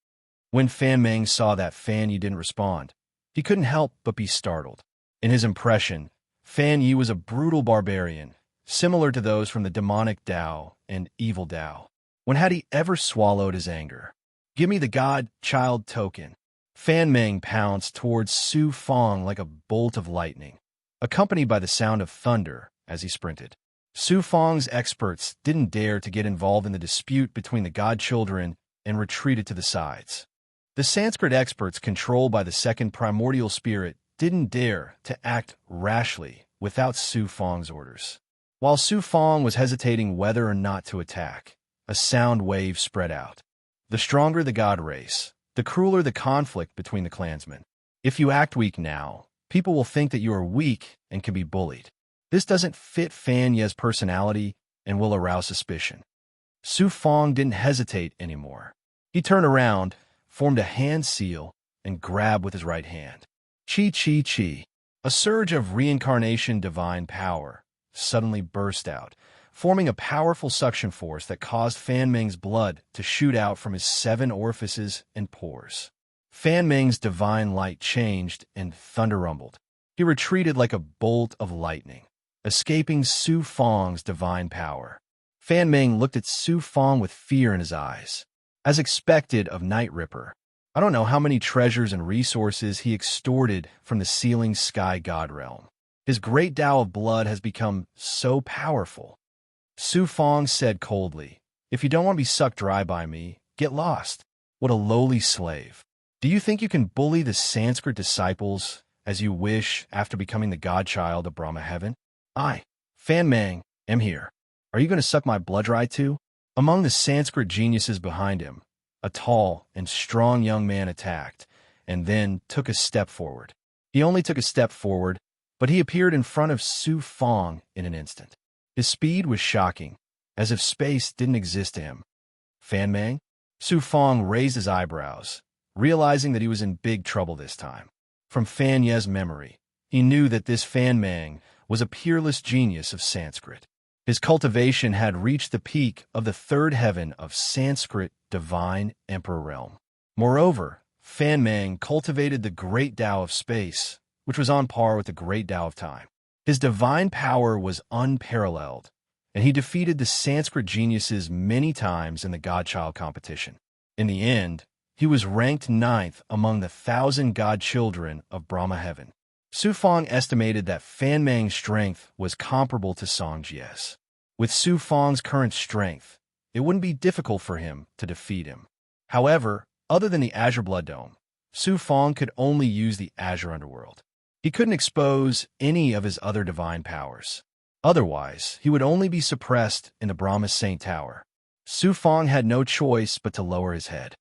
A: When Fan Meng saw that Fan Yi didn't respond, he couldn't help but be startled. In his impression, Fan Yi was a brutal barbarian, similar to those from the demonic Tao and evil Tao. When had he ever swallowed his anger? "Give me the god-child token." Fan Meng pounced towards Su Fong like a bolt of lightning, accompanied by the sound of thunder as he sprinted. Su Fong's experts didn't dare to get involved in the dispute between the godchildren and retreated to the sides. The Sanskrit experts controlled by the second primordial spirit didn't dare to act rashly without Su Fong's orders. While Su Fong was hesitating whether or not to attack, a sound wave spread out. The stronger the god race, the crueler the conflict between the clansmen. If you act weak now, people will think that you are weak and can be bullied. This doesn't fit Fan Ye's personality and will arouse suspicion. Su Fong didn't hesitate anymore. He turned around, formed a hand seal, and grabbed with his right hand. Chi chi chi. A surge of reincarnation divine power suddenly burst out, forming a powerful suction force that caused Fan Meng's blood to shoot out from his 7 orifices and pores. Fan Meng's divine light changed and thunder rumbled. He retreated like a bolt of lightning, escaping Su Fong's divine power. Fan Meng looked at Su Fong with fear in his eyes. As expected of Night Ripper, I don't know how many treasures and resources he extorted from the ceiling sky god realm. His great Tao of blood has become so powerful. Su Fong said coldly, "If you don't want to be sucked dry by me, get lost." What a lowly slave. Do you think you can bully the Sanskrit disciples as you wish after becoming the godchild of Brahma heaven? I, Fan Meng, am here. Are you going to suck my blood dry too? Among the Sanskrit geniuses behind him, a tall and strong young man attacked, and then took a step forward. He only took a step forward, but he appeared in front of Su Fong in an instant. His speed was shocking, as if space didn't exist to him. "Fan Meng?" Su Fong raised his eyebrows, realizing that he was in big trouble this time. From Fan Ye's memory, he knew that this Fan Meng was a peerless genius of Sanskrit. His cultivation had reached the peak of the 3rd heaven of Sanskrit divine emperor realm. Moreover, Fan Meng cultivated the great Tao of space, which was on par with the great Tao of time. His divine power was unparalleled, and he defeated the Sanskrit geniuses many times in the godchild competition. In the end, he was ranked 9th among the 1,000 godchildren of Brahma heaven. Su Fong estimated that Fan Meng's strength was comparable to Song Jie's. With Su Fong's current strength, it wouldn't be difficult for him to defeat him. However, other than the Azure Blood Dome, Su Fong could only use the Azure Underworld. He couldn't expose any of his other divine powers. Otherwise, he would only be suppressed in the Brahma Saint Tower. Su Fong had no choice but to lower his head.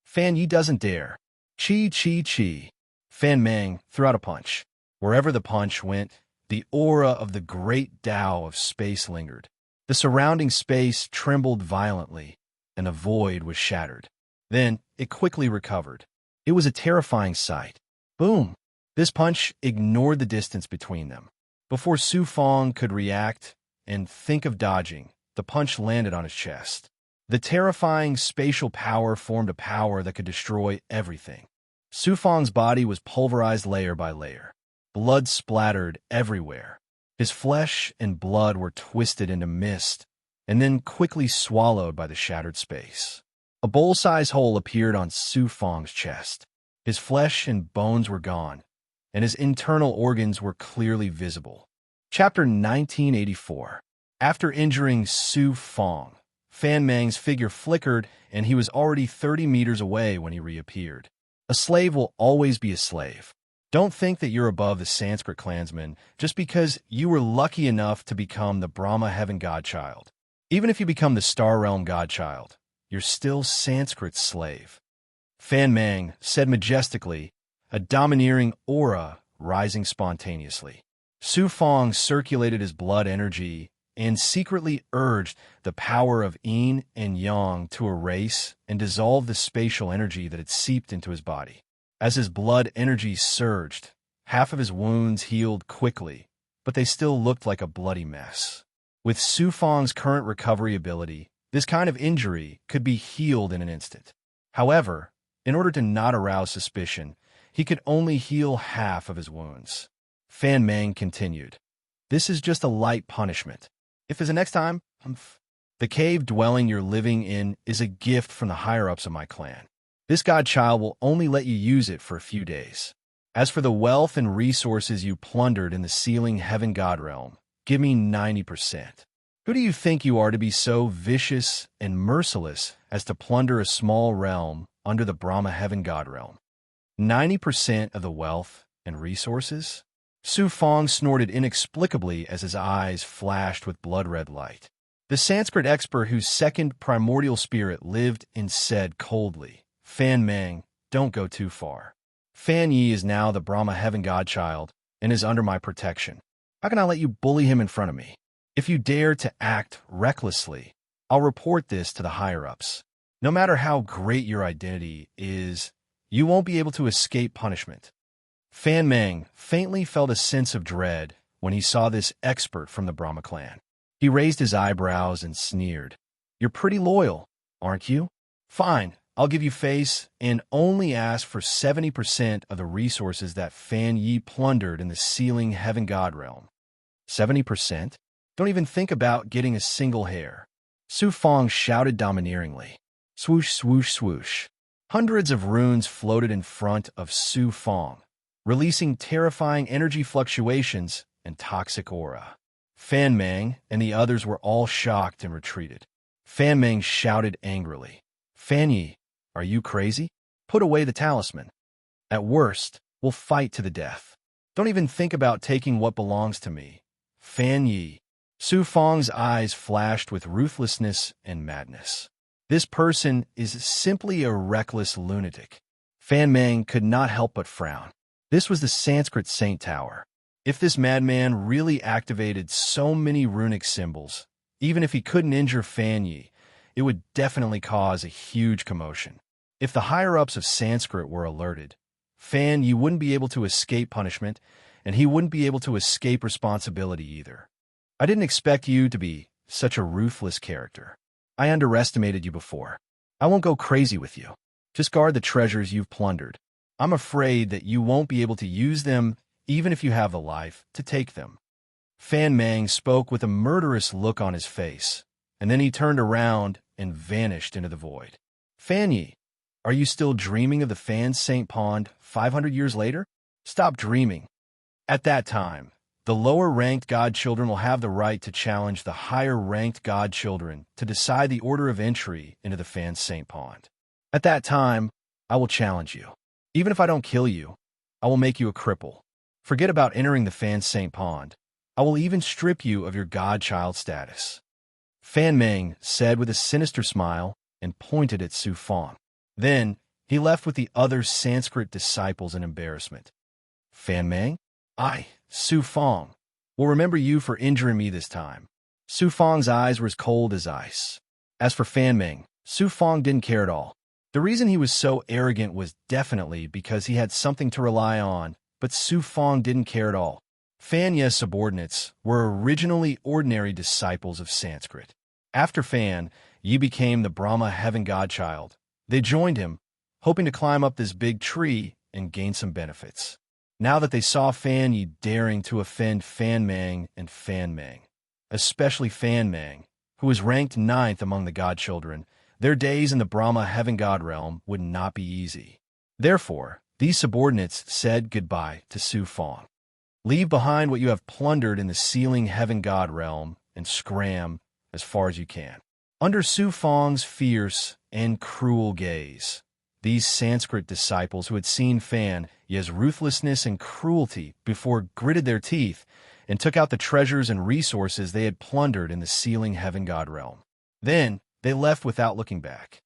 A: "Fan Yi doesn't dare." Chi chi chi. Fan Meng threw out a punch. Wherever the punch went, the aura of the great Tao of space lingered. The surrounding space trembled violently, and the void was shattered. Then it quickly recovered. It was a terrifying sight. Boom! This punch ignored the distance between them. Before Su Fong could react and think of dodging, the punch landed on his chest. The terrifying spatial power formed a power that could destroy everything. Su Fong's body was pulverized layer by layer. Blood splattered everywhere. His flesh and blood were twisted into mist and then quickly swallowed by the shattered space. A bowl-sized hole appeared on Su Fang's chest. His flesh and bones were gone, and his internal organs were clearly visible. Chapter 1984. After injuring Su Fang, Fan Meng's figure flickered, and he was already 30 meters away when he reappeared. A slave will always be a slave. Don't think that you're above the Sanskrit clansmen just because you were lucky enough to become the Brahma Heaven Godchild. Even if you become the Star Realm Godchild, you're still Sanskrit's slave. Fan Meng said majestically, a domineering aura rising spontaneously. Su Fang circulated his blood energy and secretly urged the power of yin and yang to erase and dissolve the spatial energy that had seeped into his body. As his blood energy surged, half of his wounds healed quickly, but they still looked like a bloody mess. With Su Fang's current recovery ability, this kind of injury could be healed in an instant. However, in order to not arouse suspicion, he could only heal half of his wounds. Fan Meng continued, "This is just a light punishment. If there's a next time, the cave dwelling you're living in is a gift from the higher-ups of my clan. This godchild will only let you use it for a few days. As for the wealth and resources you plundered in the Sealing Heaven God realm, give me 90%. Who do you think you are to be so vicious and merciless as to plunder a small realm under the Brahma Heaven God realm? 90% of the wealth and resources?" Su Fang snorted inexplicably as his eyes flashed with blood-red light. The Sanskrit expert whose second primordial spirit lived in said coldly, "Fan Meng, don't go too far. Fan Yi is now the Brahma Heaven Godchild and is under my protection. How can I let you bully him in front of me? If you dare to act recklessly, I'll report this to the higher-ups. No matter how great your identity is, you won't be able to escape punishment." Fan Meng faintly felt a sense of dread when he saw this expert from the Brahma clan. He raised his eyebrows and sneered. "You're pretty loyal, aren't you? Fine, I'll give you face and only ask for 70% of the resources that Fan Yi plundered in the Sealing Heaven God realm." 70%? Don't even think about getting a single hair. Su Fang shouted domineeringly. Swoosh, swoosh, swoosh. Hundreds of runes floated in front of Su Fang, releasing terrifying energy fluctuations and toxic aura. Fan Meng and the others were all shocked and retreated. Fan Meng shouted angrily, "Fan Yi, are you crazy? Put away the talisman. At worst, we'll fight to the death. Don't even think about taking what belongs to me. Fan Yi." Su Fang's eyes flashed with ruthlessness and madness. This person is simply a reckless lunatic. Fan Meng could not help but frown. This was the Sanskrit Saint Tower. If this madman really activated so many runic symbols, even if he couldn't injure Fan Yi, it would definitely cause a huge commotion. If the higher-ups of Sanskrit were alerted, Fan Yi wouldn't be able to escape punishment, and he wouldn't be able to escape responsibility either. "I didn't expect you to be such a ruthless character. I underestimated you before. I won't go crazy with you. Just guard the treasures you've plundered. I'm afraid that you won't be able to use them even if you have the life to take them." Fan Meng spoke with a murderous look on his face, and then he turned around and vanished into the void. "Fan Yi, are you still dreaming of the Fan Saint Pond 500 years later? Stop dreaming. At that time, the lower-ranked godchildren will have the right to challenge the higher-ranked godchildren to decide the order of entry into the Fan Saint Pond. At that time, I will challenge you. Even if I don't kill you, I will make you a cripple. Forget about entering the Fan Saint Pond. I will even strip you of your godchild status." Fan Meng said with a sinister smile and pointed at Su Fang. Then, he left with the other Sanskrit disciples in embarrassment. "Fan Meng? Su Fang, will remember you for injuring me this time." Su Fang's eyes were as cold as ice. As for Fan Meng, Su Fang didn't care at all. The reason he was so arrogant was definitely because he had something to rely on, but Su Fang didn't care at all. Fan Ye's subordinates were originally ordinary disciples of Sanskrit. After Fan Yi became the Brahma Heaven Godchild, they joined him, hoping to climb up this big tree and gain some benefits. Now that they saw Fan Yi daring to offend Fan Mang and Fan Mang, especially Fan Mang, who was ranked 9th among the godchildren, their days in the Brahma heaven god realm would not be easy. Therefore, these subordinates said goodbye to Su Fong. Leave behind what you have plundered in the ceiling heaven god realm and scram as far as you can. Under Su Fong's fierce and cruel gaze, these Sanskrit disciples who had seen Fan Yi's ruthlessness and cruelty before gritted their teeth and took out the treasures and resources they had plundered in the ceiling heaven god realm. Then they left without looking back.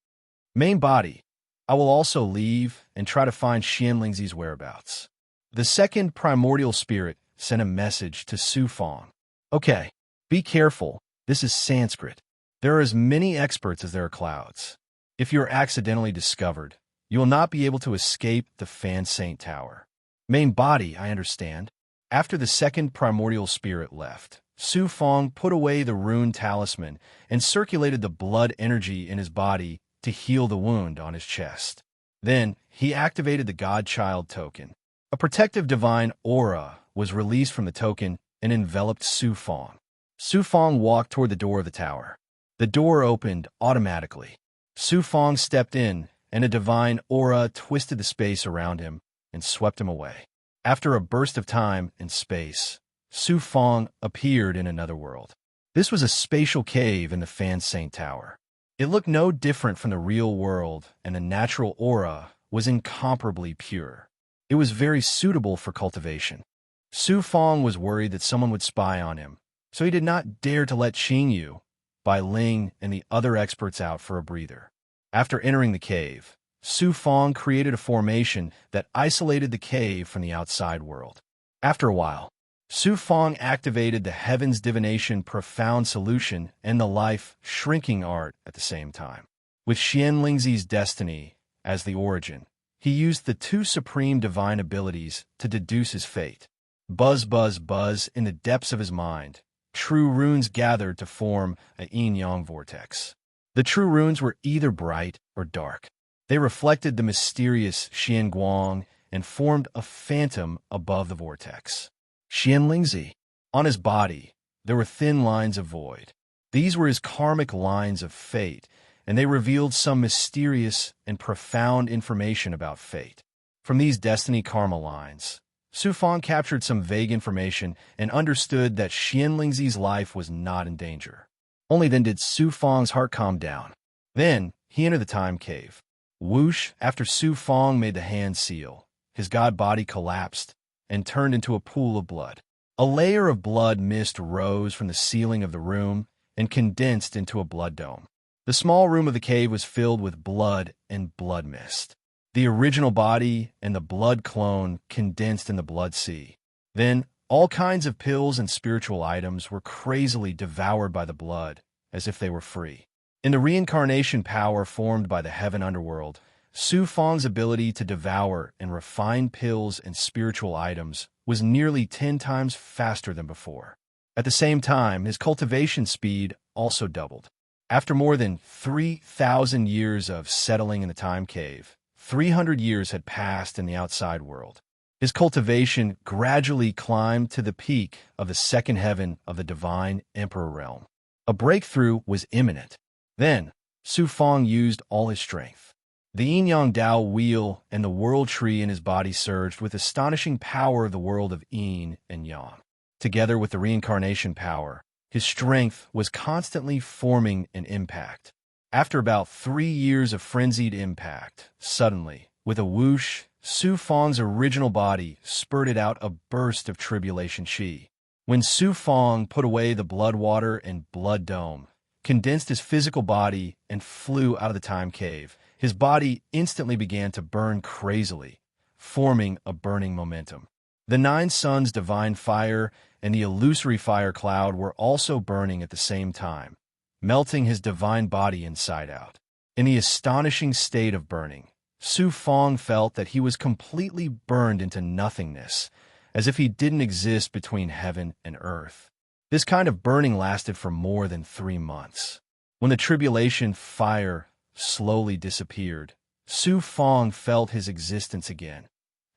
A: Main body, I will also leave and try to find Xianlingzi's whereabouts. The second primordial spirit sent a message to Su Fong. Okay, be careful. This is Sanskrit. There are as many experts as there are clouds. If you are accidentally discovered, you will not be able to escape the Fan Saint Tower. Main body, I understand. After the second primordial spirit left, Su Fong put away the rune talisman and circulated the blood energy in his body to heal the wound on his chest. Then, he activated the Godchild token. A protective divine aura was released from the token and enveloped Su Fong. Su Fong walked toward the door of the tower. The door opened automatically. Su Fong stepped in, and a divine aura twisted the space around him and swept him away. After a burst of time and space, Su Fong appeared in another world. This was a spatial cave in the Fan Saint Tower. It looked no different from the real world, and the natural aura was incomparably pure. It was very suitable for cultivation. Su Fong was worried that someone would spy on him, so he did not dare to let Qing Yu, Bai Ling, and the other experts out for a breather. After entering the cave, Su Fong created a formation that isolated the cave from the outside world. After a while, Su Fong activated the Heaven's Divination Profound Solution and the Life Shrinking Art at the same time. With Xianlingzi's destiny as the origin, he used the two supreme divine abilities to deduce his fate. Buzz, buzz, buzz in the depths of his mind, true runes gathered to form a yin-yang vortex. The true runes were either bright or dark. They reflected the mysterious Xianguang and formed a phantom above the vortex. Xianlingzi. On his body, there were thin lines of void. These were his karmic lines of fate, and they revealed some mysterious and profound information about fate. From these destiny karma lines, Su Fong captured some vague information and understood that Xianlingzi's life was not in danger. Only then did Su Fong's heart calm down. Then, he entered the time cave. Whoosh, after Su Fong made the hand seal, his god body collapsed and turned into a pool of blood. A layer of blood mist rose from the ceiling of the room and condensed into a blood dome. The small room of the cave was filled with blood and blood mist. The original body and the blood clone condensed in the blood sea. Then, all kinds of pills and spiritual items were crazily devoured by the blood, as if they were free. In the reincarnation power formed by the heaven underworld, Su Fong's ability to devour and refine pills and spiritual items was nearly 10 times faster than before. At the same time, his cultivation speed also doubled. After more than 3,000 years of settling in the time cave, 300 years had passed in the outside world. His cultivation gradually climbed to the peak of the second heaven of the divine emperor realm. A breakthrough was imminent. Then, Su Fong used all his strength. The yin-yang Dao wheel and the world tree in his body surged with astonishing power of the world of yin and yang. Together with the reincarnation power, his strength was constantly forming an impact. After about 3 years of frenzied impact, suddenly, with a whoosh, Su Fong's original body spurted out a burst of tribulation chi. When Su Fong put away the blood water and blood dome, condensed his physical body, and flew out of the time cave, his body instantly began to burn crazily, forming a burning momentum. The 9 suns' divine fire and the illusory fire cloud were also burning at the same time, melting his divine body inside out. In the astonishing state of burning, Su Fong felt that he was completely burned into nothingness, as if he didn't exist between heaven and earth. This kind of burning lasted for more than 3 months. When the tribulation fire slowly disappeared, Su Fong felt his existence again.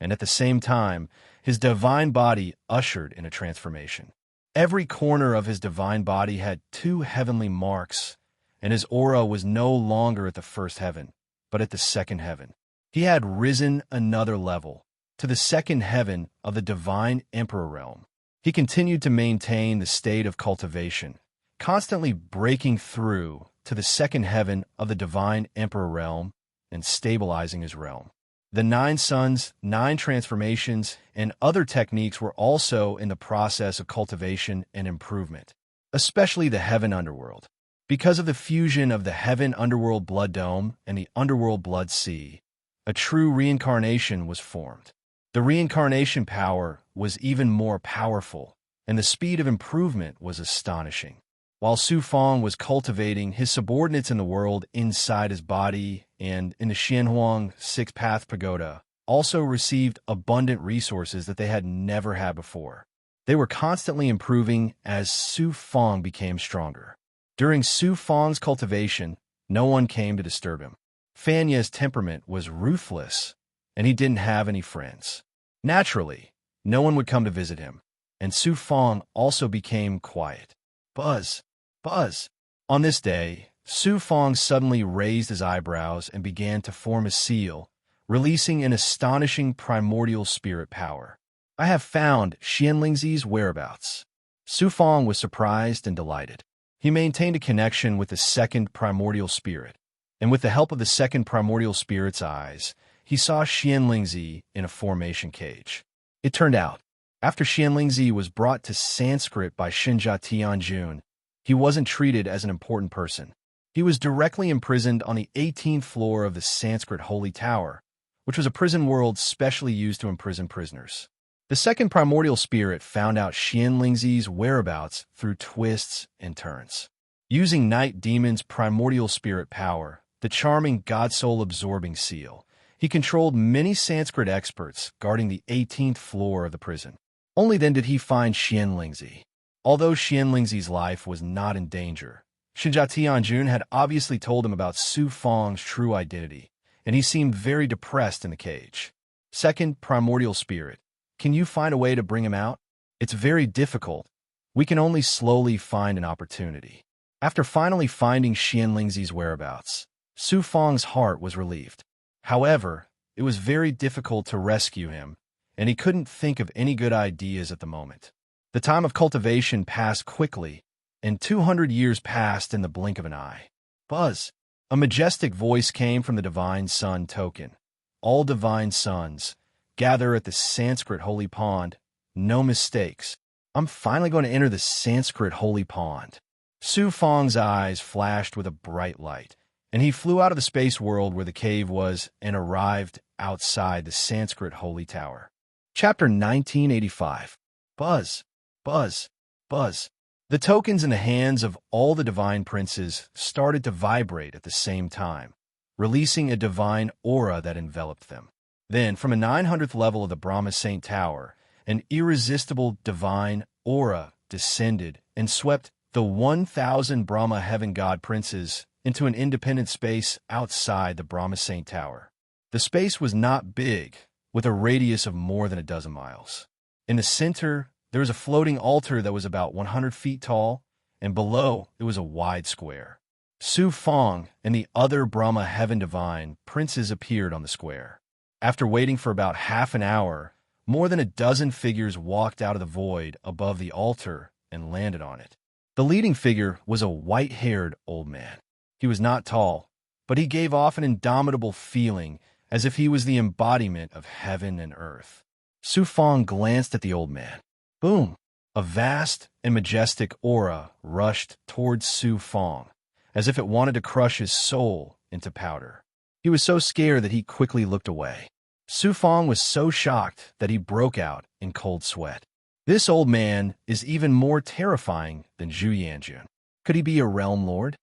A: and at the same time, his divine body ushered in a transformation. Every corner of his divine body had 2 heavenly marks, and his aura was no longer at the first heaven, but at the second heaven. He had risen another level, to the second heaven of the divine emperor realm. He continued to maintain the state of cultivation, constantly breaking through to the second heaven of the divine emperor realm and stabilizing his realm. The 9 suns, 9 transformations, and other techniques were also in the process of cultivation and improvement, especially the heaven underworld. Because of the fusion of the heaven underworld blood dome and the underworld blood sea, a true reincarnation was formed. The reincarnation power was even more powerful, and the speed of improvement was astonishing. While Su Fong was cultivating his subordinates in the world inside his body and in the Xianhuang Sixth Path Pagoda, also received abundant resources that they had never had before. They were constantly improving as Su Fong became stronger. During Su Fong's cultivation, no one came to disturb him. Fanya's temperament was ruthless, and he didn't have any friends. Naturally, no one would come to visit him, and Su Fong also became quiet. Buzz. Buzz. On this day, Su Fong suddenly raised his eyebrows and began to form a seal, releasing an astonishing primordial spirit power. I have found Xianlingzi's whereabouts. Su Fong was surprised and delighted. He maintained a connection with the second primordial spirit, and with the help of the second primordial spirit's eyes, he saw Xianlingzi in a formation cage. It turned out, after Xianlingzi was brought to Sanskrit by Xinjia Tianjun, he wasn't treated as an important person. He was directly imprisoned on the 18th floor of the Sanskrit Holy Tower, which was a prison world specially used to imprison prisoners. The second primordial spirit found out Xianlingzi's whereabouts through twists and turns. Using Night Demon's primordial spirit power, the charming God-soul-absorbing seal, he controlled many Sanskrit experts guarding the 18th floor of the prison. Only then did he find Xianlingzi. Although Xianlingzi's life was not in danger, Xinjia Tianjun had obviously told him about Su Fong's true identity, and he seemed very depressed in the cage. Second primordial spirit, can you find a way to bring him out? It's very difficult. We can only slowly find an opportunity. After finally finding Xianlingzi's whereabouts, Su Fong's heart was relieved. However, it was very difficult to rescue him, and he couldn't think of any good ideas at the moment. The time of cultivation passed quickly, and 200 years passed in the blink of an eye. Buzz! A majestic voice came from the Divine Sun token. All Divine Suns, gather at the Sanskrit Holy Pond. No mistakes. I'm finally going to enter the Sanskrit Holy Pond. Su Fong's eyes flashed with a bright light, and he flew out of the space world where the cave was and arrived outside the Sanskrit Holy Tower. Chapter 1985. Buzz. Buzz. Buzz. The tokens in the hands of all the divine princes started to vibrate at the same time, releasing a divine aura that enveloped them. Then, from a 900th level of the Brahma Saint Tower, an irresistible divine aura descended and swept the 1,000 Brahma Heaven God princes into an independent space outside the Brahma Saint Tower. The space was not big, with a radius of more than a dozen miles. In the center, there was a floating altar that was about 100 feet tall, and below it was a wide square. Su Fong and the other Brahma Heaven Divine princes appeared on the square. After waiting for about half an hour, more than a dozen figures walked out of the void above the altar and landed on it. The leading figure was a white-haired old man. He was not tall, but he gave off an indomitable feeling as if he was the embodiment of heaven and earth. Su Fong glanced at the old man. Boom! A vast and majestic aura rushed towards Su Fong, as if it wanted to crush his soul into powder. He was so scared that he quickly looked away. Su Fong was so shocked that he broke out in cold sweat. This old man is even more terrifying than Zhu Yanjun. Could he be a realm lord?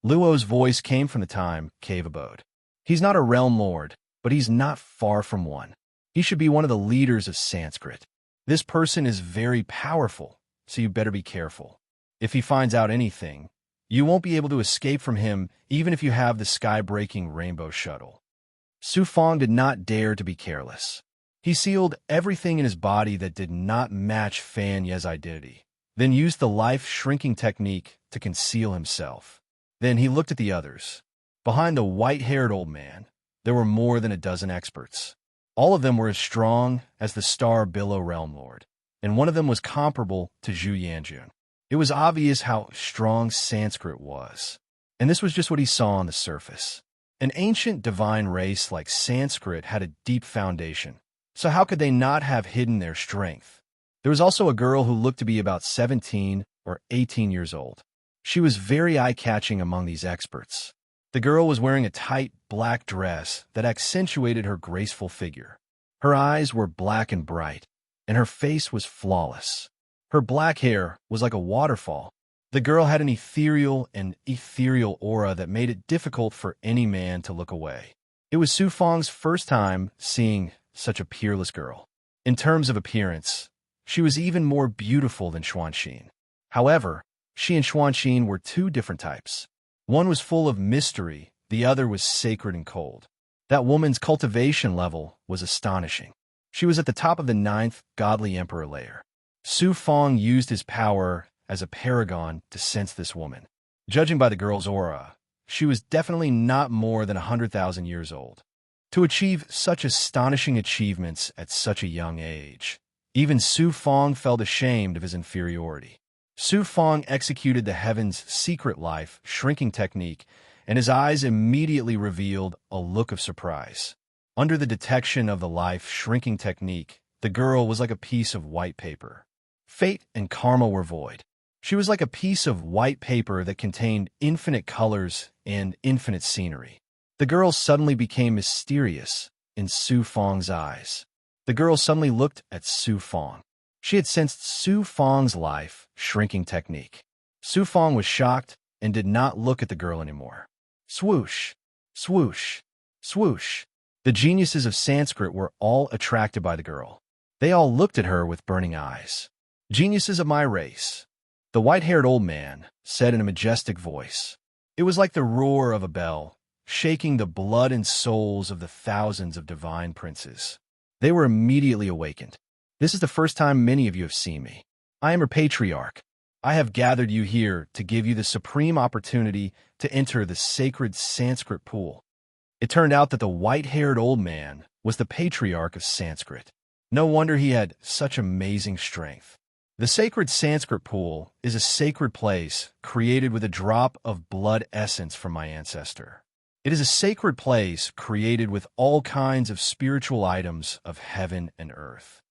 A: Luo's voice came from the time cave abode. He's not a realm lord, but he's not far from one. He should be one of the leaders of Sanskrit. This person is very powerful, so you better be careful. If he finds out anything, you won't be able to escape from him even if you have the sky-breaking rainbow shuttle. Su Fong did not dare to be careless. He sealed everything in his body that did not match Fan Ye's identity, then used the life-shrinking technique to conceal himself. Then he looked at the others. Behind the white-haired old man, there were more than a dozen experts. All of them were as strong as the Star Billow Realm Lord, and one of them was comparable to Zhu Yanjun. It was obvious how strong Sanskrit was, and this was just what he saw on the surface. An ancient divine race like Sanskrit had a deep foundation, so how could they not have hidden their strength? There was also a girl who looked to be about 17 or 18 years old. She was very eye-catching among these experts. The girl was wearing a tight black dress that accentuated her graceful figure. Her eyes were black and bright, and her face was flawless. Her black hair was like a waterfall. The girl had an ethereal aura that made it difficult for any man to look away. It was Su Fang's first time seeing such a peerless girl. In terms of appearance, she was even more beautiful than Xuanxin. However, she and Xuanxin were two different types. One was full of mystery, the other was sacred and cold. That woman's cultivation level was astonishing. She was at the top of the 9th godly emperor layer. Su Fang used his power as a paragon to sense this woman. Judging by the girl's aura, she was definitely not more than 100,000 years old. To achieve such astonishing achievements at such a young age, even Su Fang felt ashamed of his inferiority. Su Fang executed the Heaven's secret life shrinking technique, and his eyes immediately revealed a look of surprise. Under the detection of the life shrinking technique, the girl was like a piece of white paper. Fate and karma were void. She was like a piece of white paper that contained infinite colors and infinite scenery. The girl suddenly became mysterious in Su Fang's eyes. The girl suddenly looked at Su Fang. She had sensed Su Fang's life shrinking technique. Su Fang was shocked and did not look at the girl anymore. Swoosh, swoosh, swoosh. The geniuses of Sanskrit were all attracted by the girl. They all looked at her with burning eyes. Geniuses of my race, the white-haired old man said in a majestic voice. It was like the roar of a bell, shaking the blood and souls of the thousands of divine princes. They were immediately awakened. This is the first time many of you have seen me. I am your patriarch. I have gathered you here to give you the supreme opportunity to enter the sacred Sanskrit pool. It turned out that the white-haired old man was the patriarch of Sanskrit. No wonder he had such amazing strength. The sacred Sanskrit pool is a sacred place created with a drop of blood essence from my ancestor. It is a sacred place created with all kinds of spiritual items of heaven and earth.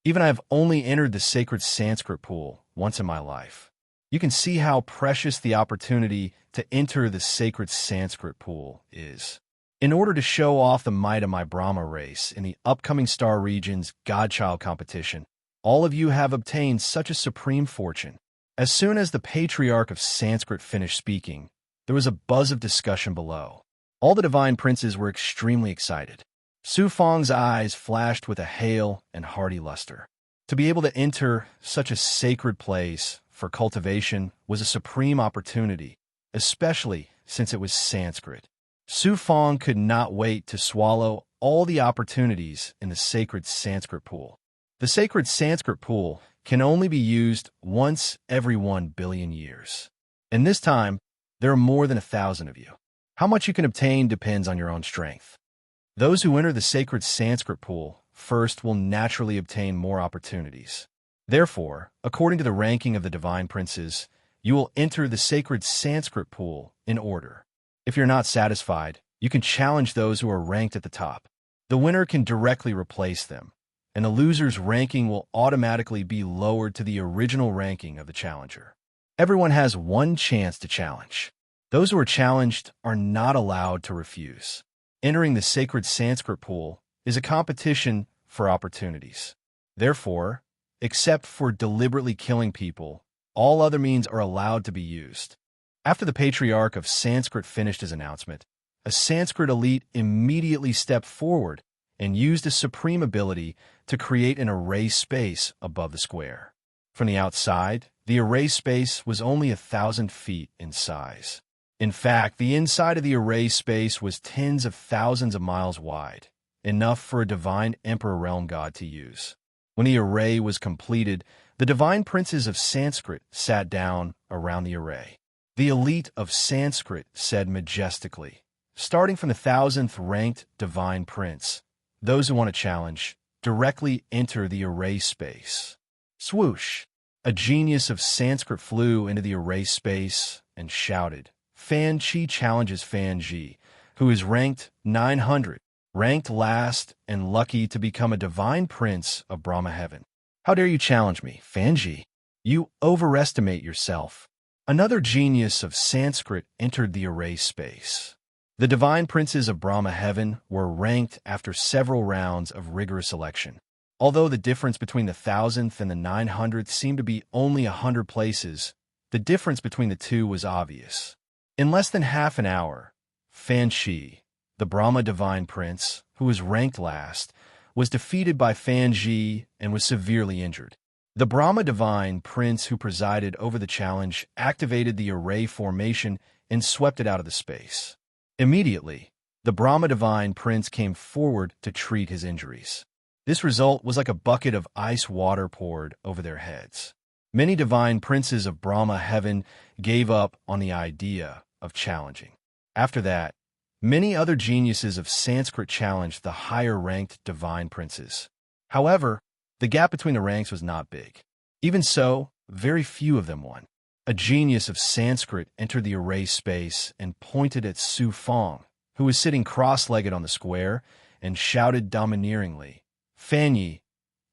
A: Even I have only entered the sacred Sanskrit pool once in my life. You can see how precious the opportunity to enter the sacred Sanskrit pool is. In order to show off the might of my Brahma race in the upcoming Star Region's Godchild competition, all of you have obtained such a supreme fortune. As soon as the patriarch of Sanskrit finished speaking, there was a buzz of discussion below. All the divine princes were extremely excited. Su Fang's eyes flashed with a hale and hearty luster. To be able to enter such a sacred place for cultivation was a supreme opportunity, especially since it was Sanskrit. Su Fang could not wait to swallow all the opportunities in the sacred Sanskrit pool. The sacred Sanskrit pool can only be used once every 1 billion years. And this time, there are more than 1,000 of you. How much you can obtain depends on your own strength. Those who enter the sacred Sanskrit pool first will naturally obtain more opportunities. Therefore, according to the ranking of the divine princes, you will enter the sacred Sanskrit pool in order. If you're not satisfied, you can challenge those who are ranked at the top. The winner can directly replace them, and the loser's ranking will automatically be lowered to the original ranking of the challenger. Everyone has one chance to challenge. Those who are challenged are not allowed to refuse. Entering the sacred Sanskrit pool is a competition for opportunities. Therefore, except for deliberately killing people, all other means are allowed to be used. After the patriarch of Sanskrit finished his announcement, a Sanskrit elite immediately stepped forward and used a supreme ability to create an array space above the square. From the outside, the array space was only 1,000 feet in size. In fact, the inside of the array space was tens of thousands of miles wide, enough for a divine Emperor Realm God to use. When the array was completed, the divine princes of Sanskrit sat down around the array. The elite of Sanskrit said majestically, starting from the 1,000th ranked divine prince, those who want a challenge directly enter the array space. Swoosh! A genius of Sanskrit flew into the array space and shouted, Fan Chi challenges Fan Ji, who is ranked 900, ranked last and lucky to become a divine prince of Brahma heaven. How dare you challenge me, Fan Ji? You overestimate yourself. Another genius of Sanskrit entered the array space. The divine princes of Brahma heaven were ranked after several rounds of rigorous selection. Although the difference between the 1,000th and the 900th seemed to be only 100 places, the difference between the two was obvious. In less than half an hour, Fan Chi, the Brahma divine prince, who was ranked last, was defeated by Fan Ji and was severely injured. The Brahma divine prince who presided over the challenge activated the array formation and swept it out of the space. Immediately, the Brahma divine prince came forward to treat his injuries. This result was like a bucket of ice water poured over their heads. Many divine princes of Brahma heaven gave up on the idea of challenging. After that, many other geniuses of Sanskrit challenged the higher-ranked divine princes. However, the gap between the ranks was not big. Even so, very few of them won. A genius of Sanskrit entered the array space and pointed at Su Fong, who was sitting cross-legged on the square, and shouted domineeringly, Fan Yi,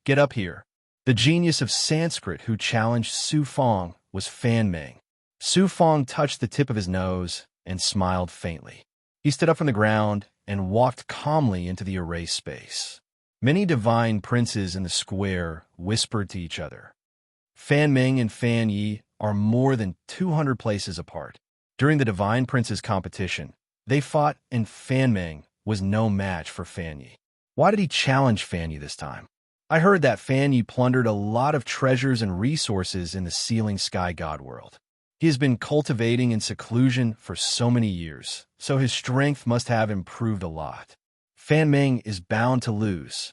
A: get up here. The genius of Sanskrit who challenged Su Fong was Fan Meng. Su Fong touched the tip of his nose and smiled faintly. He stood up from the ground and walked calmly into the array space. Many divine princes in the square whispered to each other. Fan Meng and Fan Yi are more than 200 places apart. During the divine princes competition, they fought and Fan Meng was no match for Fan Yi. Why did he challenge Fan Yi this time? I heard that Fan Yi plundered a lot of treasures and resources in the ceiling sky god world. He has been cultivating in seclusion for so many years, so his strength must have improved a lot. Fan Meng is bound to lose.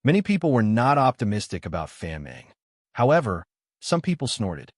A: Many people were not optimistic about Fan Meng. However, some people snorted.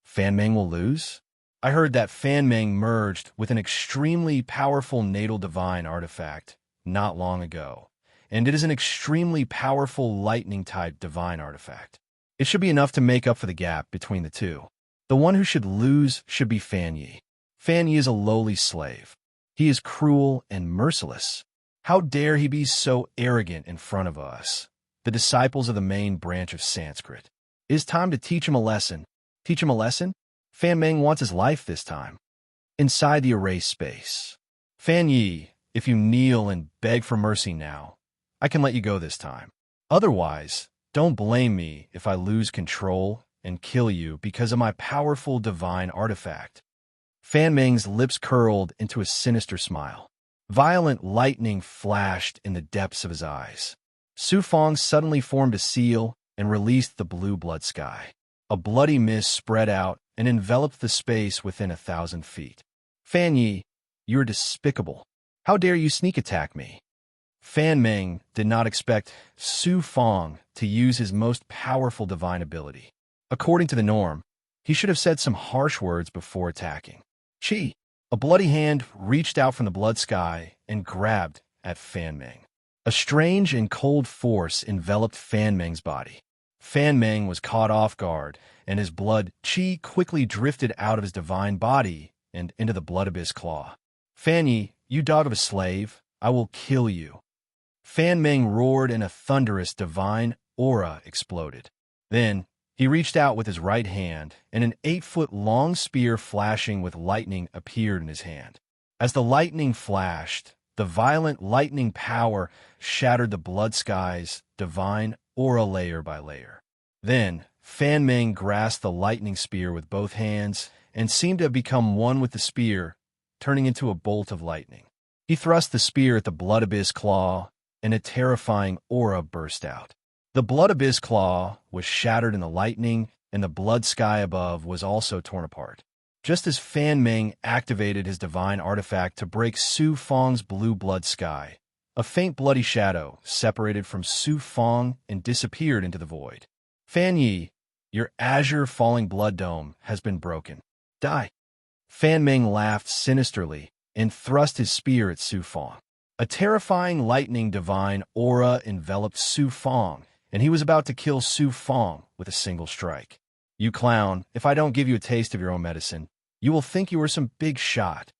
A: Fan Meng will lose? I heard that Fan Meng merged with an extremely powerful natal divine artifact not long ago, and it is an extremely powerful lightning-type divine artifact. It should be enough to make up for the gap between the two. The one who should lose should be Fan Yi. Fan Yi is a lowly slave. He is cruel and merciless. How dare he be so arrogant in front of us, the disciples of the main branch of Sanskrit? It is time to teach him a lesson. Teach him a lesson? Fan Meng wants his life this time. Inside the array space. Fan Yi, if you kneel and beg for mercy now, I can let you go this time. Otherwise, don't blame me if I lose control and kill you because of my powerful divine artifact. Fan Meng's lips curled into a sinister smile. Violent lightning flashed in the depths of his eyes. Su Fong suddenly formed a seal and released the blue blood sky. A bloody mist spread out and enveloped the space within 1,000 feet. Fan Yi, you are despicable. How dare you sneak attack me? Fan Meng did not expect Su Fong to use his most powerful divine ability. According to the norm, he should have said some harsh words before attacking. Chi! A bloody hand reached out from the blood sky and grabbed at Fan Meng. A strange and cold force enveloped Fan Meng's body. Fan Meng was caught off guard, and his blood Chi quickly drifted out of his divine body and into the blood abyss claw. Fan Yi, you dog of a slave, I will kill you. Fan Meng roared and a thunderous divine aura exploded. Then, he reached out with his right hand, and an 8-foot-long spear flashing with lightning appeared in his hand. As the lightning flashed, the violent lightning power shattered the blood sky's divine aura layer by layer. Then, Fan Meng grasped the lightning spear with both hands and seemed to have become one with the spear, turning into a bolt of lightning. He thrust the spear at the blood abyss claw, and a terrifying aura burst out. The blood abyss claw was shattered in the lightning, and the blood sky above was also torn apart. Just as Fan Meng activated his divine artifact to break Su Fong's blue blood sky, A faint bloody shadow separated from Su Fong and disappeared into the void. Fan Yi, your azure falling blood dome has been broken. Die. Fan Ming laughed sinisterly and thrust his spear at Su Fong. A terrifying lightning divine aura enveloped Su Fong, and he was about to kill Su Fong with a single strike. You clown, if I don't give you a taste of your own medicine, you will think you were some big shot.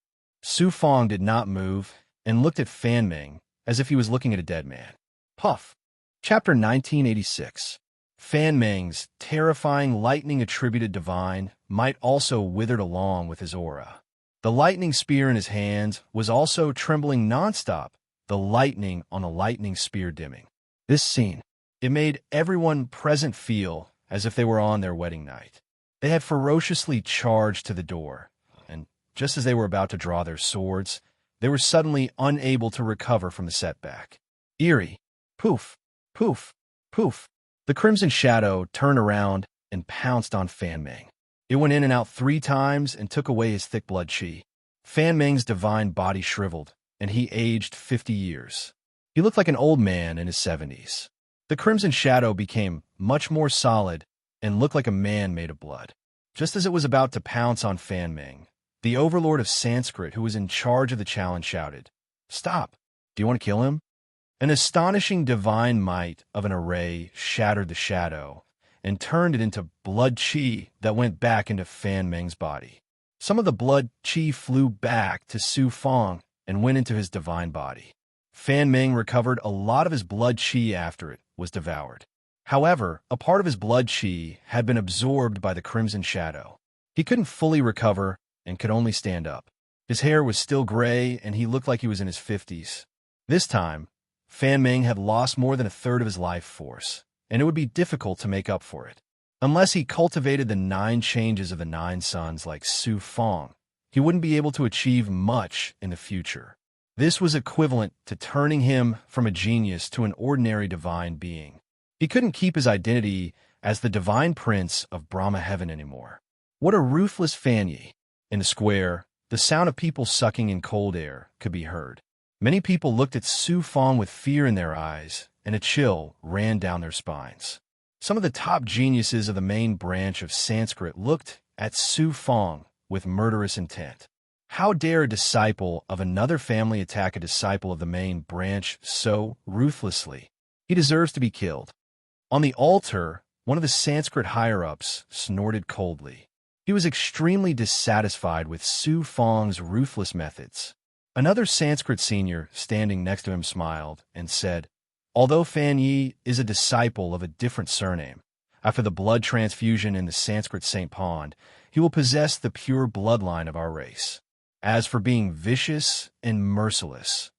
A: Su Fong did not move and looked at Fan Ming as if he was looking at a dead man. Puff. Chapter 1986. Fan Ming's terrifying lightning-attributed divine might also withered along with his aura. The lightning spear in his hands was also trembling nonstop, the lightning on a lightning spear dimming. This scene, it made everyone present feel as if they were on their wedding night. They had ferociously charged to the door, and just as they were about to draw their swords, they were suddenly unable to recover from the setback. Eerie. Poof, poof, poof. The crimson shadow turned around and pounced on Fan Ming. It went in and out 3 times and took away his thick blood chi. Fan Ming's divine body shriveled, and he aged 50 years. He looked like an old man in his 70s. The crimson shadow became much more solid and looked like a man made of blood. Just as it was about to pounce on Fan Ming, the overlord of Sanskrit who was in charge of the challenge shouted, "Stop! Do you want to kill him?" An astonishing divine might of an array shattered the shadow and turned it into blood chi that went back into Fan Ming's body. Some of the blood chi flew back to Su Fong and went into his divine body. Fan Ming recovered a lot of his blood chi after it was devoured. However, a part of his blood chi had been absorbed by the crimson shadow. He couldn't fully recover and could only stand up. His hair was still gray and he looked like he was in his 50s. This time, Fan Ming had lost more than a third of his life force, and it would be difficult to make up for it. Unless he cultivated the 9 changes of the 9 suns like Su Fong, he wouldn't be able to achieve much in the future. This was equivalent to turning him from a genius to an ordinary divine being. He couldn't keep his identity as the divine prince of Brahma heaven anymore. What a ruthless Fan Yi. In the square, the sound of people sucking in cold air could be heard. Many people looked at Su Fong with fear in their eyes, and a chill ran down their spines. Some of the top geniuses of the main branch of Sanskrit looked at Su Fong with murderous intent. How dare a disciple of another family attack a disciple of the main branch so ruthlessly? He deserves to be killed. On the altar, one of the Sanskrit higher-ups snorted coldly. He was extremely dissatisfied with Su Fong's ruthless methods. Another Sanskrit senior standing next to him smiled and said, "Although Fan Yi is a disciple of a different surname, after the blood transfusion in the Sanskrit St. Pond, he will possess the pure bloodline of our race. As for being vicious and merciless,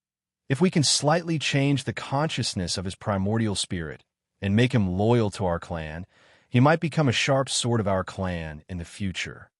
A: if we can slightly change the consciousness of his primordial spirit and make him loyal to our clan, he might become a sharp sword of our clan in the future."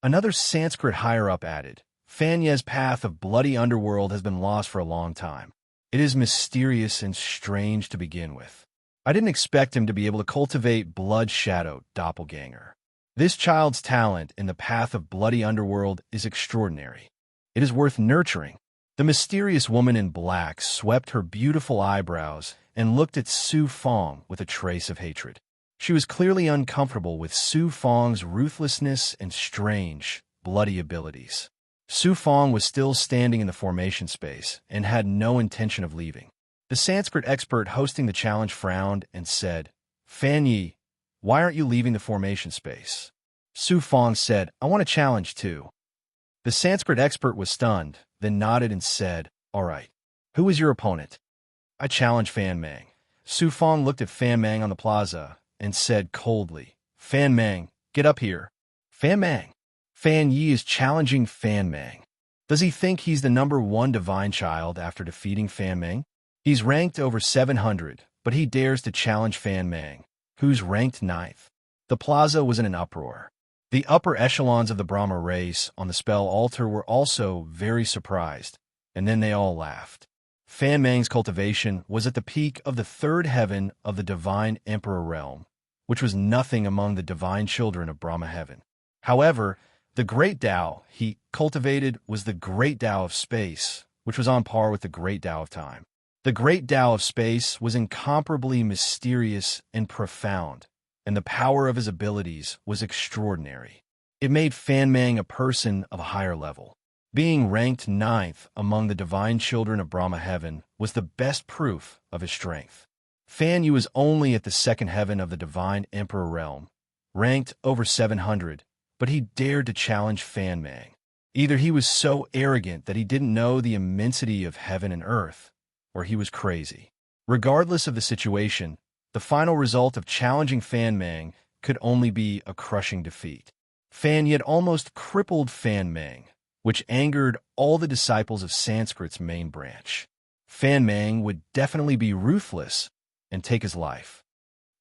A: Another Sanskrit higher-up added, "Fan Ye's path of bloody underworld has been lost for a long time. It is mysterious and strange to begin with. I didn't expect him to be able to cultivate blood-shadowed doppelganger. This child's talent in the path of bloody underworld is extraordinary. It is worth nurturing." The mysterious woman in black swept her beautiful eyebrows and looked at Su Fong with a trace of hatred. She was clearly uncomfortable with Su Fong's ruthlessness and strange, bloody abilities. Su Fong was still standing in the formation space and had no intention of leaving. The Sanskrit expert hosting the challenge frowned and said, "Fan Yi, why aren't you leaving the formation space?" Su Fong said, "I want to challenge too." The Sanskrit expert was stunned, then nodded and said, "All right. Who is your opponent?" "I challenge Fan Ming." Su Fong looked at Fan Ming on the plaza and said coldly, "Fan Ming, get up here." "Fan Ming? Fan Yi is challenging Fan Ming. Does he think he's the #1 divine child after defeating Fan Ming? He's ranked over 700, but he dares to challenge Fan Ming, who's ranked 9th. The plaza was in an uproar. The upper echelons of the Brahma race on the spell altar were also very surprised, and then they all laughed. Fan Ming's cultivation was at the peak of the 3rd heaven of the divine emperor realm, which was nothing among the divine children of Brahma heaven. However, the great Tao he cultivated was the great Tao of space, which was on par with the great Tao of time. The great Tao of space was incomparably mysterious and profound, and the power of his abilities was extraordinary. It made Fan Mang a person of a higher level. Being ranked ninth among the divine children of Brahma heaven was the best proof of his strength. Fan Yu was only at the second heaven of the divine emperor realm, ranked over 700, but he dared to challenge Fan Mang. Either he was so arrogant that he didn't know the immensity of heaven and earth, or he was crazy. Regardless of the situation, the final result of challenging Fan Mang could only be a crushing defeat. Fan Yi had almost crippled Fan Mang, which angered all the disciples of Sanskrit's main branch. Fan Mang would definitely be ruthless and take his life.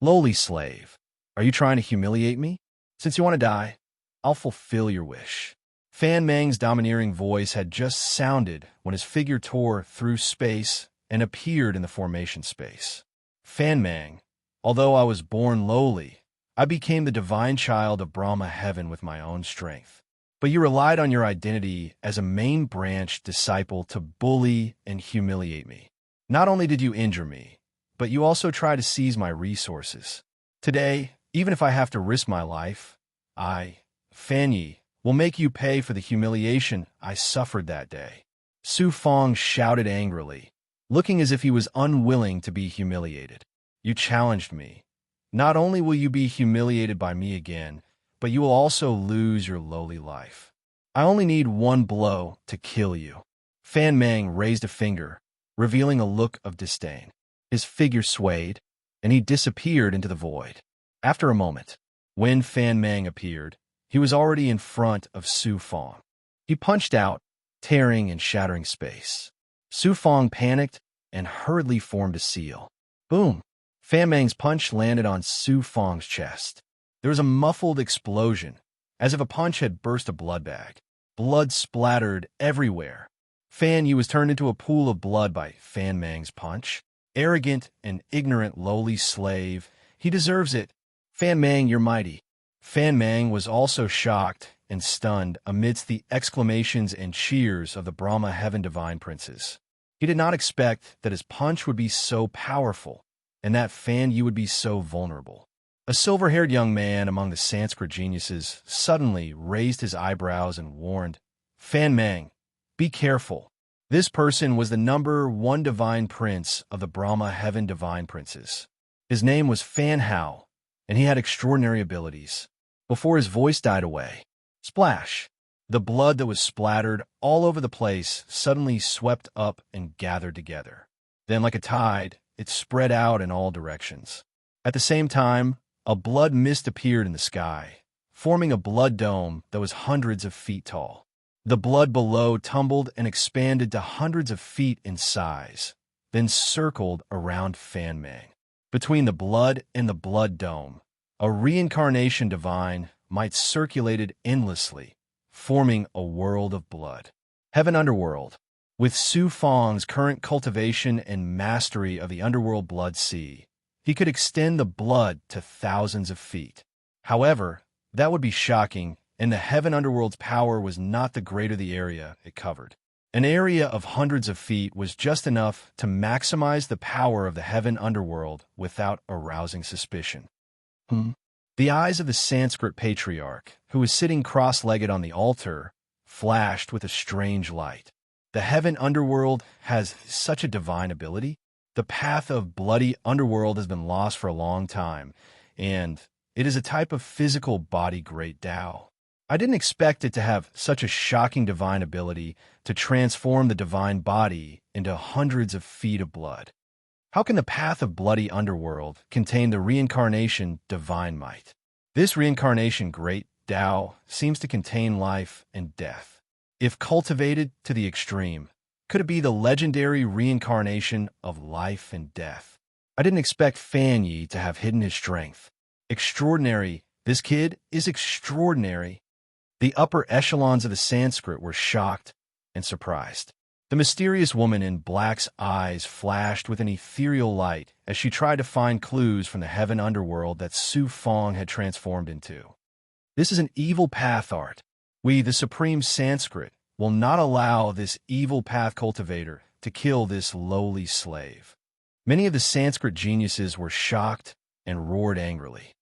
A: Lowly slave, are you trying to humiliate me? Since you want to die, I'll fulfill your wish. Fan Mang's domineering voice had just sounded when his figure tore through space and appeared in the formation space. Fan Mang, although I was born lowly, I became the divine child of Brahma heaven with my own strength. But you relied on your identity as a main branch disciple to bully and humiliate me. Not only did you injure me, but you also tried to seize my resources. Today, even if I have to risk my life, I, Fan Yi, will make you pay for the humiliation I suffered that day. Su Fong shouted angrily, looking as if he was unwilling to be humiliated. You challenged me. Not only will you be humiliated by me again, but you will also lose your lowly life. I only need one blow to kill you. Fan Mang raised a finger, revealing a look of disdain. His figure swayed, and he disappeared into the void. After a moment, when Fan Mang appeared, he was already in front of Su Fong. He punched out, tearing and shattering space. Su Fong panicked and hurriedly formed a seal. Boom! Fan Mang's punch landed on Su Fong's chest. There was a muffled explosion, as if a punch had burst a blood bag. Blood splattered everywhere. Fan Yu was turned into a pool of blood by Fan Mang's punch. Arrogant and ignorant lowly slave, he deserves it. Fan Mang, you're mighty. Fan Mang was also shocked and stunned amidst the exclamations and cheers of the Brahma heaven divine princes. He did not expect that his punch would be so powerful, and that Fan Yu would be so vulnerable. A silver-haired young man among the Sanskrit geniuses suddenly raised his eyebrows and warned, Fan Mang, be careful. This person was the #1 divine prince of the Brahma heaven divine princes. His name was Fan Hao, and he had extraordinary abilities. Before his voice died away, splash! The blood that was splattered all over the place suddenly swept up and gathered together. Then, like a tide, it spread out in all directions. At the same time, a blood mist appeared in the sky, forming a blood dome that was hundreds of feet tall. The blood below tumbled and expanded to hundreds of feet in size, then circled around Fan Mang. Between the blood and the blood dome, a reincarnation divine might circulated endlessly, forming a world of blood. Heaven Underworld. With Su Fong's current cultivation and mastery of the underworld blood sea, he could extend the blood to thousands of feet. However, that would be shocking, and the Heaven Underworld's power was not the greater the area it covered. An area of hundreds of feet was just enough to maximize the power of the Heaven Underworld without arousing suspicion. The eyes of the Sanskrit patriarch, who was sitting cross-legged on the altar, flashed with a strange light. The Heaven Underworld has such a divine ability. The path of bloody underworld has been lost for a long time, and it is a type of physical body great Tao. I didn't expect it to have such a shocking divine ability to transform the divine body into hundreds of feet of blood. How can the path of bloody underworld contain the reincarnation divine might? This reincarnation great Tao seems to contain life and death. If cultivated to the extreme, could it be the legendary reincarnation of life and death? I didn't expect Fan Yi to have hidden his strength. Extraordinary. This kid is extraordinary. The upper echelons of the Sanskrit were shocked and surprised. The mysterious woman in black's eyes flashed with an ethereal light as she tried to find clues from the Heaven Underworld that Su Fong had transformed into. This is an evil path art. We, the supreme Sanskrit, will not allow this evil path cultivator to kill this lowly slave. Many of the Sanskrit geniuses were shocked and roared angrily.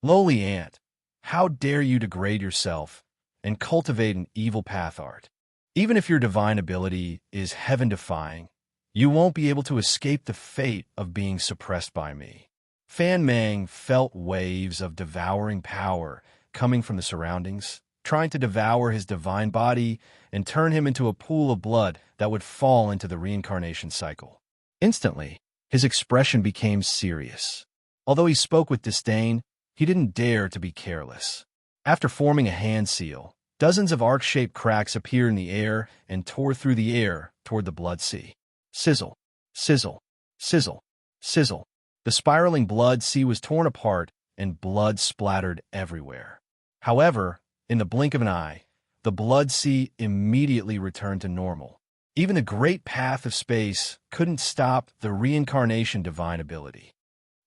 A: Lowly ant, how dare you degrade yourself and cultivate an evil path art? Even if your divine ability is heaven-defying, you won't be able to escape the fate of being suppressed by me. Fan Mang felt waves of devouring power coming from the surroundings, trying to devour his divine body and turn him into a pool of blood that would fall into the reincarnation cycle. Instantly, his expression became serious. Although he spoke with disdain, he didn't dare to be careless. After forming a hand seal, dozens of arc-shaped cracks appeared in the air and tore through the air toward the blood sea. Sizzle, sizzle, sizzle, sizzle. The spiraling blood sea was torn apart and blood splattered everywhere. However, in the blink of an eye, the blood sea immediately returned to normal. Even the great path of space couldn't stop the reincarnation divine ability.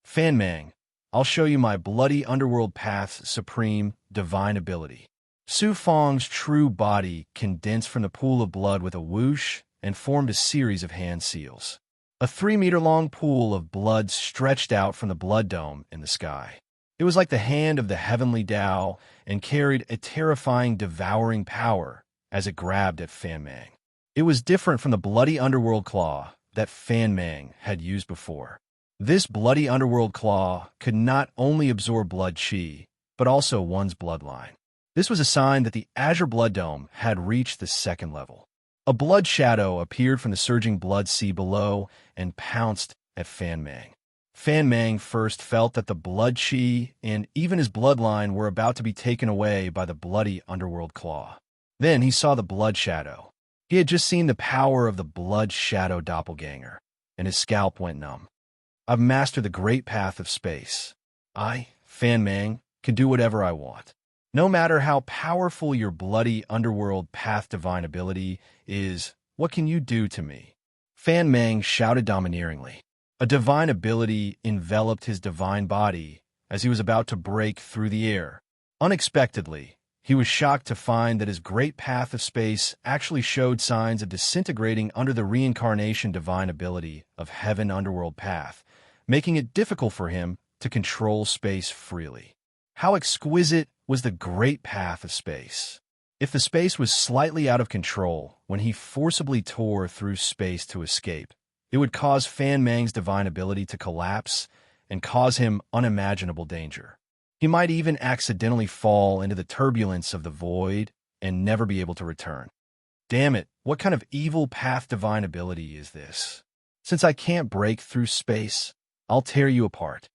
A: Fan Mang, I'll show you my bloody underworld path's supreme divine ability. Su Fong's true body condensed from the pool of blood with a whoosh and formed a series of hand seals. A 3-meter-long pool of blood stretched out from the blood dome in the sky. It was like the hand of the heavenly Tao and carried a terrifying, devouring power as it grabbed at Fan Mang. It was different from the bloody underworld claw that Fan Mang had used before. This bloody underworld claw could not only absorb blood chi, but also one's bloodline. This was a sign that the Azure Blood Dome had reached the second level. A blood shadow appeared from the surging blood sea below and pounced at Fan Mang. Fan Mang first felt that the blood chi and even his bloodline were about to be taken away by the bloody underworld claw. Then he saw the blood shadow. He had just seen the power of the blood shadow doppelganger, and his scalp went numb. I've mastered the great path of space. I, Fan Mang, can do whatever I want. No matter how powerful your bloody underworld path divine ability is, what can you do to me? Fan Mang shouted domineeringly. A divine ability enveloped his divine body as he was about to break through the air. Unexpectedly, he was shocked to find that his great path of space actually showed signs of disintegrating under the reincarnation divine ability of Heaven Underworld Path, making it difficult for him to control space freely. How exquisite was the great path of space! If the space was slightly out of control when he forcibly tore through space to escape, it would cause Fan Mang's divine ability to collapse and cause him unimaginable danger. He might even accidentally fall into the turbulence of the void and never be able to return. Damn it, what kind of evil path divine ability is this? Since I can't break through space, I'll tear you apart.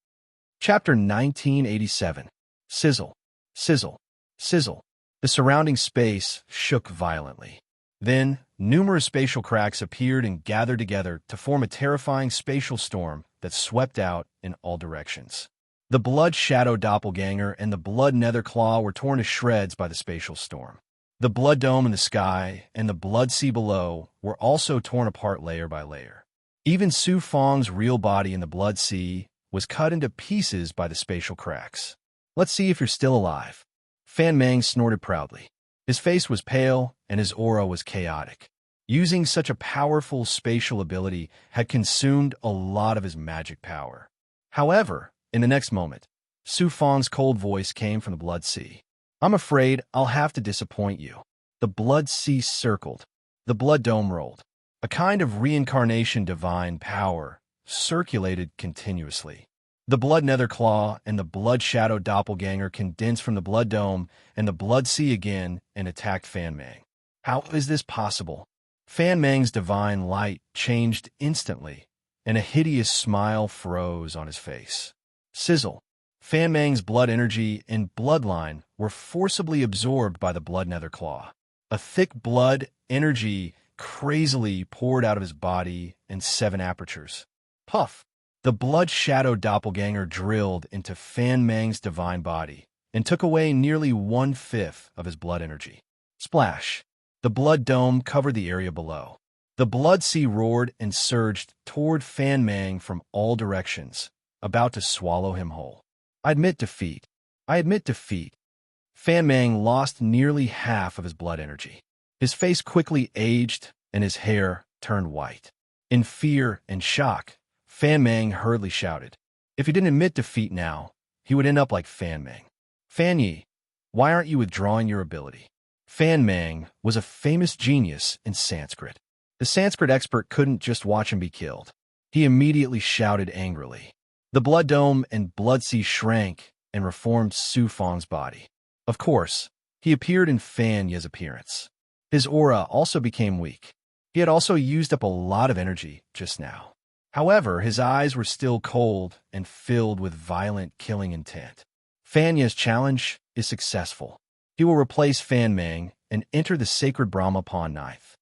A: Chapter 1987. Sizzle, sizzle, sizzle. The surrounding space shook violently. Then, numerous spatial cracks appeared and gathered together to form a terrifying spatial storm that swept out in all directions. The blood shadow doppelganger and the blood nether claw were torn to shreds by the spatial storm. The blood dome in the sky and the blood sea below were also torn apart layer by layer. Even Su Fong's real body in the blood sea was cut into pieces by the spatial cracks. Let's see if you're still alive. Fan Mang snorted proudly. His face was pale and his aura was chaotic. Using such a powerful spatial ability had consumed a lot of his magic power. However, in the next moment, Su Fong's cold voice came from the blood sea. I'm afraid I'll have to disappoint you. The blood sea circled. The blood dome rolled. A kind of reincarnation divine power circulated continuously. The blood nether claw and the blood shadow doppelganger condensed from the blood dome and the blood sea again and attacked Fan Mang. How is this possible? Fan Mang's divine light changed instantly, and a hideous smile froze on his face. Sizzle. Fan Mang's blood energy and bloodline were forcibly absorbed by the blood nether claw. A thick blood energy crazily poured out of his body in 7 apertures. Puff! The blood shadow doppelganger drilled into Fan Mang's divine body and took away nearly 1/5 of his blood energy. Splash! The blood dome covered the area below. The blood sea roared and surged toward Fan Mang from all directions, about to swallow him whole. I admit defeat. I admit defeat. Fan Mang lost nearly half of his blood energy. His face quickly aged and his hair turned white. In fear and shock, Fan Meng hurriedly shouted. If he didn't admit defeat now, he would end up like Fan Meng. Fan Yi, why aren't you withdrawing your ability? Fan Meng was a famous genius in Sanskrit. The Sanskrit expert couldn't just watch him be killed. He immediately shouted angrily. The blood dome and blood sea shrank and reformed Su Fang's body. Of course, he appeared in Fan Ye's appearance. His aura also became weak. He had also used up a lot of energy just now. However, his eyes were still cold and filled with violent killing intent. Fan Ye's challenge is successful. He will replace Fan Meng and enter the sacred Brahma pawn knife.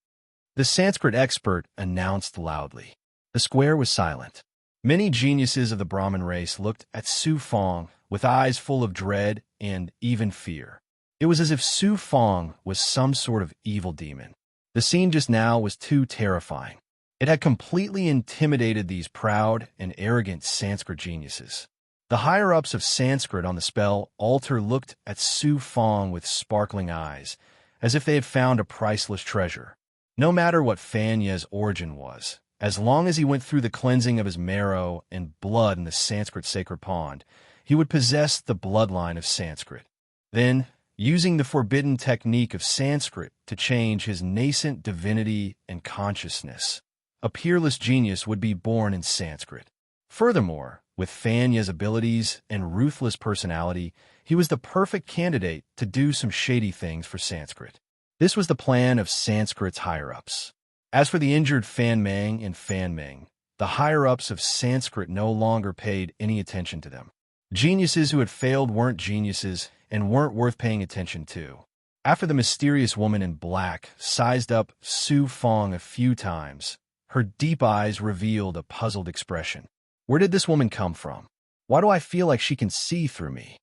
A: The Sanskrit expert announced loudly. The square was silent. Many geniuses of the Brahmin race looked at Su Fang with eyes full of dread and even fear. It was as if Su Fang was some sort of evil demon. The scene just now was too terrifying. It had completely intimidated these proud and arrogant Sanskrit geniuses. The higher-ups of Sanskrit on the spell altar looked at Su Fang with sparkling eyes, as if they had found a priceless treasure. No matter what Fan Ye's origin was, as long as he went through the cleansing of his marrow and blood in the Sanskrit sacred pond, he would possess the bloodline of Sanskrit. Then, using the forbidden technique of Sanskrit to change his nascent divinity and consciousness, a peerless genius would be born in Sanskrit. Furthermore, with Fan Ye's abilities and ruthless personality, he was the perfect candidate to do some shady things for Sanskrit. This was the plan of Sanskrit's higher-ups. As for the injured Fan Meng and Fan Meng, the higher-ups of Sanskrit no longer paid any attention to them. Geniuses who had failed weren't geniuses and weren't worth paying attention to. After the mysterious woman in black sized up Su Fang a few times, her deep eyes revealed a puzzled expression. Where did this woman come from? Why do I feel like she can see through me?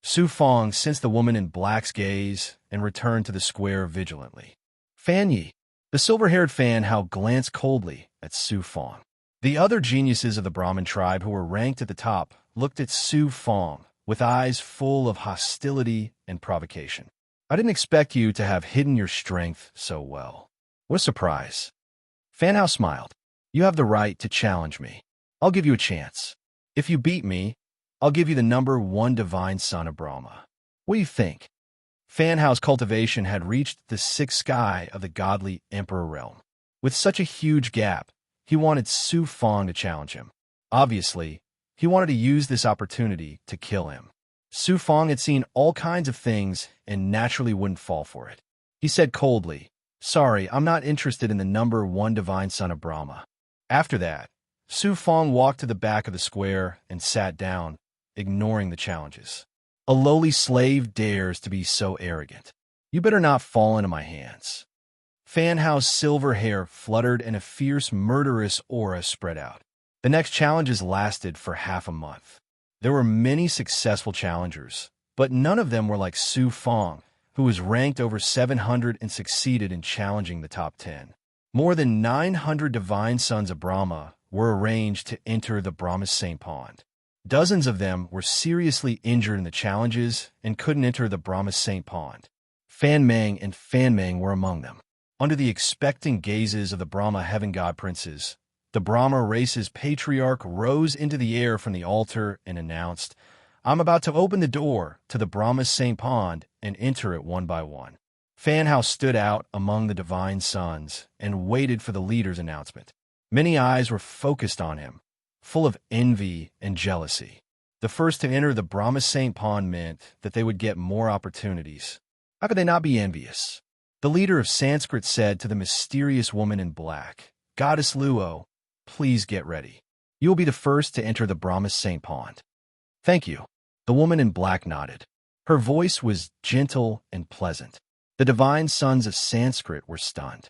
A: Su Fang sensed the woman in black's gaze and returned to the square vigilantly. Fan Yi, the silver-haired Fan Hao, glanced coldly at Su Fang. The other geniuses of the Brahmin tribe who were ranked at the top looked at Su Fang with eyes full of hostility and provocation. I didn't expect you to have hidden your strength so well. What a surprise. Fan Hao smiled. You have the right to challenge me. I'll give you a chance. If you beat me, I'll give you the number 1 divine son of Brahma. What do you think? Fan Hao's cultivation had reached the 6th sky of the godly emperor realm. With such a huge gap, he wanted Su Fang to challenge him. Obviously, he wanted to use this opportunity to kill him. Su Fang had seen all kinds of things and naturally wouldn't fall for it. He said coldly, Sorry, I'm not interested in the number 1 divine son of Brahma. After that, Su Fang walked to the back of the square and sat down, ignoring the challenges. A lowly slave dares to be so arrogant. You better not fall into my hands. Fan Hao's silver hair fluttered and a fierce, murderous aura spread out. The next challenges lasted for half a month. There were many successful challengers, but none of them were like Su Fang, who was ranked over 700 and succeeded in challenging the top 10. More than 900 divine sons of Brahma were arranged to enter the Brahma Saint Pond. Dozens of them were seriously injured in the challenges and couldn't enter the Brahma Saint Pond. Fan Meng and Fan Meng were among them. Under the expectant gazes of the Brahma heaven god princes, the Brahma race's patriarch rose into the air from the altar and announced, I'm about to open the door to the Brahma Saint Pond and enter it one by one. Fan Hao stood out among the divine sons and waited for the leader's announcement. Many eyes were focused on him, full of envy and jealousy. The first to enter the Brahma Saint Pond meant that they would get more opportunities. How could they not be envious? The leader of Sanskrit said to the mysterious woman in black, Goddess Luo, please get ready. You will be the first to enter the Brahma Saint Pond. Thank you. The woman in black nodded. Her voice was gentle and pleasant. The divine sons of Sanskrit were stunned.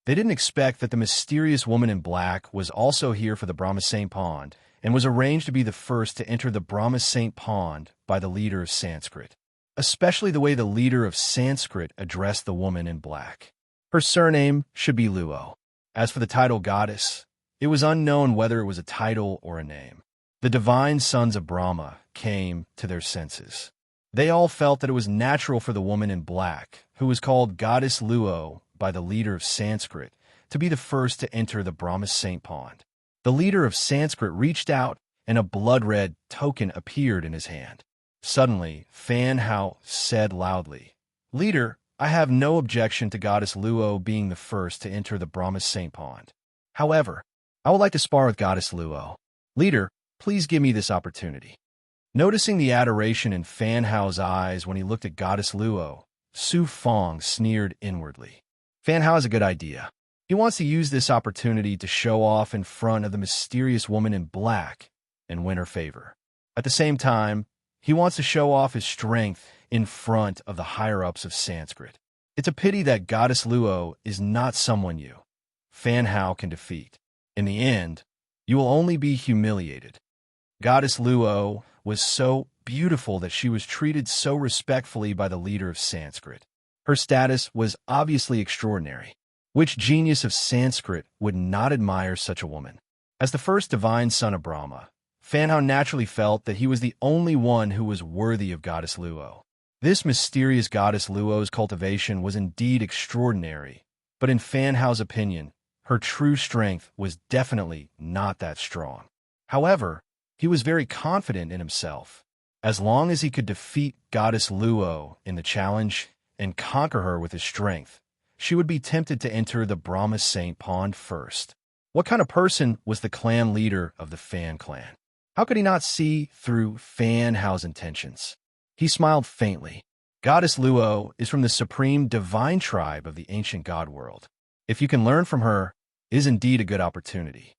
A: They didn't expect that the mysterious woman in black was also here for the Brahma Saint Pond and was arranged to be the first to enter the Brahma Saint Pond by the leader of Sanskrit, especially the way the leader of Sanskrit addressed the woman in black. Her surname should be Luo. As for the title goddess, it was unknown whether it was a title or a name. The divine sons of Brahma came to their senses. They all felt that it was natural for the woman in black, who was called Goddess Luo by the leader of Sanskrit, to be the first to enter the Brahma's Saint Pond. The leader of Sanskrit reached out, and a blood-red token appeared in his hand. Suddenly, Fan Hao said loudly, "Leader, I have no objection to Goddess Luo being the first to enter the Brahma's Saint Pond. However, I would like to spar with Goddess Luo. Leader, please give me this opportunity." Noticing the adoration in Fan Hao's eyes when he looked at Goddess Luo, Su Fong sneered inwardly. Fan Hao has a good idea. He wants to use this opportunity to show off in front of the mysterious woman in black and win her favor. At the same time, he wants to show off his strength in front of the higher-ups of Sanskrit. It's a pity that Goddess Luo is not someone you, Fan Hao, can defeat. In the end, you will only be humiliated. Goddess Luo was so beautiful that she was treated so respectfully by the leader of Sanskrit. Her status was obviously extraordinary. Which genius of Sanskrit would not admire such a woman? As the first divine son of Brahma, Fan Hao naturally felt that he was the only one who was worthy of Goddess Luo. This mysterious Goddess Luo's cultivation was indeed extraordinary, but in Fan Hao's opinion, her true strength was definitely not that strong. However, he was very confident in himself. As long as he could defeat Goddess Luo in the challenge and conquer her with his strength, she would be tempted to enter the Brahma's Saint Pond first. What kind of person was the clan leader of the Fan clan? How could he not see through Fan Hao's intentions? He smiled faintly. Goddess Luo is from the supreme divine tribe of the ancient god world. If you can learn from her, it is indeed a good opportunity.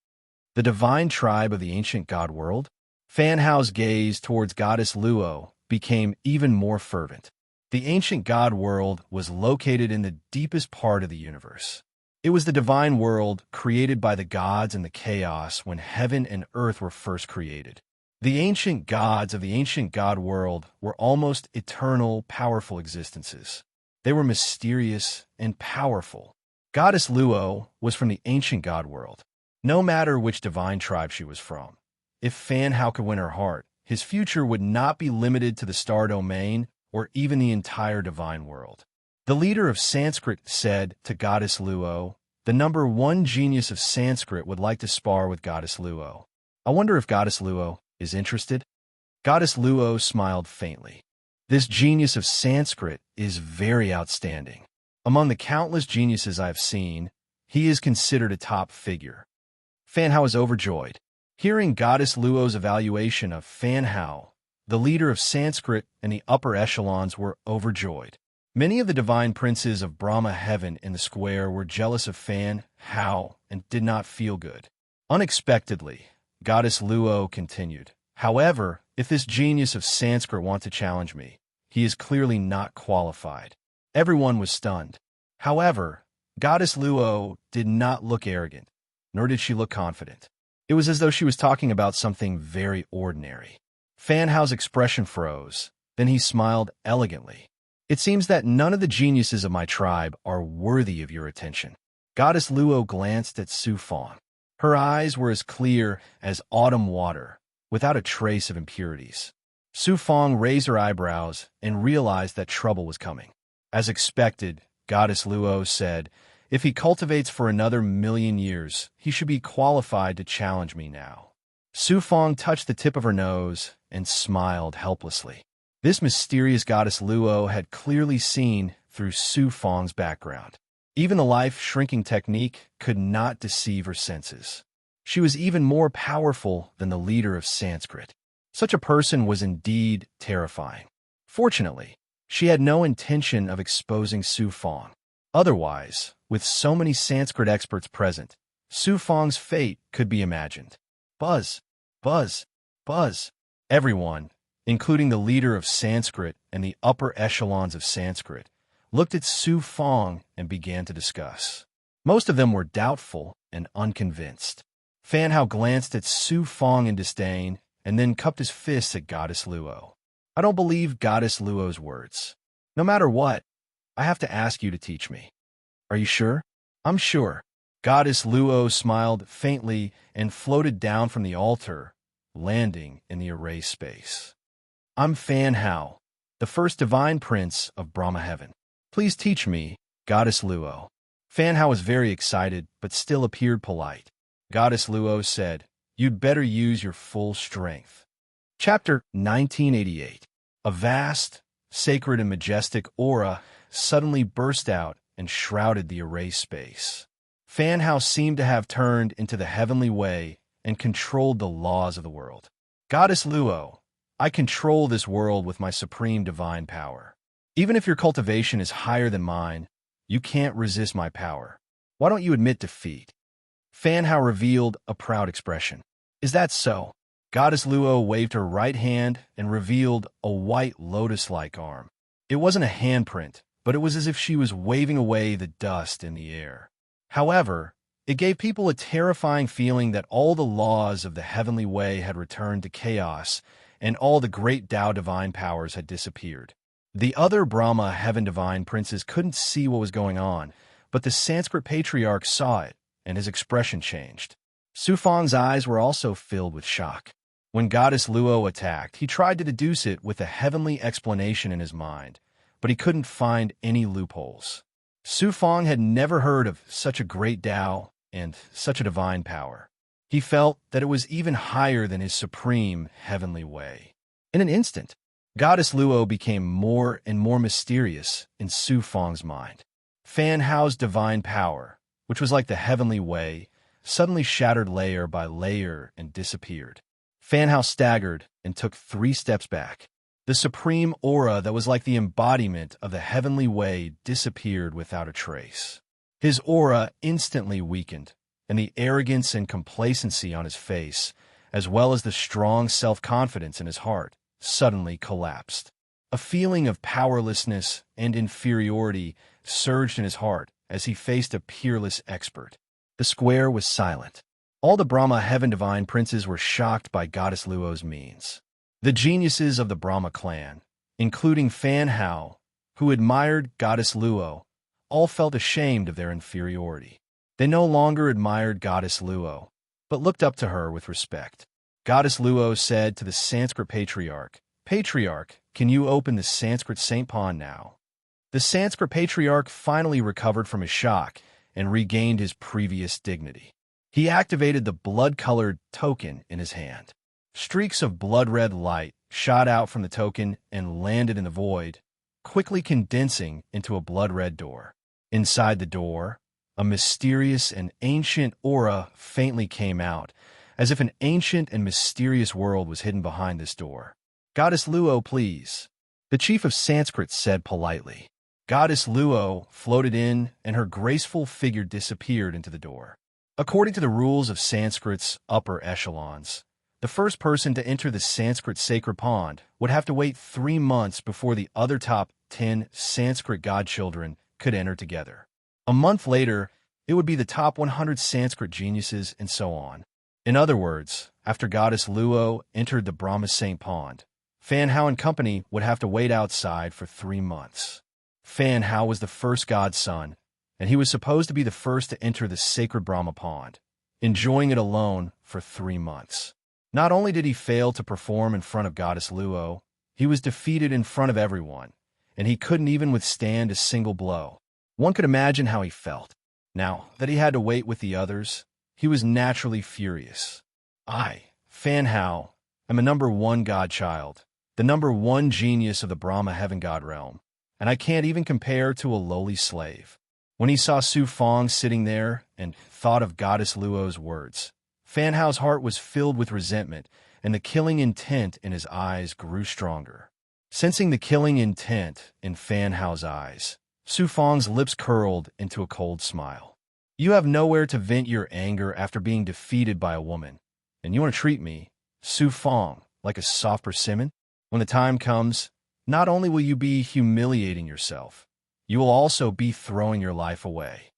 A: The divine tribe of the ancient god world? Fan Hao's gaze towards Goddess Luo became even more fervent. The ancient god world was located in the deepest part of the universe. It was the divine world created by the gods in the chaos when heaven and earth were first created. The ancient gods of the ancient god world were almost eternal, powerful existences. They were mysterious and powerful. Goddess Luo was from the ancient god world. No matter which divine tribe she was from, if Fan Hao could win her heart, his future would not be limited to the star domain or even the entire divine world. The leader of Sanskrit said to Goddess Luo, "The number one genius of Sanskrit would like to spar with Goddess Luo. I wonder if Goddess Luo is interested?" Goddess Luo smiled faintly. "This genius of Sanskrit is very outstanding. Among the countless geniuses I have seen, he is considered a top figure." Fan Hao was overjoyed. Hearing Goddess Luo's evaluation of Fan Hao, the leader of Sanskrit and the upper echelons were overjoyed. Many of the divine princes of Brahma heaven in the square were jealous of Fan Hao and did not feel good. Unexpectedly, Goddess Luo continued, "However, if this genius of Sanskrit wants to challenge me, he is clearly not qualified." Everyone was stunned. However, Goddess Luo did not look arrogant, nor did she look confident. It was as though she was talking about something very ordinary. Fan Hao's expression froze, then he smiled elegantly. "It seems that none of the geniuses of my tribe are worthy of your attention." Goddess Luo glanced at Su Fong. Her eyes were as clear as autumn water, without a trace of impurities. Su Fong raised her eyebrows and realized that trouble was coming. As expected, Goddess Luo said, "If he cultivates for another 1,000,000 years, he should be qualified to challenge me now." Su Fong touched the tip of her nose and smiled helplessly. This mysterious Goddess Luo had clearly seen through Su Fong's background. Even the life-shrinking technique could not deceive her senses. She was even more powerful than the leader of Sanskrit. Such a person was indeed terrifying. Fortunately, she had no intention of exposing Su Fong. Otherwise, with so many Sanskrit experts present, Su Fong's fate could be imagined. Buzz, buzz, buzz. Everyone, including the leader of Sanskrit and the upper echelons of Sanskrit, looked at Su Fong and began to discuss. Most of them were doubtful and unconvinced. Fan Hao glanced at Su Fong in disdain and then cupped his fists at Goddess Luo. "I don't believe Goddess Luo's words. No matter what, I have to ask you to teach me." "Are you sure?" "I'm sure." Goddess Luo smiled faintly and floated down from the altar, landing in the erase space. "I'm Fan Hao, the first divine prince of Brahma heaven. Please teach me, Goddess Luo." Fan Hao was very excited, but still appeared polite. Goddess Luo said, "You'd better use your full strength." Chapter 1988. A vast, sacred and majestic aura suddenly burst out and shrouded the erased space. Fan Hao seemed to have turned into the heavenly way and controlled the laws of the world. Goddess Luo, I control this world with my supreme divine power. Even if your cultivation is higher than mine, you can't resist my power. Why don't you admit defeat? Fan Hao revealed a proud expression. Is that so? Goddess Luo waved her right hand and revealed a white lotus-like arm. It wasn't a handprint, but it was as if she was waving away the dust in the air. However, it gave people a terrifying feeling that all the laws of the heavenly way had returned to chaos and all the great Tao divine powers had disappeared. The other Brahma heaven divine princes couldn't see what was going on, but the Sanskrit patriarch saw it, and his expression changed. Su Fang's eyes were also filled with shock. When Goddess Luo attacked, he tried to deduce it with a heavenly explanation in his mind, but he couldn't find any loopholes. Su Fang had never heard of such a great Tao and such a divine power. He felt that it was even higher than his supreme heavenly way. In an instant, Goddess Luo became more and more mysterious in Su Fang's mind. Fan Hao's divine power, which was like the heavenly way, suddenly shattered layer by layer and disappeared. Fan Hao staggered and took 3 steps back. The supreme aura that was like the embodiment of the heavenly way disappeared without a trace. His aura instantly weakened, and the arrogance and complacency on his face, as well as the strong self-confidence in his heart, suddenly collapsed. A feeling of powerlessness and inferiority surged in his heart as he faced a peerless expert. The square was silent. All the Brahma heaven divine princes were shocked by Goddess Luo's means. The geniuses of the Brahma clan, including Fan Hao, who admired Goddess Luo, all felt ashamed of their inferiority. They no longer admired Goddess Luo, but looked up to her with respect. Goddess Luo said to the Sanskrit patriarch, "Patriarch, can you open the Sanskrit saint pond now?" The Sanskrit patriarch finally recovered from his shock and regained his previous dignity. He activated the blood-colored token in his hand. Streaks of blood-red light shot out from the token and landed in the void, quickly condensing into a blood-red door. Inside the door, a mysterious and ancient aura faintly came out, as if an ancient and mysterious world was hidden behind this door. "Goddess Luo, please," the chief of Sanskrit said politely. Goddess Luo floated in, and her graceful figure disappeared into the door. According to the rules of Sanskrit's upper echelons, the first person to enter the Sanskrit sacred pond would have to wait 3 months before the other top 10 Sanskrit godchildren could enter together. A month later, it would be the top 100 Sanskrit geniuses, and so on. In other words, after Goddess Luo entered the Brahma Saint Pond, Fan Hao and company would have to wait outside for 3 months. Fan Hao was the first godson, and he was supposed to be the first to enter the sacred Brahma Pond, enjoying it alone for 3 months. Not only did he fail to perform in front of Goddess Luo, he was defeated in front of everyone, and he couldn't even withstand a single blow. One could imagine how he felt. Now that he had to wait with the others, he was naturally furious. "I, Fan Hao, am a #1 godchild, the #1 genius of the Brahma heaven god realm, and I can't even compare to a lowly slave." When he saw Su Fang sitting there and thought of Goddess Luo's words, Fan Hao's heart was filled with resentment, and the killing intent in his eyes grew stronger. Sensing the killing intent in Fan Hao's eyes, Su Fang's lips curled into a cold smile. "You have nowhere to vent your anger after being defeated by a woman, and you want to treat me, Su Fang, like a soft persimmon? When the time comes, not only will you be humiliating yourself, you will also be throwing your life away."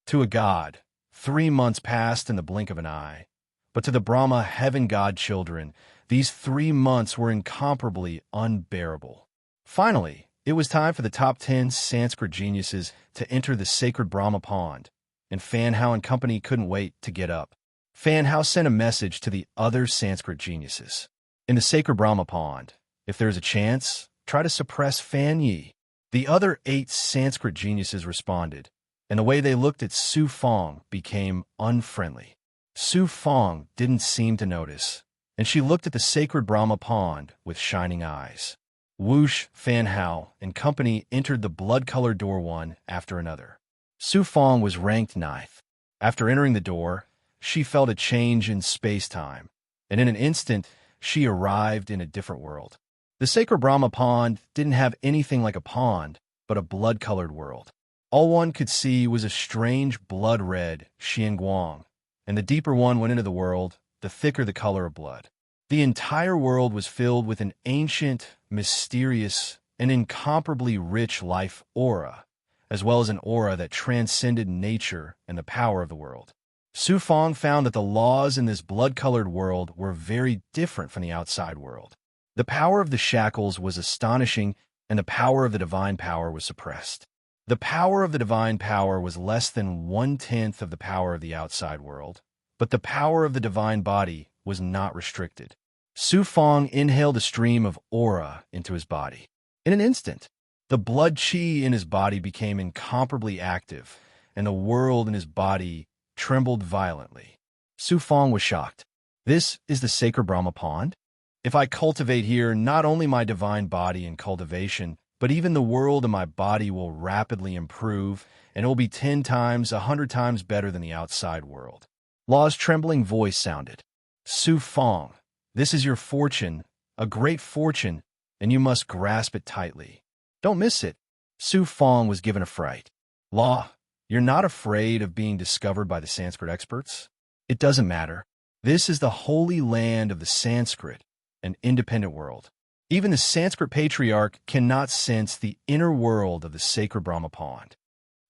A: To a god, 3 months passed in the blink of an eye, but to the Brahma heaven god children, these 3 months were incomparably unbearable. Finally, it was time for the top 10 Sanskrit geniuses to enter the sacred Brahma pond, and Fan Hao and company couldn't wait to get up. Fan Hao sent a message to the other Sanskrit geniuses. "In the sacred Brahma pond, if there is a chance, try to suppress Fan Yi." The other 8 Sanskrit geniuses responded, and the way they looked at Su Fong became unfriendly. Su Fong didn't seem to notice, and she looked at the sacred Brahma pond with shining eyes. Whoosh, Fan Hao, and company entered the blood-colored door one after another. Su Fong was ranked ninth. After entering the door, she felt a change in space-time, and in an instant, she arrived in a different world. The sacred Brahma pond didn't have anything like a pond, but a blood-colored world. All one could see was a strange blood-red Xianguang, and the deeper one went into the world, the thicker the color of blood. The entire world was filled with an ancient, mysterious, and incomparably rich life aura, as well as an aura that transcended nature and the power of the world. Su Fong found that the laws in this blood-colored world were very different from the outside world. The power of the shackles was astonishing, and the power of the divine power was suppressed. The power of the divine power was less than 1/10 of the power of the outside world, but the power of the divine body was not restricted. Su Fong inhaled a stream of aura into his body. In an instant, the blood qi in his body became incomparably active, and the world in his body trembled violently. Su Fong was shocked. This is the sacred Brahma pond? If I cultivate here not only my divine body and cultivation, but even the world in my body will rapidly improve, and it will be 10 times, 100 times better than the outside world. Law's trembling voice sounded. Su Fong, this is your fortune, a great fortune, and you must grasp it tightly. Don't miss it. Su Fong was given a fright. Law, you're not afraid of being discovered by the Sanskrit experts? It doesn't matter. This is the holy land of the Sanskrit, an independent world. Even the Sanskrit patriarch cannot sense the inner world of the sacred Brahma pond.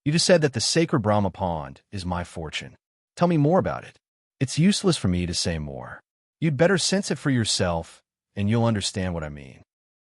A: You just said that the sacred Brahma pond is my fortune. Tell me more about it. It's useless for me to say more. You'd better sense it for yourself, and you'll understand what I mean.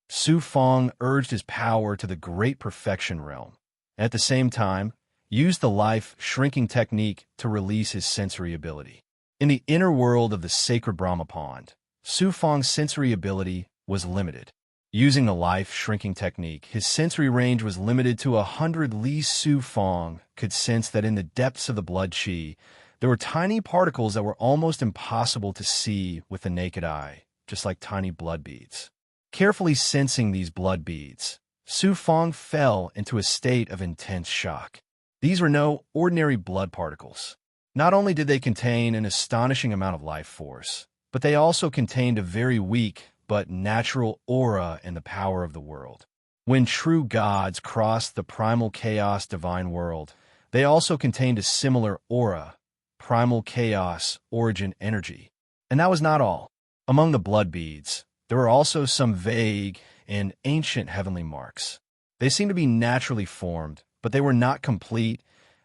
A: Su Fong urged his power to the great perfection realm, and at the same time, used the life-shrinking technique to release his sensory ability. In the inner world of the sacred Brahma pond, Su Fong's sensory ability was limited. Using the life-shrinking technique, his sensory range was limited to 100 li. Su Fong could sense that in the depths of the blood qi, there were tiny particles that were almost impossible to see with the naked eye, just like tiny blood beads. Carefully sensing these blood beads, Su Fong fell into a state of intense shock. These were no ordinary blood particles. Not only did they contain an astonishing amount of life force, but they also contained a very weak but natural aura and the power of the world. When true gods crossed the primal chaos divine world, they also contained a similar aura, primal chaos origin energy. And that was not all. Among the blood beads, there were also some vague and ancient heavenly marks. They seemed to be naturally formed, but they were not complete,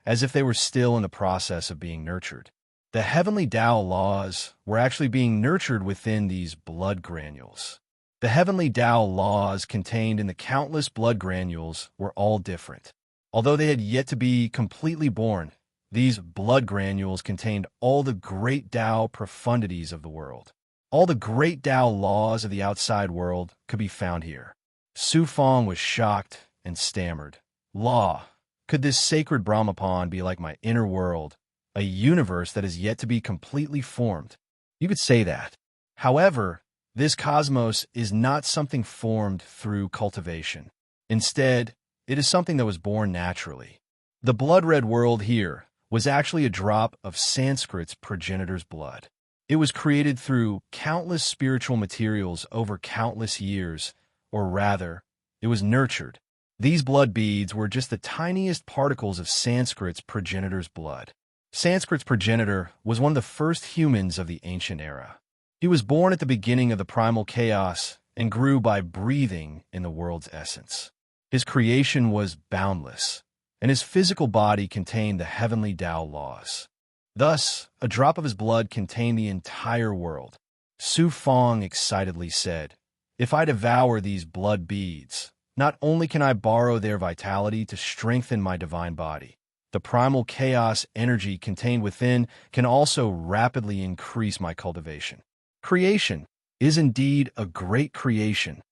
A: as if they were still in the process of being nurtured. The heavenly Tao laws were actually being nurtured within these blood granules. The heavenly Tao laws contained in the countless blood granules were all different. Although they had yet to be completely born, these blood granules contained all the great Tao profundities of the world. All the great Tao laws of the outside world could be found here. Su Fong was shocked and stammered. Law, could this sacred Brahma pond be like my inner world, a universe that is yet to be completely formed? You could say that. However, this cosmos is not something formed through cultivation. Instead, it is something that was born naturally. The blood-red world here was actually a drop of Sanskrit's progenitor's blood. It was created through countless spiritual materials over countless years, or rather, it was nurtured. These blood beads were just the tiniest particles of Sanskrit's progenitor's blood. Sanskrit's progenitor was one of the first humans of the ancient era. He was born at the beginning of the primal chaos and grew by breathing in the world's essence. His creation was boundless, and his physical body contained the heavenly Tao laws. Thus, a drop of his blood contained the entire world. Su Fong excitedly said, "If I devour these blood beads, not only can I borrow their vitality to strengthen my divine body, the primal chaos energy contained within can also rapidly increase my cultivation." Creation is indeed a great creation.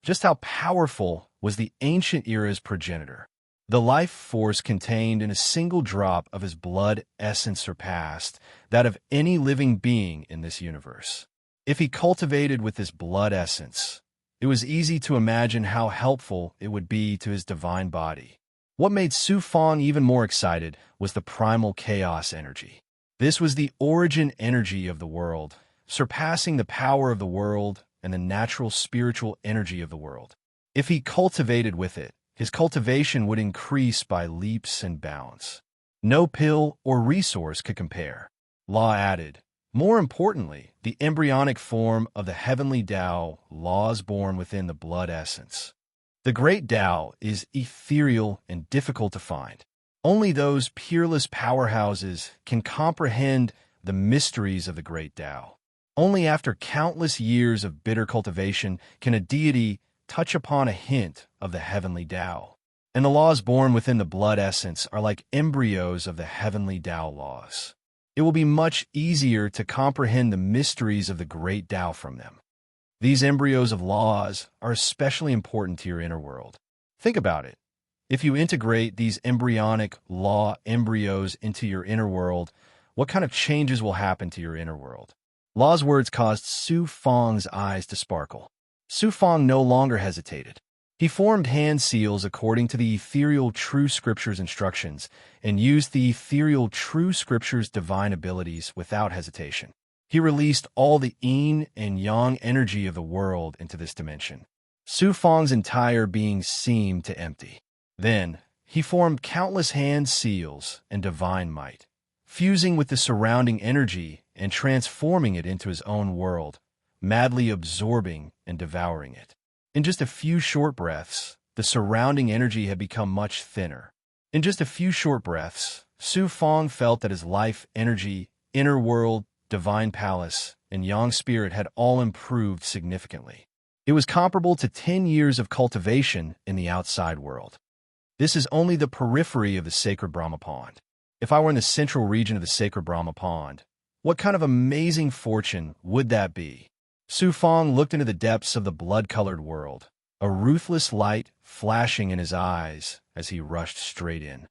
A: Just how powerful was the ancient era's progenitor? The life force contained in a single drop of his blood essence surpassed that of any living being in this universe. If he cultivated with this blood essence, it was easy to imagine how helpful it would be to his divine body. What made Su Fong even more excited was the primal chaos energy. This was the origin energy of the world, surpassing the power of the world and the natural spiritual energy of the world. If he cultivated with it, his cultivation would increase by leaps and bounds. No pill or resource could compare. Law added. More importantly, the embryonic form of the heavenly Tao, laws born within the blood essence. The great Tao is ethereal and difficult to find. Only those peerless powerhouses can comprehend the mysteries of the great Tao. Only after countless years of bitter cultivation can a deity touch upon a hint of the heavenly Tao. And the laws born within the blood essence are like embryos of the heavenly Tao laws. It will be much easier to comprehend the mysteries of the great Tao from them. These embryos of laws are especially important to your inner world. Think about it. If you integrate these embryonic law embryos into your inner world, what kind of changes will happen to your inner world? Law's words caused Su Fong's eyes to sparkle. Su Fong no longer hesitated. He formed hand seals according to the ethereal true scripture's instructions and used the ethereal true scripture's divine abilities without hesitation. He released all the yin and yang energy of the world into this dimension. Su Fong's entire being seemed to empty. Then, he formed countless hand seals and divine might, fusing with the surrounding energy and transforming it into his own world, madly absorbing and devouring it. In just a few short breaths, the surrounding energy had become much thinner. In just a few short breaths, Su Fong felt that his life energy, inner world, divine palace, and yang spirit had all improved significantly. It was comparable to 10 years of cultivation in the outside world. This is only the periphery of the sacred Brahma Pond. If I were in the central region of the sacred Brahma Pond, what kind of amazing fortune would that be? Su Fong looked into the depths of the blood-colored world, a ruthless light flashing in his eyes as he rushed straight in.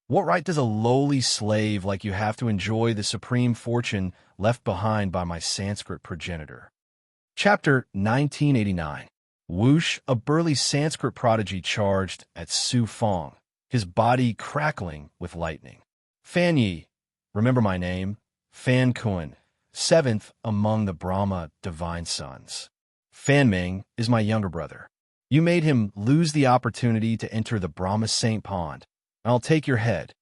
A: What right does a lowly slave like you have to enjoy the supreme fortune left behind by my Sanskrit progenitor? Chapter 1989. Whoosh, a burly Sanskrit prodigy charged at Su Fong, his body crackling with lightning. Fan Yi, remember my name? Fan Kun, seventh among the Brahma divine sons. Fan Ming is my younger brother. You made him lose the opportunity to enter the Brahma Saint Pond. I'll take your head.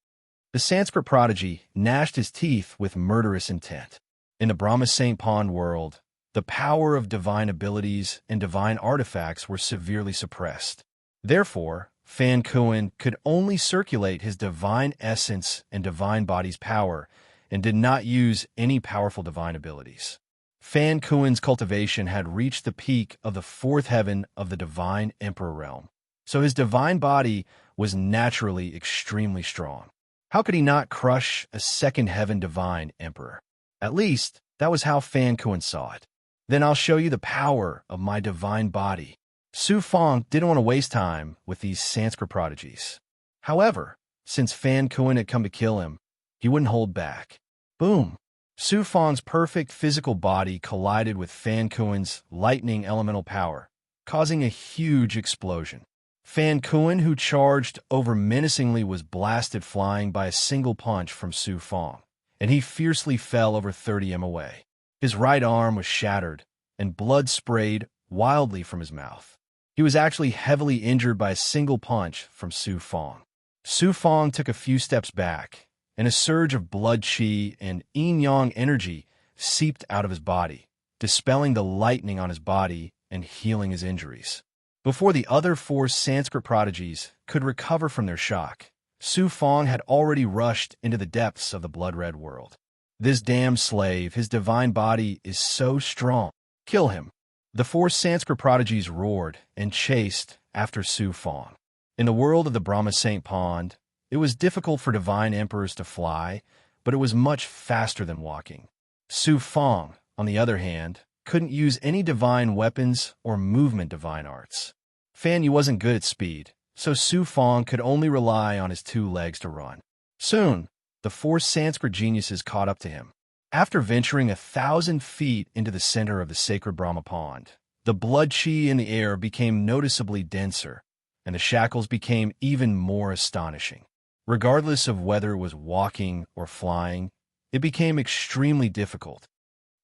A: The Sanskrit prodigy gnashed his teeth with murderous intent. In the Brahma Saint Pond world, the power of divine abilities and divine artifacts were severely suppressed. Therefore, Fan Kun could only circulate his divine essence and divine body's power and did not use any powerful divine abilities. Fan Kun's cultivation had reached the peak of the fourth heaven of the divine emperor realm, so his divine body was naturally extremely strong. How could he not crush a second heaven divine emperor? At least, that was how Fan Kun saw it. Then I'll show you the power of my divine body. Su Fong didn't want to waste time with these Sanskrit prodigies. However, since Fan Kun had come to kill him, he wouldn't hold back. Boom! Su Fong's perfect physical body collided with Fan Kun's lightning elemental power, causing a huge explosion. Fan Kun, who charged over menacingly, was blasted flying by a single punch from Su Fong, and he fiercely fell over 30 m away. His right arm was shattered, and blood sprayed wildly from his mouth. He was actually heavily injured by a single punch from Su Fong. Su Fong took a few steps back, and a surge of blood qi and yin-yang energy seeped out of his body, dispelling the lightning on his body and healing his injuries. Before the other four Sanskrit prodigies could recover from their shock, Su Fong had already rushed into the depths of the blood-red world. This damned slave, his divine body is so strong. Kill him. The four Sanskrit prodigies roared and chased after Su Fong. In the world of the Brahma Saint Pond, it was difficult for divine emperors to fly, but it was much faster than walking. Su Fong, on the other hand, couldn't use any divine weapons or movement divine arts. Fan Yi wasn't good at speed, so Su Fong could only rely on his 2 legs to run. Soon, the 4 Sanskrit geniuses caught up to him. After venturing 1,000 feet into the center of the sacred Brahma pond, the blood chi in the air became noticeably denser, and the shackles became even more astonishing. Regardless of whether it was walking or flying, it became extremely difficult.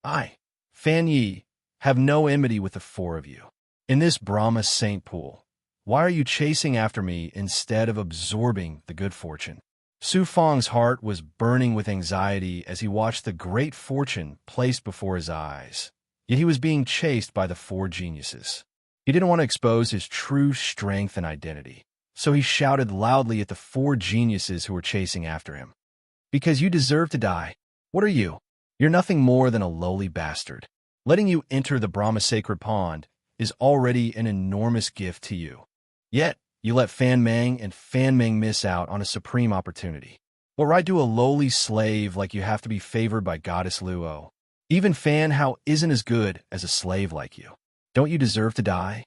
A: I, Fan Yi, have no enmity with the 4 of you. In this Brahma saint pool, why are you chasing after me instead of absorbing the good fortune? Su Fong's heart was burning with anxiety as he watched the great fortune placed before his eyes. Yet he was being chased by the 4 geniuses. He didn't want to expose his true strength and identity, so he shouted loudly at the 4 geniuses who were chasing after him. Because you deserve to die. What are you? You're nothing more than a lowly bastard. Letting you enter the Brahma sacred pond is already an enormous gift to you. Yet, you let Fan Meng and Fan Meng miss out on a supreme opportunity. What right do a lowly slave like you have to be favored by Goddess Luo? Even Fan Hao isn't as good as a slave like you. Don't you deserve to die?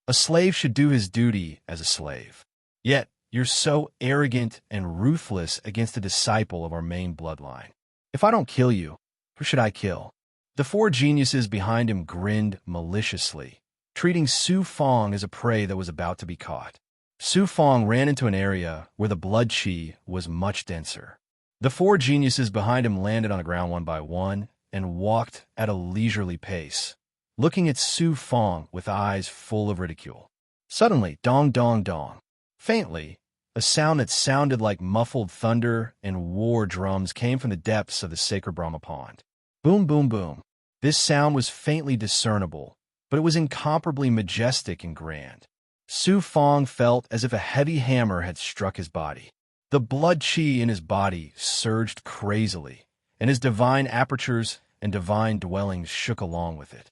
A: A slave should do his duty as a slave. Yet, you're so arrogant and ruthless against a disciple of our main bloodline. If I don't kill you, who should I kill? The 4 geniuses behind him grinned maliciously, treating Su Fong as a prey that was about to be caught. Su Fong ran into an area where the blood chi was much denser. The 4 geniuses behind him landed on the ground one by one and walked at a leisurely pace, looking at Su Fong with eyes full of ridicule. Suddenly, dong dong dong. Faintly, a sound that sounded like muffled thunder and war drums came from the depths of the sacred Brahma pond. Boom, boom, boom. This sound was faintly discernible, but it was incomparably majestic and grand. Su Fong felt as if a heavy hammer had struck his body. The blood chi in his body surged crazily, and his divine apertures and divine dwellings shook along with it.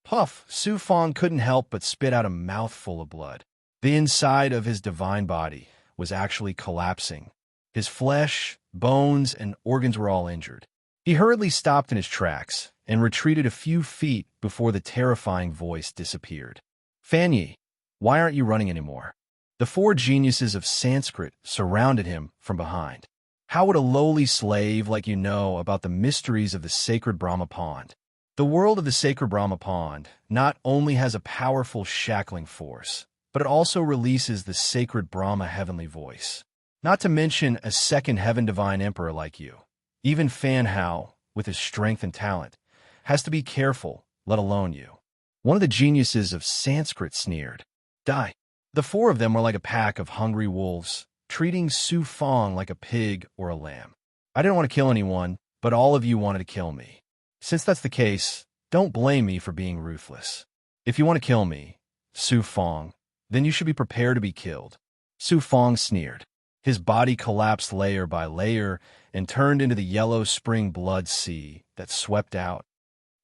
A: Puff! Su Fong couldn't help but spit out a mouthful of blood. The inside of his divine body was actually collapsing. His flesh, bones, and organs were all injured. He hurriedly stopped in his tracks and retreated a few feet before the terrifying voice disappeared. Fan Yi, why aren't you running anymore? The 4 geniuses of Sanskrit surrounded him from behind. How would a lowly slave like you know about the mysteries of the sacred Brahma pond? The world of the sacred Brahma pond not only has a powerful shackling force, but it also releases the sacred Brahma heavenly voice. Not to mention a second heaven divine emperor like you. Even Fan Hao, with his strength and talent, has to be careful, let alone you. One of the geniuses of Sanskrit sneered. Die. The 4 of them were like a pack of hungry wolves, treating Su Fong like a pig or a lamb. I didn't want to kill anyone, but all of you wanted to kill me. Since that's the case, don't blame me for being ruthless. If you want to kill me, Su Fong, then you should be prepared to be killed. Su Fong sneered. His body collapsed layer by layer and turned into the yellow spring blood sea that swept out.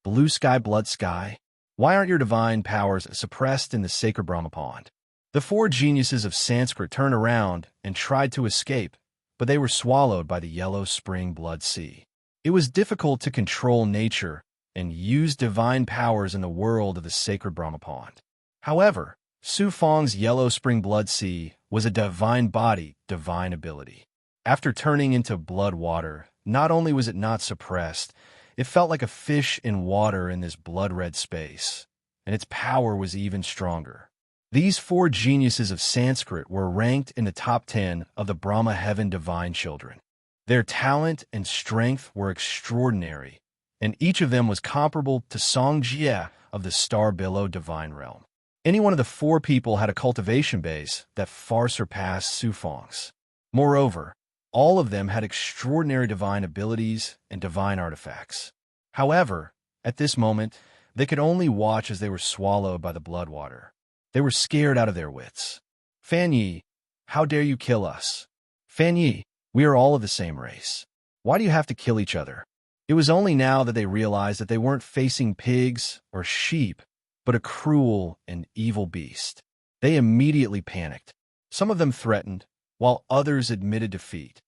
A: Blue sky, blood sky. Why aren't your divine powers suppressed in the sacred Brahma pond? The 4 geniuses of Sanskrit turned around and tried to escape, but they were swallowed by the yellow spring blood sea. It was difficult to control nature and use divine powers in the world of the sacred Brahma pond. However, Su Fong's yellow spring blood sea was a divine body, divine ability. After turning into blood water, not only was it not suppressed, it felt like a fish in water in this blood-red space, and its power was even stronger. These 4 geniuses of Sanskrit were ranked in the top 10 of the Brahma heaven divine children. Their talent and strength were extraordinary, and each of them was comparable to Song Jie of the star billow divine realm. Any one of the 4 people had a cultivation base that far surpassed Su Fong's. Moreover, all of them had extraordinary divine abilities and divine artifacts. However, at this moment, they could only watch as they were swallowed by the blood water. They were scared out of their wits. Fan Yi, how dare you kill us? Fan Yi, we are all of the same race. Why do you have to kill each other? It was only now that they realized that they weren't facing pigs or sheep, but a cruel and evil beast. They immediately panicked. Some of them threatened, while others admitted defeat.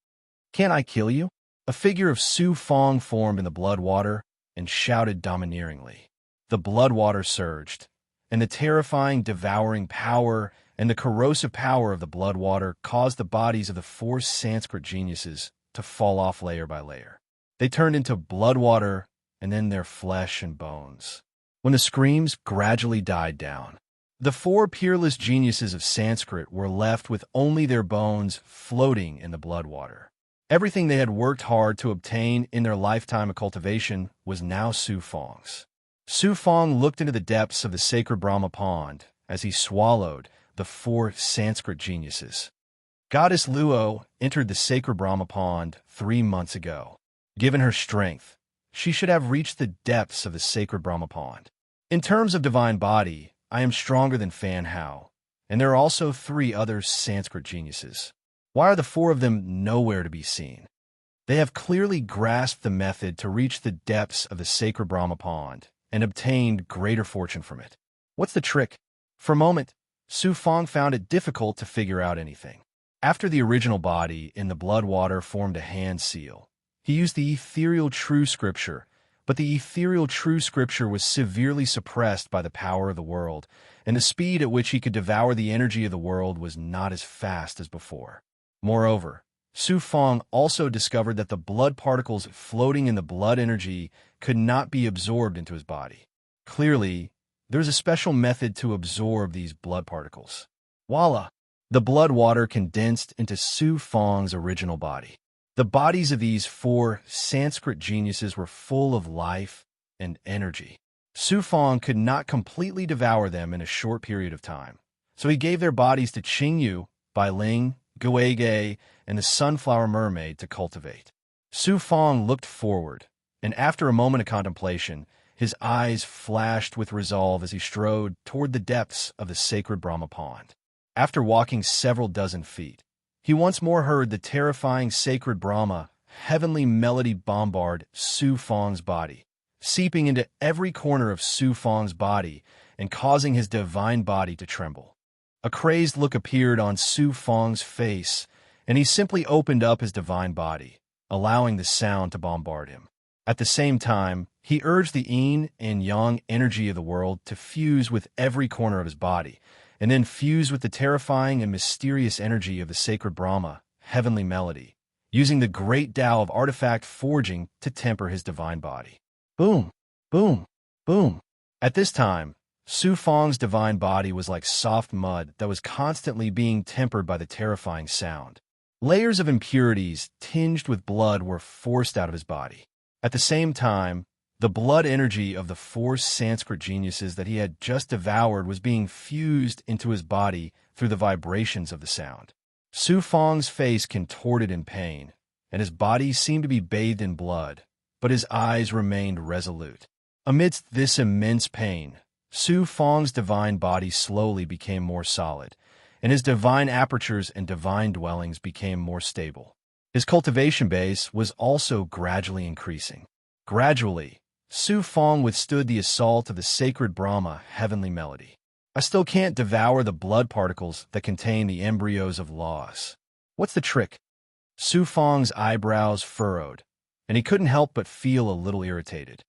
A: Can't I kill you? A figure of Su Fong formed in the blood water and shouted domineeringly. The blood water surged, and the terrifying, devouring power and the corrosive power of the blood water caused the bodies of the four Sanskrit geniuses to fall off layer by layer. They turned into blood water and then their flesh and bones. When the screams gradually died down, the four peerless geniuses of Sanskrit were left with only their bones floating in the blood water. Everything they had worked hard to obtain in their lifetime of cultivation was now Su Fang's. Su Fang looked into the depths of the sacred Brahma pond as he swallowed the four Sanskrit geniuses. Goddess Luo entered the sacred Brahma pond 3 months ago. Given her strength, she should have reached the depths of the sacred Brahma pond. In terms of divine body, I am stronger than Fan Hao, and there are also 3 other Sanskrit geniuses. Why are the 4 of them nowhere to be seen? They have clearly grasped the method to reach the depths of the sacred Brahma pond and obtained greater fortune from it. What's the trick? For a moment, Su Fang found it difficult to figure out anything. After the original body in the blood water formed a hand seal, he used the ethereal true scripture, but the ethereal true scripture was severely suppressed by the power of the world, and the speed at which he could devour the energy of the world was not as fast as before. Moreover, Su Fang also discovered that the blood particles floating in the blood energy could not be absorbed into his body. Clearly, there's a special method to absorb these blood particles. Voila! The blood water condensed into Su Fang's original body. The bodies of these 4 Sanskrit geniuses were full of life and energy. Su Fang could not completely devour them in a short period of time, so he gave their bodies to Qing Yu, Bai Ling, Guege, and the Sunflower Mermaid to cultivate. Su Fang looked forward, and after a moment of contemplation, his eyes flashed with resolve as he strode toward the depths of the sacred Brahma pond. After walking several dozen feet, he once more heard the terrifying sacred Brahma heavenly melody bombard Su Fang's body, seeping into every corner of Su Fang's body and causing his divine body to tremble. A crazed look appeared on Su Fang's face, and he simply opened up his divine body, allowing the sound to bombard him. At the same time, he urged the yin and yang energy of the world to fuse with every corner of his body, and then fuse with the terrifying and mysterious energy of the sacred Brahma, heavenly melody, using the great Tao of artifact forging to temper his divine body. Boom, boom, boom. At this time, Su Fang's divine body was like soft mud that was constantly being tempered by the terrifying sound. Layers of impurities tinged with blood were forced out of his body. At the same time, the blood energy of the 4 Sanskrit geniuses that he had just devoured was being fused into his body through the vibrations of the sound. Su Fang's face contorted in pain, and his body seemed to be bathed in blood, but his eyes remained resolute. Amidst this immense pain, Su Fang's divine body slowly became more solid, and his divine apertures and divine dwellings became more stable. His cultivation base was also gradually increasing. Gradually, Su Fang withstood the assault of the sacred Brahma heavenly melody. I still can't devour the blood particles that contain the embryos of laws. What's the trick? Su Fang's eyebrows furrowed, and he couldn't help but feel a little irritated.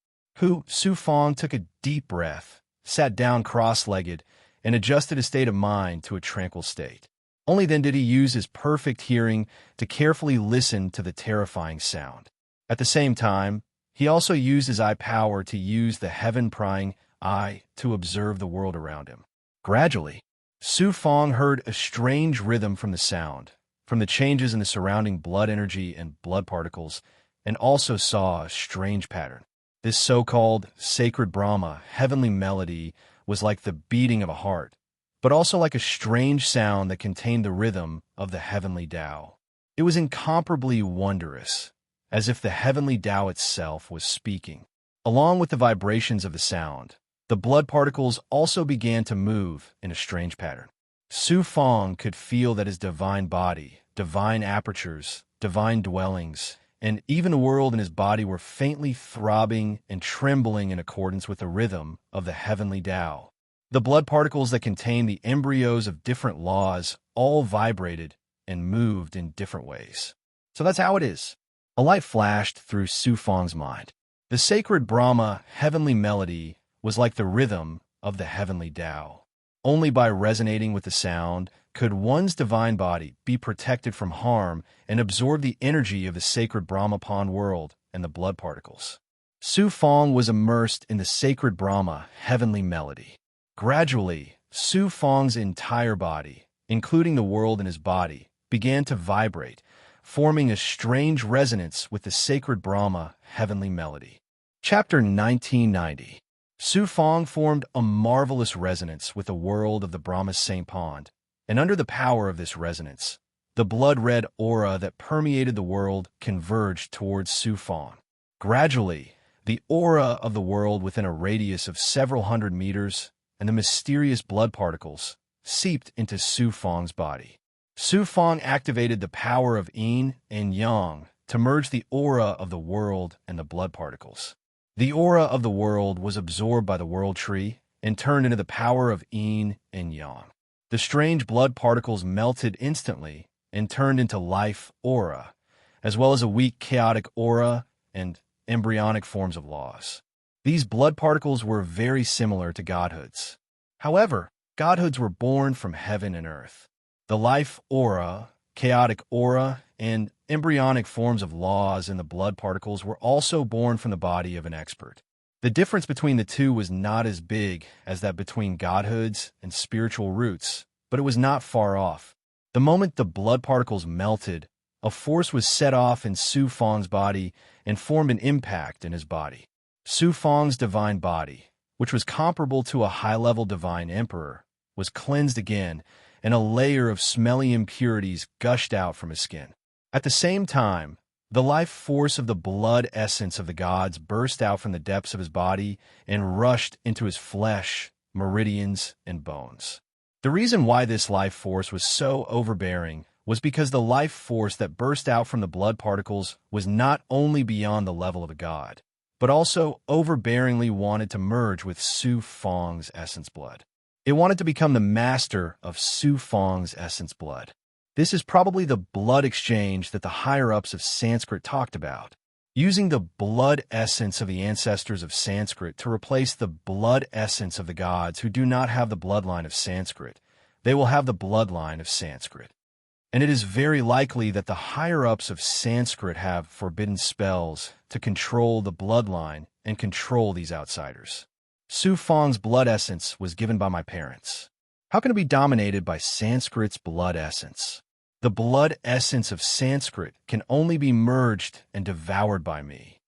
A: Su Fang took a deep breath, sat down cross-legged, and adjusted his state of mind to a tranquil state. Only then did he use his perfect hearing to carefully listen to the terrifying sound. At the same time, he also used his eye power to use the heaven-prying eye to observe the world around him. Gradually, Su Fang heard a strange rhythm from the sound, from the changes in the surrounding blood energy and blood particles, and also saw a strange pattern. This so-called sacred Brahma heavenly melody was like the beating of a heart, but also like a strange sound that contained the rhythm of the heavenly Tao. It was incomparably wondrous, as if the heavenly Tao itself was speaking. Along with the vibrations of the sound, the blood particles also began to move in a strange pattern. Su Fang could feel that his divine body, divine apertures, divine dwellings, and even the world in his body were faintly throbbing and trembling in accordance with the rhythm of the heavenly Tao. The blood particles that contained the embryos of different laws all vibrated and moved in different ways. So that's how it is. A light flashed through Su Fang's mind. The sacred Brahma heavenly melody was like the rhythm of the heavenly Tao. Only by resonating with the sound could one's divine body be protected from harm and absorb the energy of the sacred Brahmapan world and the blood particles. Su Fong was immersed in the sacred Brahma heavenly melody. Gradually, Su Fong's entire body, including the world in his body, began to vibrate, forming a strange resonance with the sacred Brahma heavenly melody. Chapter 1990. Su Fong formed a marvelous resonance with the world of the Brahma's Saint Pond, and under the power of this resonance, the blood-red aura that permeated the world converged towards Su Fong. Gradually, the aura of the world within a radius of several hundred meters and the mysterious blood particles seeped into Su Fong's body. Su Fong activated the power of yin and yang to merge the aura of the world and the blood particles. The aura of the world was absorbed by the world tree and turned into the power of yin and yang. The strange blood particles melted instantly and turned into life aura, as well as a weak chaotic aura and embryonic forms of laws. These blood particles were very similar to godhoods. However, godhoods were born from heaven and earth. The life aura, chaotic aura, and embryonic forms of laws in the blood particles were also born from the body of an expert. The difference between the two was not as big as that between godhoods and spiritual roots, but it was not far off. The moment the blood particles melted, a force was set off in Su Fong's body and formed an impact in his body. Su Fong's divine body, which was comparable to a high-level divine emperor, was cleansed again, and a layer of smelly impurities gushed out from his skin. At the same time, the life force of the blood essence of the gods burst out from the depths of his body and rushed into his flesh, meridians, and bones. The reason why this life force was so overbearing was because the life force that burst out from the blood particles was not only beyond the level of a god, but also overbearingly wanted to merge with Su Fong's essence blood. It wanted to become the master of Su Fong's essence blood. This is probably the blood exchange that the higher-ups of Sanskrit talked about, using the blood essence of the ancestors of Sanskrit to replace the blood essence of the gods who do not have the bloodline of Sanskrit. They will have the bloodline of Sanskrit. And it is very likely that the higher-ups of Sanskrit have forbidden spells to control the bloodline and control these outsiders. Su Fong's blood essence was given by my parents. How can it be dominated by Sanskrit's blood essence? The blood essence of Sanskrit can only be merged and devoured by me.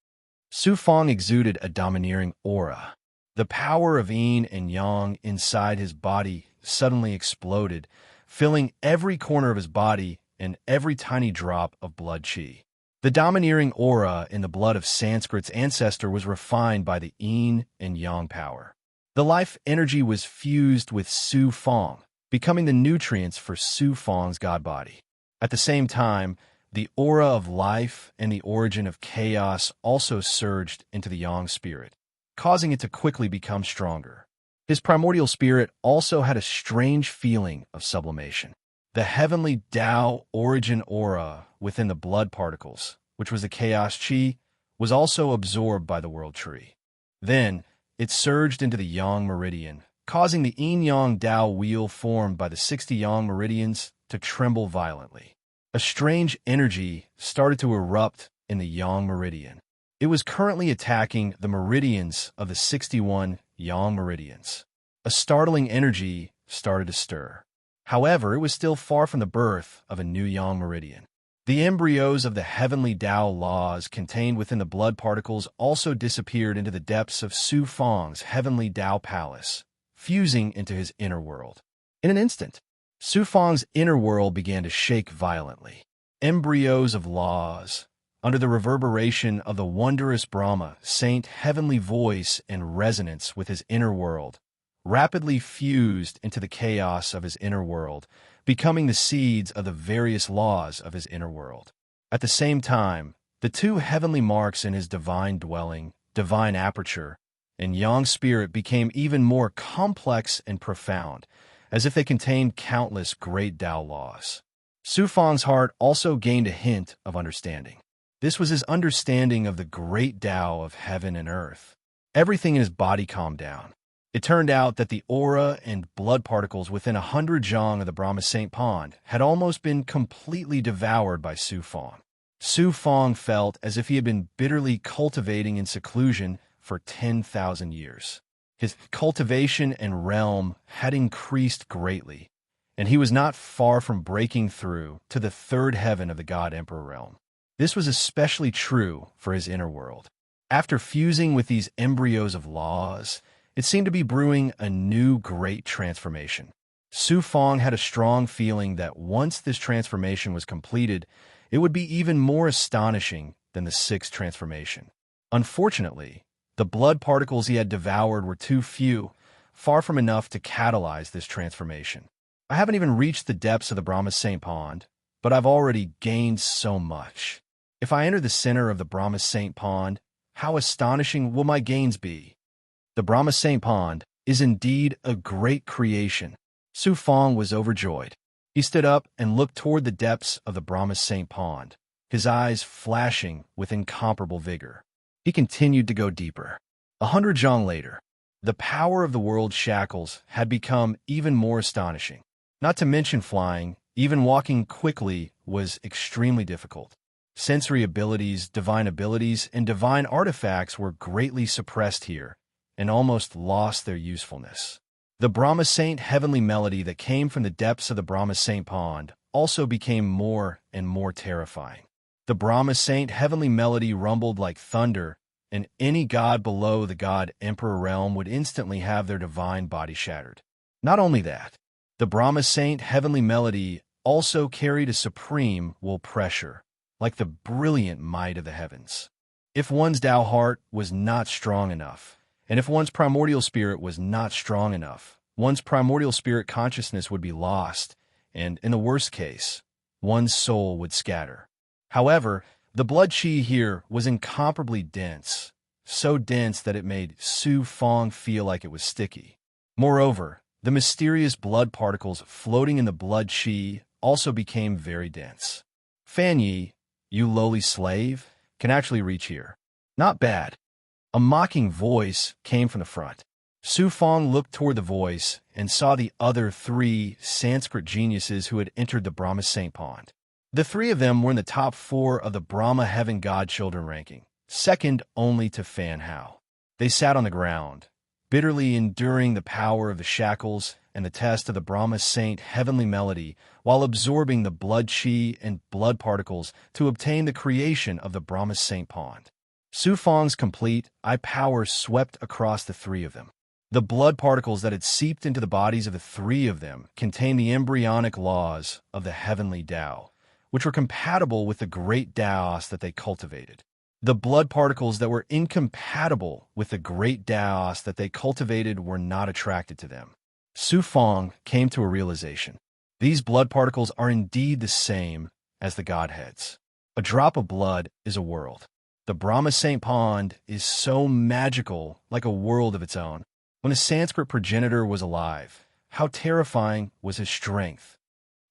A: Su Fong exuded a domineering aura. The power of yin and yang inside his body suddenly exploded, filling every corner of his body and every tiny drop of blood chi. The domineering aura in the blood of Sanskrit's ancestor was refined by the yin and yang power. The life energy was fused with Su Fong, becoming the nutrients for Su Fong's god body. At the same time, the aura of life and the origin of chaos also surged into the yang spirit, causing it to quickly become stronger. His primordial spirit also had a strange feeling of sublimation. The heavenly Tao origin aura within the blood particles, which was the chaos chi, was also absorbed by the world tree. Then, it surged into the yang meridian, causing the yin-yang Tao wheel formed by the 60 yang meridians to tremble violently. A strange energy started to erupt in the yang meridian. It was currently attacking the meridians of the 61 yang meridians. A startling energy started to stir. However, it was still far from the birth of a new yang meridian. The embryos of the heavenly Tao laws contained within the blood particles also disappeared into the depths of Su Fong's heavenly Tao palace, fusing into his inner world. In an instant, Su Fong's inner world began to shake violently. Embryos of laws, under the reverberation of the wondrous Brahma, saint heavenly voice and resonance with his inner world, rapidly fused into the chaos of his inner world, becoming the seeds of the various laws of his inner world. At the same time, the two heavenly marks in his divine dwelling, divine aperture, and yang spirit became even more complex and profound, as if they contained countless great Tao laws. Su Fong's heart also gained a hint of understanding. This was his understanding of the great Tao of heaven and earth. Everything in his body calmed down. It turned out that the aura and blood particles within 100 zhang of the Brahma Saint Pond had almost been completely devoured by Su Fong. Su Fong felt as if he had been bitterly cultivating in seclusion for 10,000 years. His cultivation and realm had increased greatly, and he was not far from breaking through to the third heaven of the God Emperor realm. This was especially true for his inner world. After fusing with these embryos of laws, it seemed to be brewing a new great transformation. Su Fong had a strong feeling that once this transformation was completed, it would be even more astonishing than the sixth transformation. Unfortunately, the blood particles he had devoured were too few, far from enough to catalyze this transformation. I haven't even reached the depths of the Brahma Saint Pond, but I've already gained so much. If I enter the center of the Brahma Saint Pond, how astonishing will my gains be? The Brahma Saint Pond is indeed a great creation. Su Fong was overjoyed. He stood up and looked toward the depths of the Brahma Saint Pond, his eyes flashing with incomparable vigor. He continued to go deeper. 100 zhang later, the power of the world's shackles had become even more astonishing. Not to mention flying, even walking quickly was extremely difficult. Sensory abilities, and divine artifacts were greatly suppressed here and almost lost their usefulness. The Brahma Saint heavenly melody that came from the depths of the Brahma Saint Pond also became more and more terrifying. The Brahma Saint heavenly melody rumbled like thunder, and any god below the God Emperor realm would instantly have their divine body shattered. Not only that, the Brahma Saint heavenly melody also carried a supreme will pressure, like the brilliant might of the heavens. If one's Tao heart was not strong enough, and if one's primordial spirit was not strong enough, one's primordial spirit consciousness would be lost, and, in the worst case, one's soul would scatter. However, the blood qi here was incomparably dense, so dense that it made Su Fong feel like it was sticky. Moreover, the mysterious blood particles floating in the blood qi also became very dense. Fan Yi, you lowly slave, can actually reach here. Not bad. A mocking voice came from the front. Su Fong looked toward the voice and saw the other 3 Sanskrit geniuses who had entered the Brahma Saint Pond. The 3 of them were in the top 4 of the Brahma Heaven Godchildren ranking, second only to Fan Hao. They sat on the ground, bitterly enduring the power of the shackles and the test of the Brahma Saint heavenly melody while absorbing the blood qi and blood particles to obtain the creation of the Brahma Saint Pond. Su Fong's complete eye power swept across the 3 of them. The blood particles that had seeped into the bodies of the 3 of them contained the embryonic laws of the heavenly Tao, which were compatible with the great Taos that they cultivated. The blood particles that were incompatible with the great Taos that they cultivated were not attracted to them. Su Fong came to a realization. These blood particles are indeed the same as the Godheads. A drop of blood is a world. The Brahma Saint Pond is so magical, like a world of its own. When a Sanskrit progenitor was alive, how terrifying was his strength.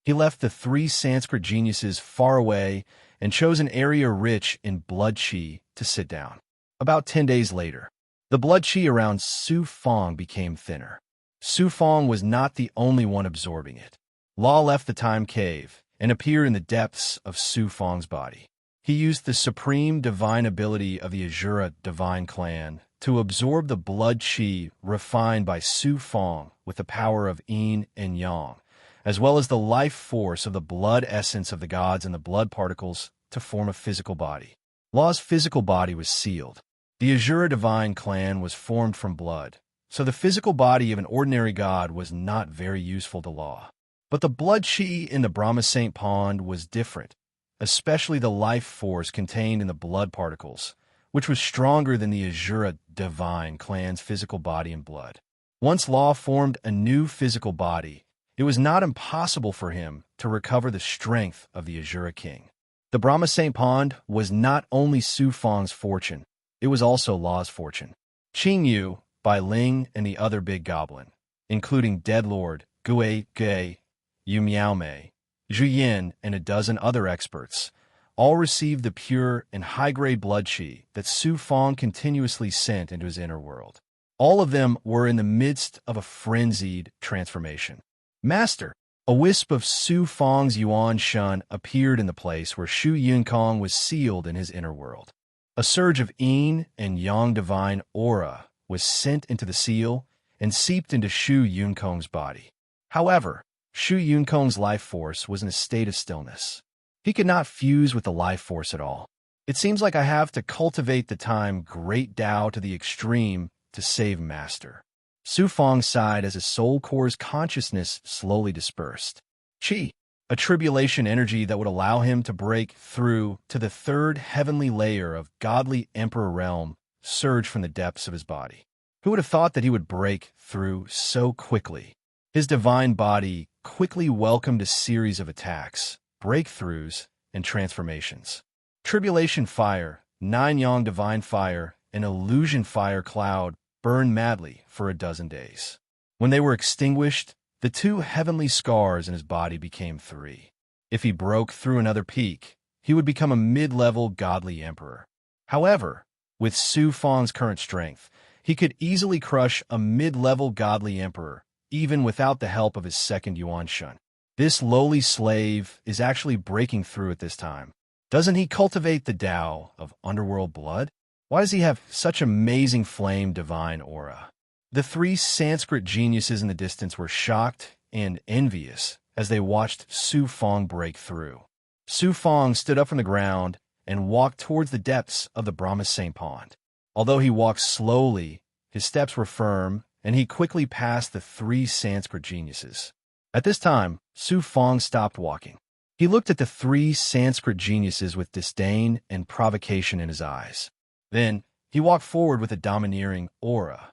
A: He left the 3 Sanskrit geniuses far away and chose an area rich in blood qi to sit down. About 10 days later, the blood qi around Su Fong became thinner. Su Fong was not the only one absorbing it. Law left the time cave and appeared in the depths of Su Fong's body. He used the supreme divine ability of the Azura divine clan to absorb the blood qi refined by Su Fong with the power of yin and yang, as well as the life force of the blood essence of the gods and the blood particles to form a physical body. Law's physical body was sealed. The Azura divine clan was formed from blood, so the physical body of an ordinary god was not very useful to Law. But the blood qi in the Brahma Saint Pond was different, especially the life force contained in the blood particles, which was stronger than the Azura divine clan's physical body and blood. Once Law formed a new physical body, it was not impossible for him to recover the strength of the Azura king. The Brahma Saint Pond was not only Su Fong's fortune, it was also Law's fortune. Qing Yu, Bai Ling, and the other big goblin, including Dead Lord, Gue Ge, Yu Miaomei, Zhu Yin, and a dozen other experts, all received the pure and high-grade blood qi that Su Fong continuously sent into his inner world. All of them were in the midst of a frenzied transformation. Master! A wisp of Su Fang's Yuan Shun appeared in the place where Shu Yunkong was sealed in his inner world. A surge of yin and yang divine aura was sent into the seal and seeped into Shu Yunkong's body. However, Shu Yunkong's life force was in a state of stillness. He could not fuse with the life force at all. It seems like I have to cultivate the time great Tao to the extreme to save Master. Su Fang sighed as his soul core's consciousness slowly dispersed. Qi, a tribulation energy that would allow him to break through to the third heavenly layer of godly emperor realm, surged from the depths of his body. Who would have thought that he would break through so quickly? His divine body quickly welcomed a series of attacks, breakthroughs, and transformations. Tribulation fire, 9 yang divine fire, and illusion fire cloud burned madly for a dozen days. When they were extinguished, the 2 heavenly scars in his body became 3. If he broke through another peak, he would become a mid-level godly emperor. However, with Su Fang's current strength, he could easily crush a mid-level godly emperor, even without the help of his second Yuan Shun. This lowly slave is actually breaking through at this time. Doesn't he cultivate the Tao of underworld blood? Why does he have such amazing flame divine aura? The 3 Sanskrit geniuses in the distance were shocked and envious as they watched Su Fang break through. Su Fang stood up from the ground and walked towards the depths of the Brahma Saint Pond. Although he walked slowly, his steps were firm, and he quickly passed the 3 Sanskrit geniuses. At this time, Su Fang stopped walking. He looked at the 3 Sanskrit geniuses with disdain and provocation in his eyes. Then, he walked forward with a domineering aura.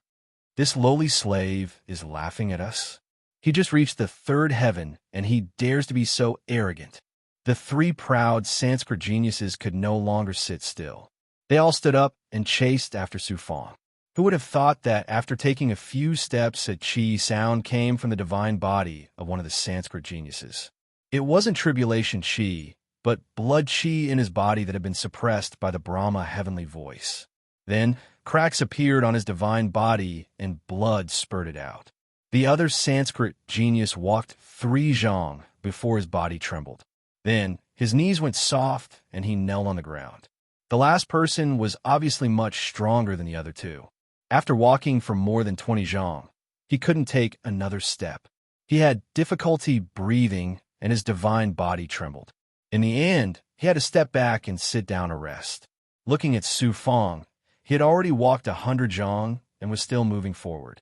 A: This lowly slave is laughing at us. He just reached the 3rd heaven, and he dares to be so arrogant. The 3 proud Sanskrit geniuses could no longer sit still. They all stood up and chased after Su Fang. Who would have thought that after taking a few steps, a qi sound came from the divine body of one of the Sanskrit geniuses? It wasn't tribulation qi, but blood qi in his body that had been suppressed by the Brahma heavenly voice. Then, cracks appeared on his divine body and blood spurted out. The other Sanskrit genius walked 3 zhang before his body trembled. Then, his knees went soft and he knelt on the ground. The last person was obviously much stronger than the other 2. After walking for more than 20 zhang, he couldn't take another step. He had difficulty breathing and his divine body trembled. In the end, he had to step back and sit down to rest. Looking at Su Fang, he had already walked 100 zhang and was still moving forward.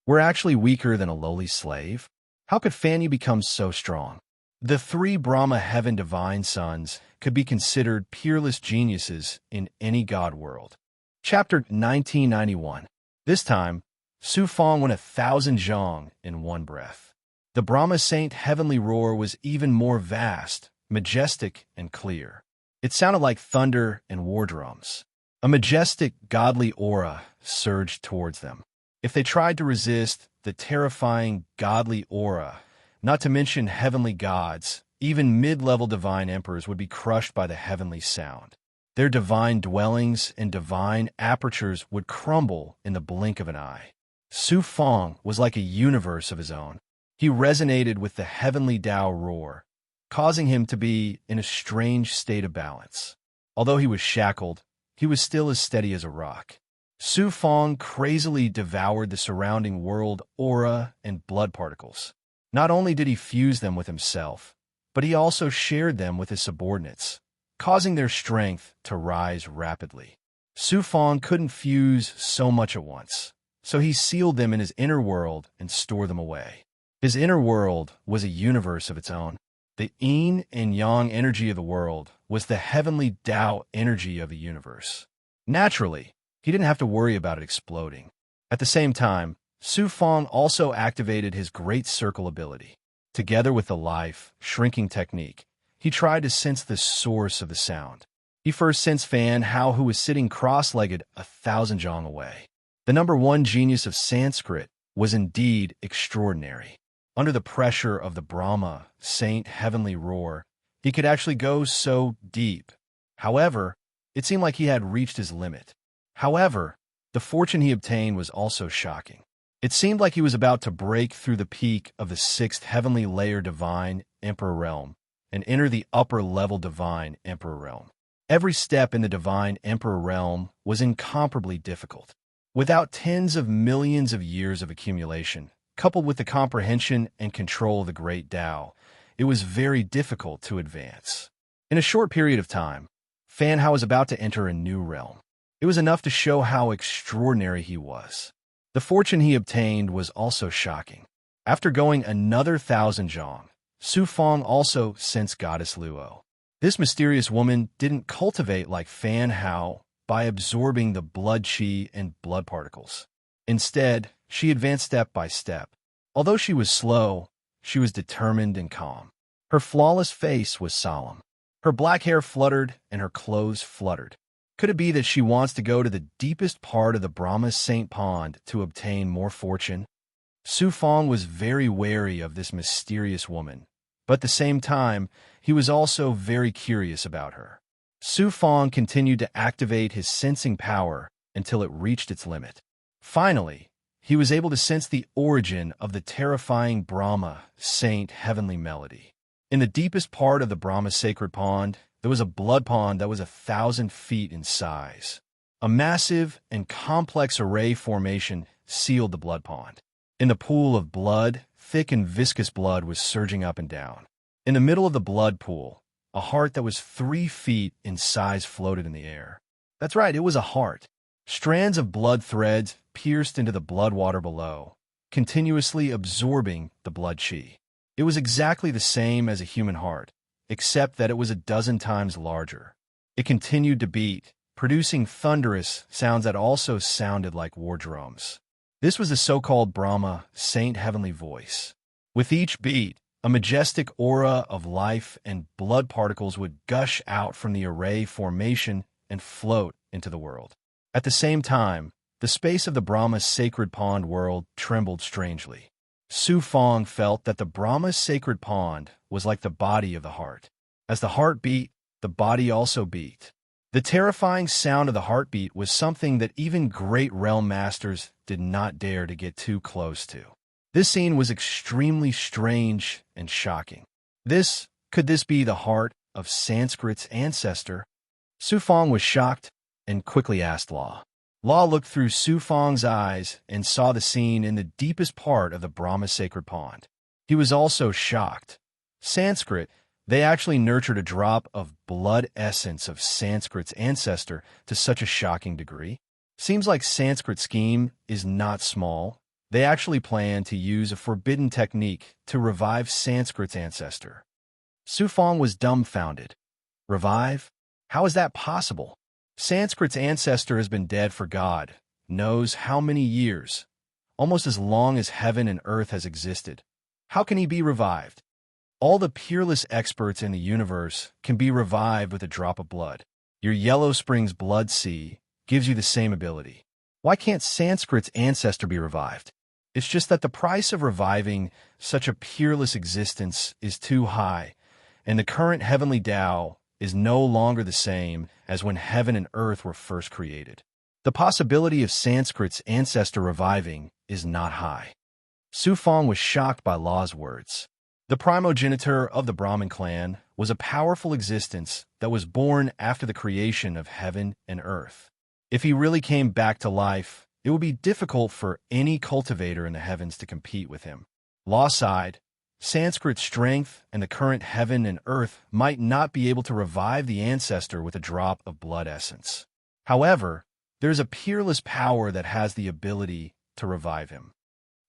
A: We're actually weaker than a lowly slave? How could Fanny become so strong? The 3 Brahma heaven divine sons could be considered peerless geniuses in any god world. Chapter 1991. This time, Su Fang went 1,000 zhang in one breath. The Brahma Saint heavenly roar was even more vast, majestic, and clear. It sounded like thunder and war drums. A majestic, godly aura surged towards them. If they tried to resist the terrifying, godly aura, not to mention heavenly gods, even mid-level divine emperors would be crushed by the heavenly sound. Their divine dwellings and divine apertures would crumble in the blink of an eye. Su Fang was like a universe of his own. He resonated with the heavenly Tao roar, causing him to be in a strange state of balance. Although he was shackled, he was still as steady as a rock. Su Fang crazily devoured the surrounding world aura and blood particles. Not only did he fuse them with himself, but he also shared them with his subordinates, causing their strength to rise rapidly. Su Fang couldn't fuse so much at once, so he sealed them in his inner world and stored them away. His inner world was a universe of its own. The yin and yang energy of the world was the heavenly Tao energy of the universe. Naturally, he didn't have to worry about it exploding. At the same time, Su Fang also activated his Great Circle ability. Together with the life shrinking technique, he tried to sense the source of the sound. He first sensed Fan Hao, who was sitting cross-legged 1,000 zhang away. The number 1 genius of Sanskrit was indeed extraordinary. Under the pressure of the Brahma Saint heavenly roar, he could actually go so deep. However, it seemed like he had reached his limit. However, The fortune he obtained was also shocking. It seemed like he was about to break through the peak of the sixth heavenly layer divine emperor realm and enter the upper-level divine emperor realm. Every step in the divine emperor realm was incomparably difficult. Without tens of millions of years of accumulation, coupled with the comprehension and control of the great Tao, it was very difficult to advance. In a short period of time, Fan Hao was about to enter a new realm. It was enough to show how extraordinary he was. The fortune he obtained was also shocking. After going another 1,000 zhang, Su Fang also sensed Goddess Luo. This mysterious woman didn't cultivate like Fan Hao by absorbing the blood qi and blood particles. Instead, she advanced step by step. Although she was slow, she was determined and calm. Her flawless face was solemn. Her black hair fluttered and her clothes fluttered. Could it be that she wants to go to the deepest part of the Brahma Saint Pond to obtain more fortune? Su Fang was very wary of this mysterious woman, but at the same time, he was also very curious about her. Su Fang continued to activate his sensing power until it reached its limit. Finally, he was able to sense the origin of the terrifying Brahma Saint heavenly melody. In the deepest part of the Brahma sacred pond, there was a blood pond that was 1,000 feet in size. A massive and complex array formation sealed the blood pond. In the pool of blood, thick and viscous blood was surging up and down. In the middle of the blood pool, a heart that was 3 feet in size floated in the air. That's right, it was a heart. Strands of blood threads pierced into the blood water below, continuously absorbing the blood qi. It was exactly the same as a human heart, except that it was 12 times larger. It continued to beat, producing thunderous sounds that also sounded like war drums. This was the so-called Brahma Saint heavenly voice. With each beat, a majestic aura of life and blood particles would gush out from the array formation and float into the world. At the same time, the space of the Brahma sacred pond world trembled strangely. Su Fang felt that the Brahma sacred pond was like the body of the heart. As the heart beat, the body also beat. The terrifying sound of the heartbeat was something that even great realm masters did not dare to get too close to. This scene was extremely strange and shocking. Could this be the heart of Sanskrit's ancestor? Su Fang was shocked and quickly asked Law. Law looked through Su Fang's eyes and saw the scene in the deepest part of the Brahma sacred pond. He was also shocked. Sanskrit, they actually nurtured a drop of blood essence of Sanskrit's ancestor to such a shocking degree. Seems like Sanskrit's scheme is not small. They actually plan to use a forbidden technique to revive Sanskrit's ancestor. Su Fang was dumbfounded. Revive? How is that possible? Sanskrit's ancestor has been dead for God knows how many years, almost as long as heaven and earth has existed. How can he be revived? All the peerless experts in the universe can be revived with a drop of blood. Your Yellow Springs blood sea gives you the same ability. Why can't Sanskrit's ancestor be revived? It's just that the price of reviving such a peerless existence is too high, and the current heavenly Tao is no longer the same as when heaven and earth were first created. The possibility of Sanskrit's ancestor reviving is not high. Su Fang was shocked by Law's words. The primogenitor of the Brahmin clan was a powerful existence that was born after the creation of heaven and earth. If he really came back to life, it would be difficult for any cultivator in the heavens to compete with him. Law sighed. Sanskrit's strength and the current heaven and earth might not be able to revive the ancestor with a drop of blood essence. However, there is a peerless power that has the ability to revive him.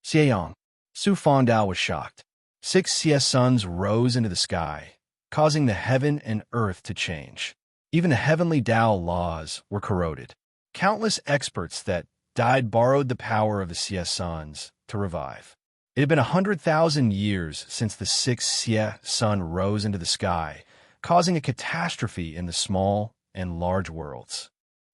A: Xieyang. Su Fangdao was shocked. 6 Xie suns rose into the sky, causing the heaven and earth to change. Even the heavenly Tao laws were corroded. Countless experts that died borrowed the power of the Xie suns to revive. It had been 100,000 years since the 6th Xie sun rose into the sky, causing a catastrophe in the small and large worlds.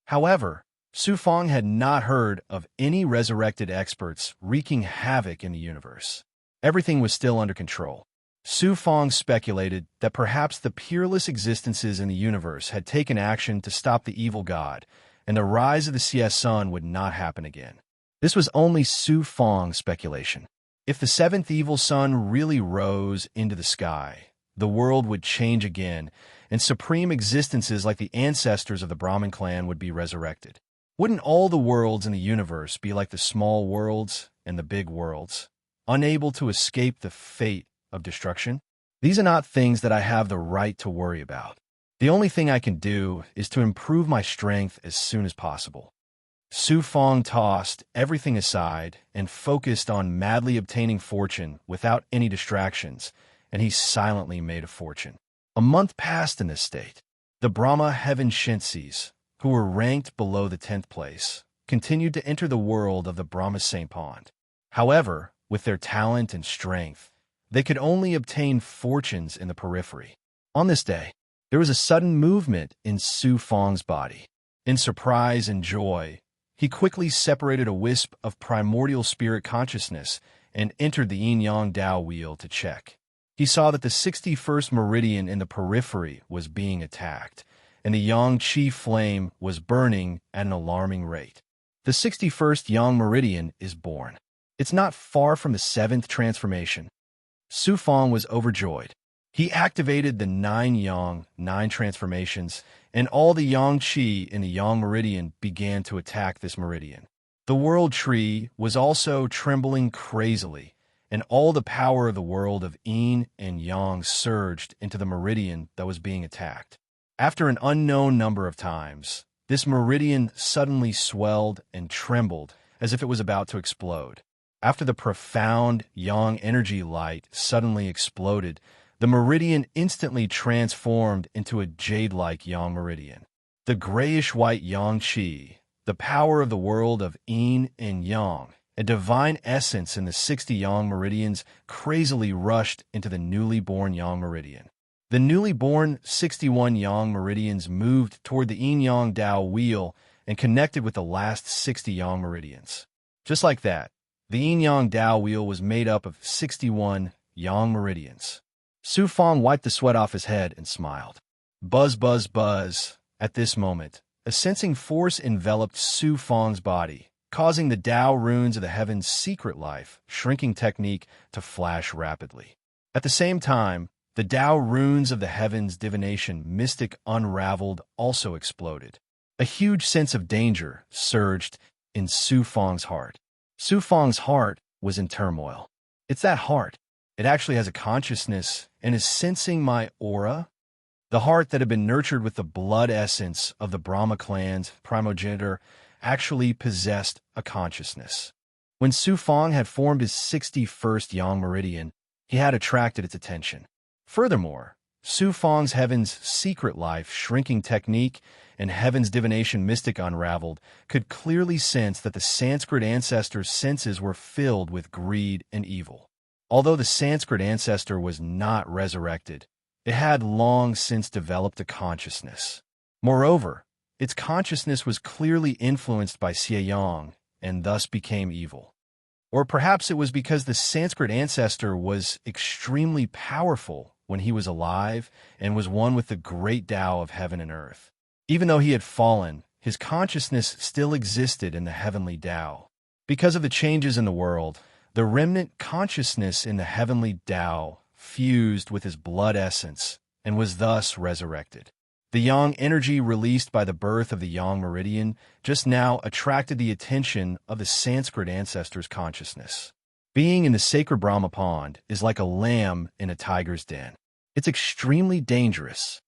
A: However, Su Fang had not heard of any resurrected experts wreaking havoc in the universe. Everything was still under control. Su Fang speculated that perhaps the peerless existences in the universe had taken action to stop the evil god, and the rise of the CS sun would not happen again. This was only Su Feng's speculation. If the seventh evil sun really rose into the sky, the world would change again, and supreme existences like the ancestors of the Brahmin clan would be resurrected. Wouldn't all the worlds in the universe be like the small worlds and the big worlds, unable to escape the fate of destruction? These are not things that I have the right to worry about. The only thing I can do is to improve my strength as soon as possible. Su Feng tossed everything aside and focused on madly obtaining fortune without any distractions, and he silently made a fortune. A month passed in this state. The Brahma heaven Shinsis, who were ranked below the 10th place, continued to enter the world of the Brahma Saint Pond. However, with their talent and strength, they could only obtain fortunes in the periphery. On this day, there was a sudden movement in Su Feng's body. In surprise and joy, he quickly separated a wisp of primordial spirit consciousness and entered the yin-yang Tao wheel to check. He saw that the 61st meridian in the periphery was being attacked, and the yang qi flame was burning at an alarming rate. The 61st yang meridian is born. It's not far from the 7th transformation. Su Feng was overjoyed. He activated the 9 yang, 9 transformations, and all the yang qi in the yang meridian began to attack this meridian. The world tree was also trembling crazily, and all the power of the world of yin and yang surged into the meridian that was being attacked. After an unknown number of times, this meridian suddenly swelled and trembled as if it was about to explode. After the profound yang energy light suddenly exploded, the meridian instantly transformed into a jade-like yang meridian. The grayish-white yang qi, the power of the world of yin and yang, a divine essence in the 60 yang meridians, crazily rushed into the newly born yang meridian. The newly born 61 yang meridians moved toward the yin-yang Tao wheel and connected with the last 60 yang meridians. Just like that, the yin-yang Tao wheel was made up of 61 yang meridians. Su Feng wiped the sweat off his head and smiled. Buzz, buzz, buzz. At this moment, a sensing force enveloped Su Feng's body, causing the Tao runes of the heavens' secret life, shrinking technique, to flash rapidly. At the same time, the Tao runes of the heavens' divination mystic unraveled also exploded. A huge sense of danger surged in Su Feng's heart. Su Feng's heart was in turmoil. It's that heart. It actually has a consciousness and is sensing my aura. The heart that had been nurtured with the blood essence of the Brahma clan's primogenitor actually possessed a consciousness. When Su Feng had formed his 61st yang meridian, he had attracted its attention. Furthermore, Su Feng's heaven's secret life shrinking technique and heaven's divination mystic unraveled could clearly sense that the Sanskrit ancestor's senses were filled with greed and evil. Although the Sanskrit ancestor was not resurrected, it had long since developed a consciousness. Moreover, its consciousness was clearly influenced by Xie Yang and thus became evil. Or perhaps it was because the Sanskrit ancestor was extremely powerful when he was alive and was one with the great Tao of heaven and earth. Even though he had fallen, his consciousness still existed in the heavenly Tao. Because of the changes in the world, the remnant consciousness in the heavenly Tao fused with his blood essence and was thus resurrected. The yang energy released by the birth of the yang meridian just now attracted the attention of the Sanskrit ancestor's consciousness. Being in the sacred Brahma pond is like a lamb in a tiger's den. It's extremely dangerous.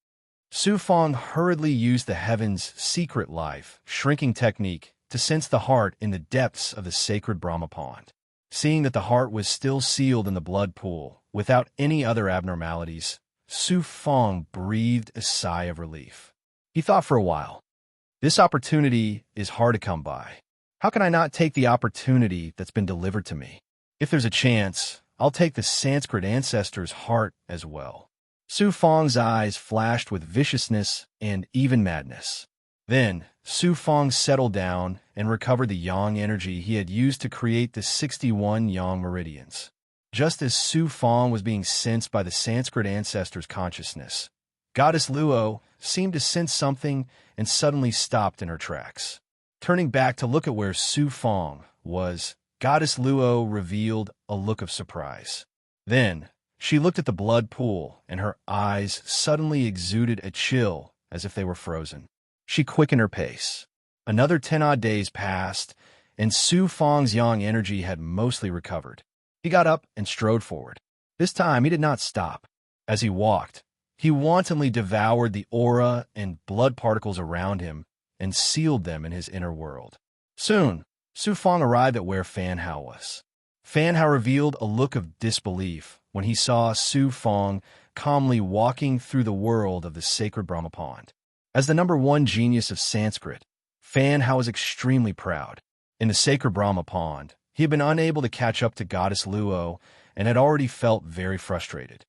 A: Su Feng hurriedly used the heaven's secret life shrinking technique to sense the heart in the depths of the sacred Brahma pond. Seeing that the heart was still sealed in the blood pool, without any other abnormalities, Su Feng breathed a sigh of relief. He thought for a while. This opportunity is hard to come by. How can I not take the opportunity that's been delivered to me? If there's a chance, I'll take the Sanskrit ancestor's heart as well. Su Feng's eyes flashed with viciousness and even madness. Then, Su Feng settled down and recovered the yang energy he had used to create the 61 yang meridians. Just as Su Feng was being sensed by the Sanskrit ancestor's consciousness, Goddess Luo, seemed to sense something and suddenly stopped in her tracks. Turning back to look at where Su Fong was, Goddess Luo revealed a look of surprise. Then, she looked at the blood pool, and her eyes suddenly exuded a chill as if they were frozen. She quickened her pace. Another 10-odd days passed, and Su Fong's yang energy had mostly recovered. He got up and strode forward. This time he did not stop. As he walked, he wantonly devoured the aura and blood particles around him and sealed them in his inner world. Soon, Su Fong arrived at where Fan Hao was. Fan Hao revealed a look of disbelief when he saw Su Fong calmly walking through the world of the sacred Brahma Pond. As the #1 genius of Sanskrit, Fan Hao was extremely proud. In the sacred Brahma Pond, he had been unable to catch up to Goddess Luo and had already felt very frustrated.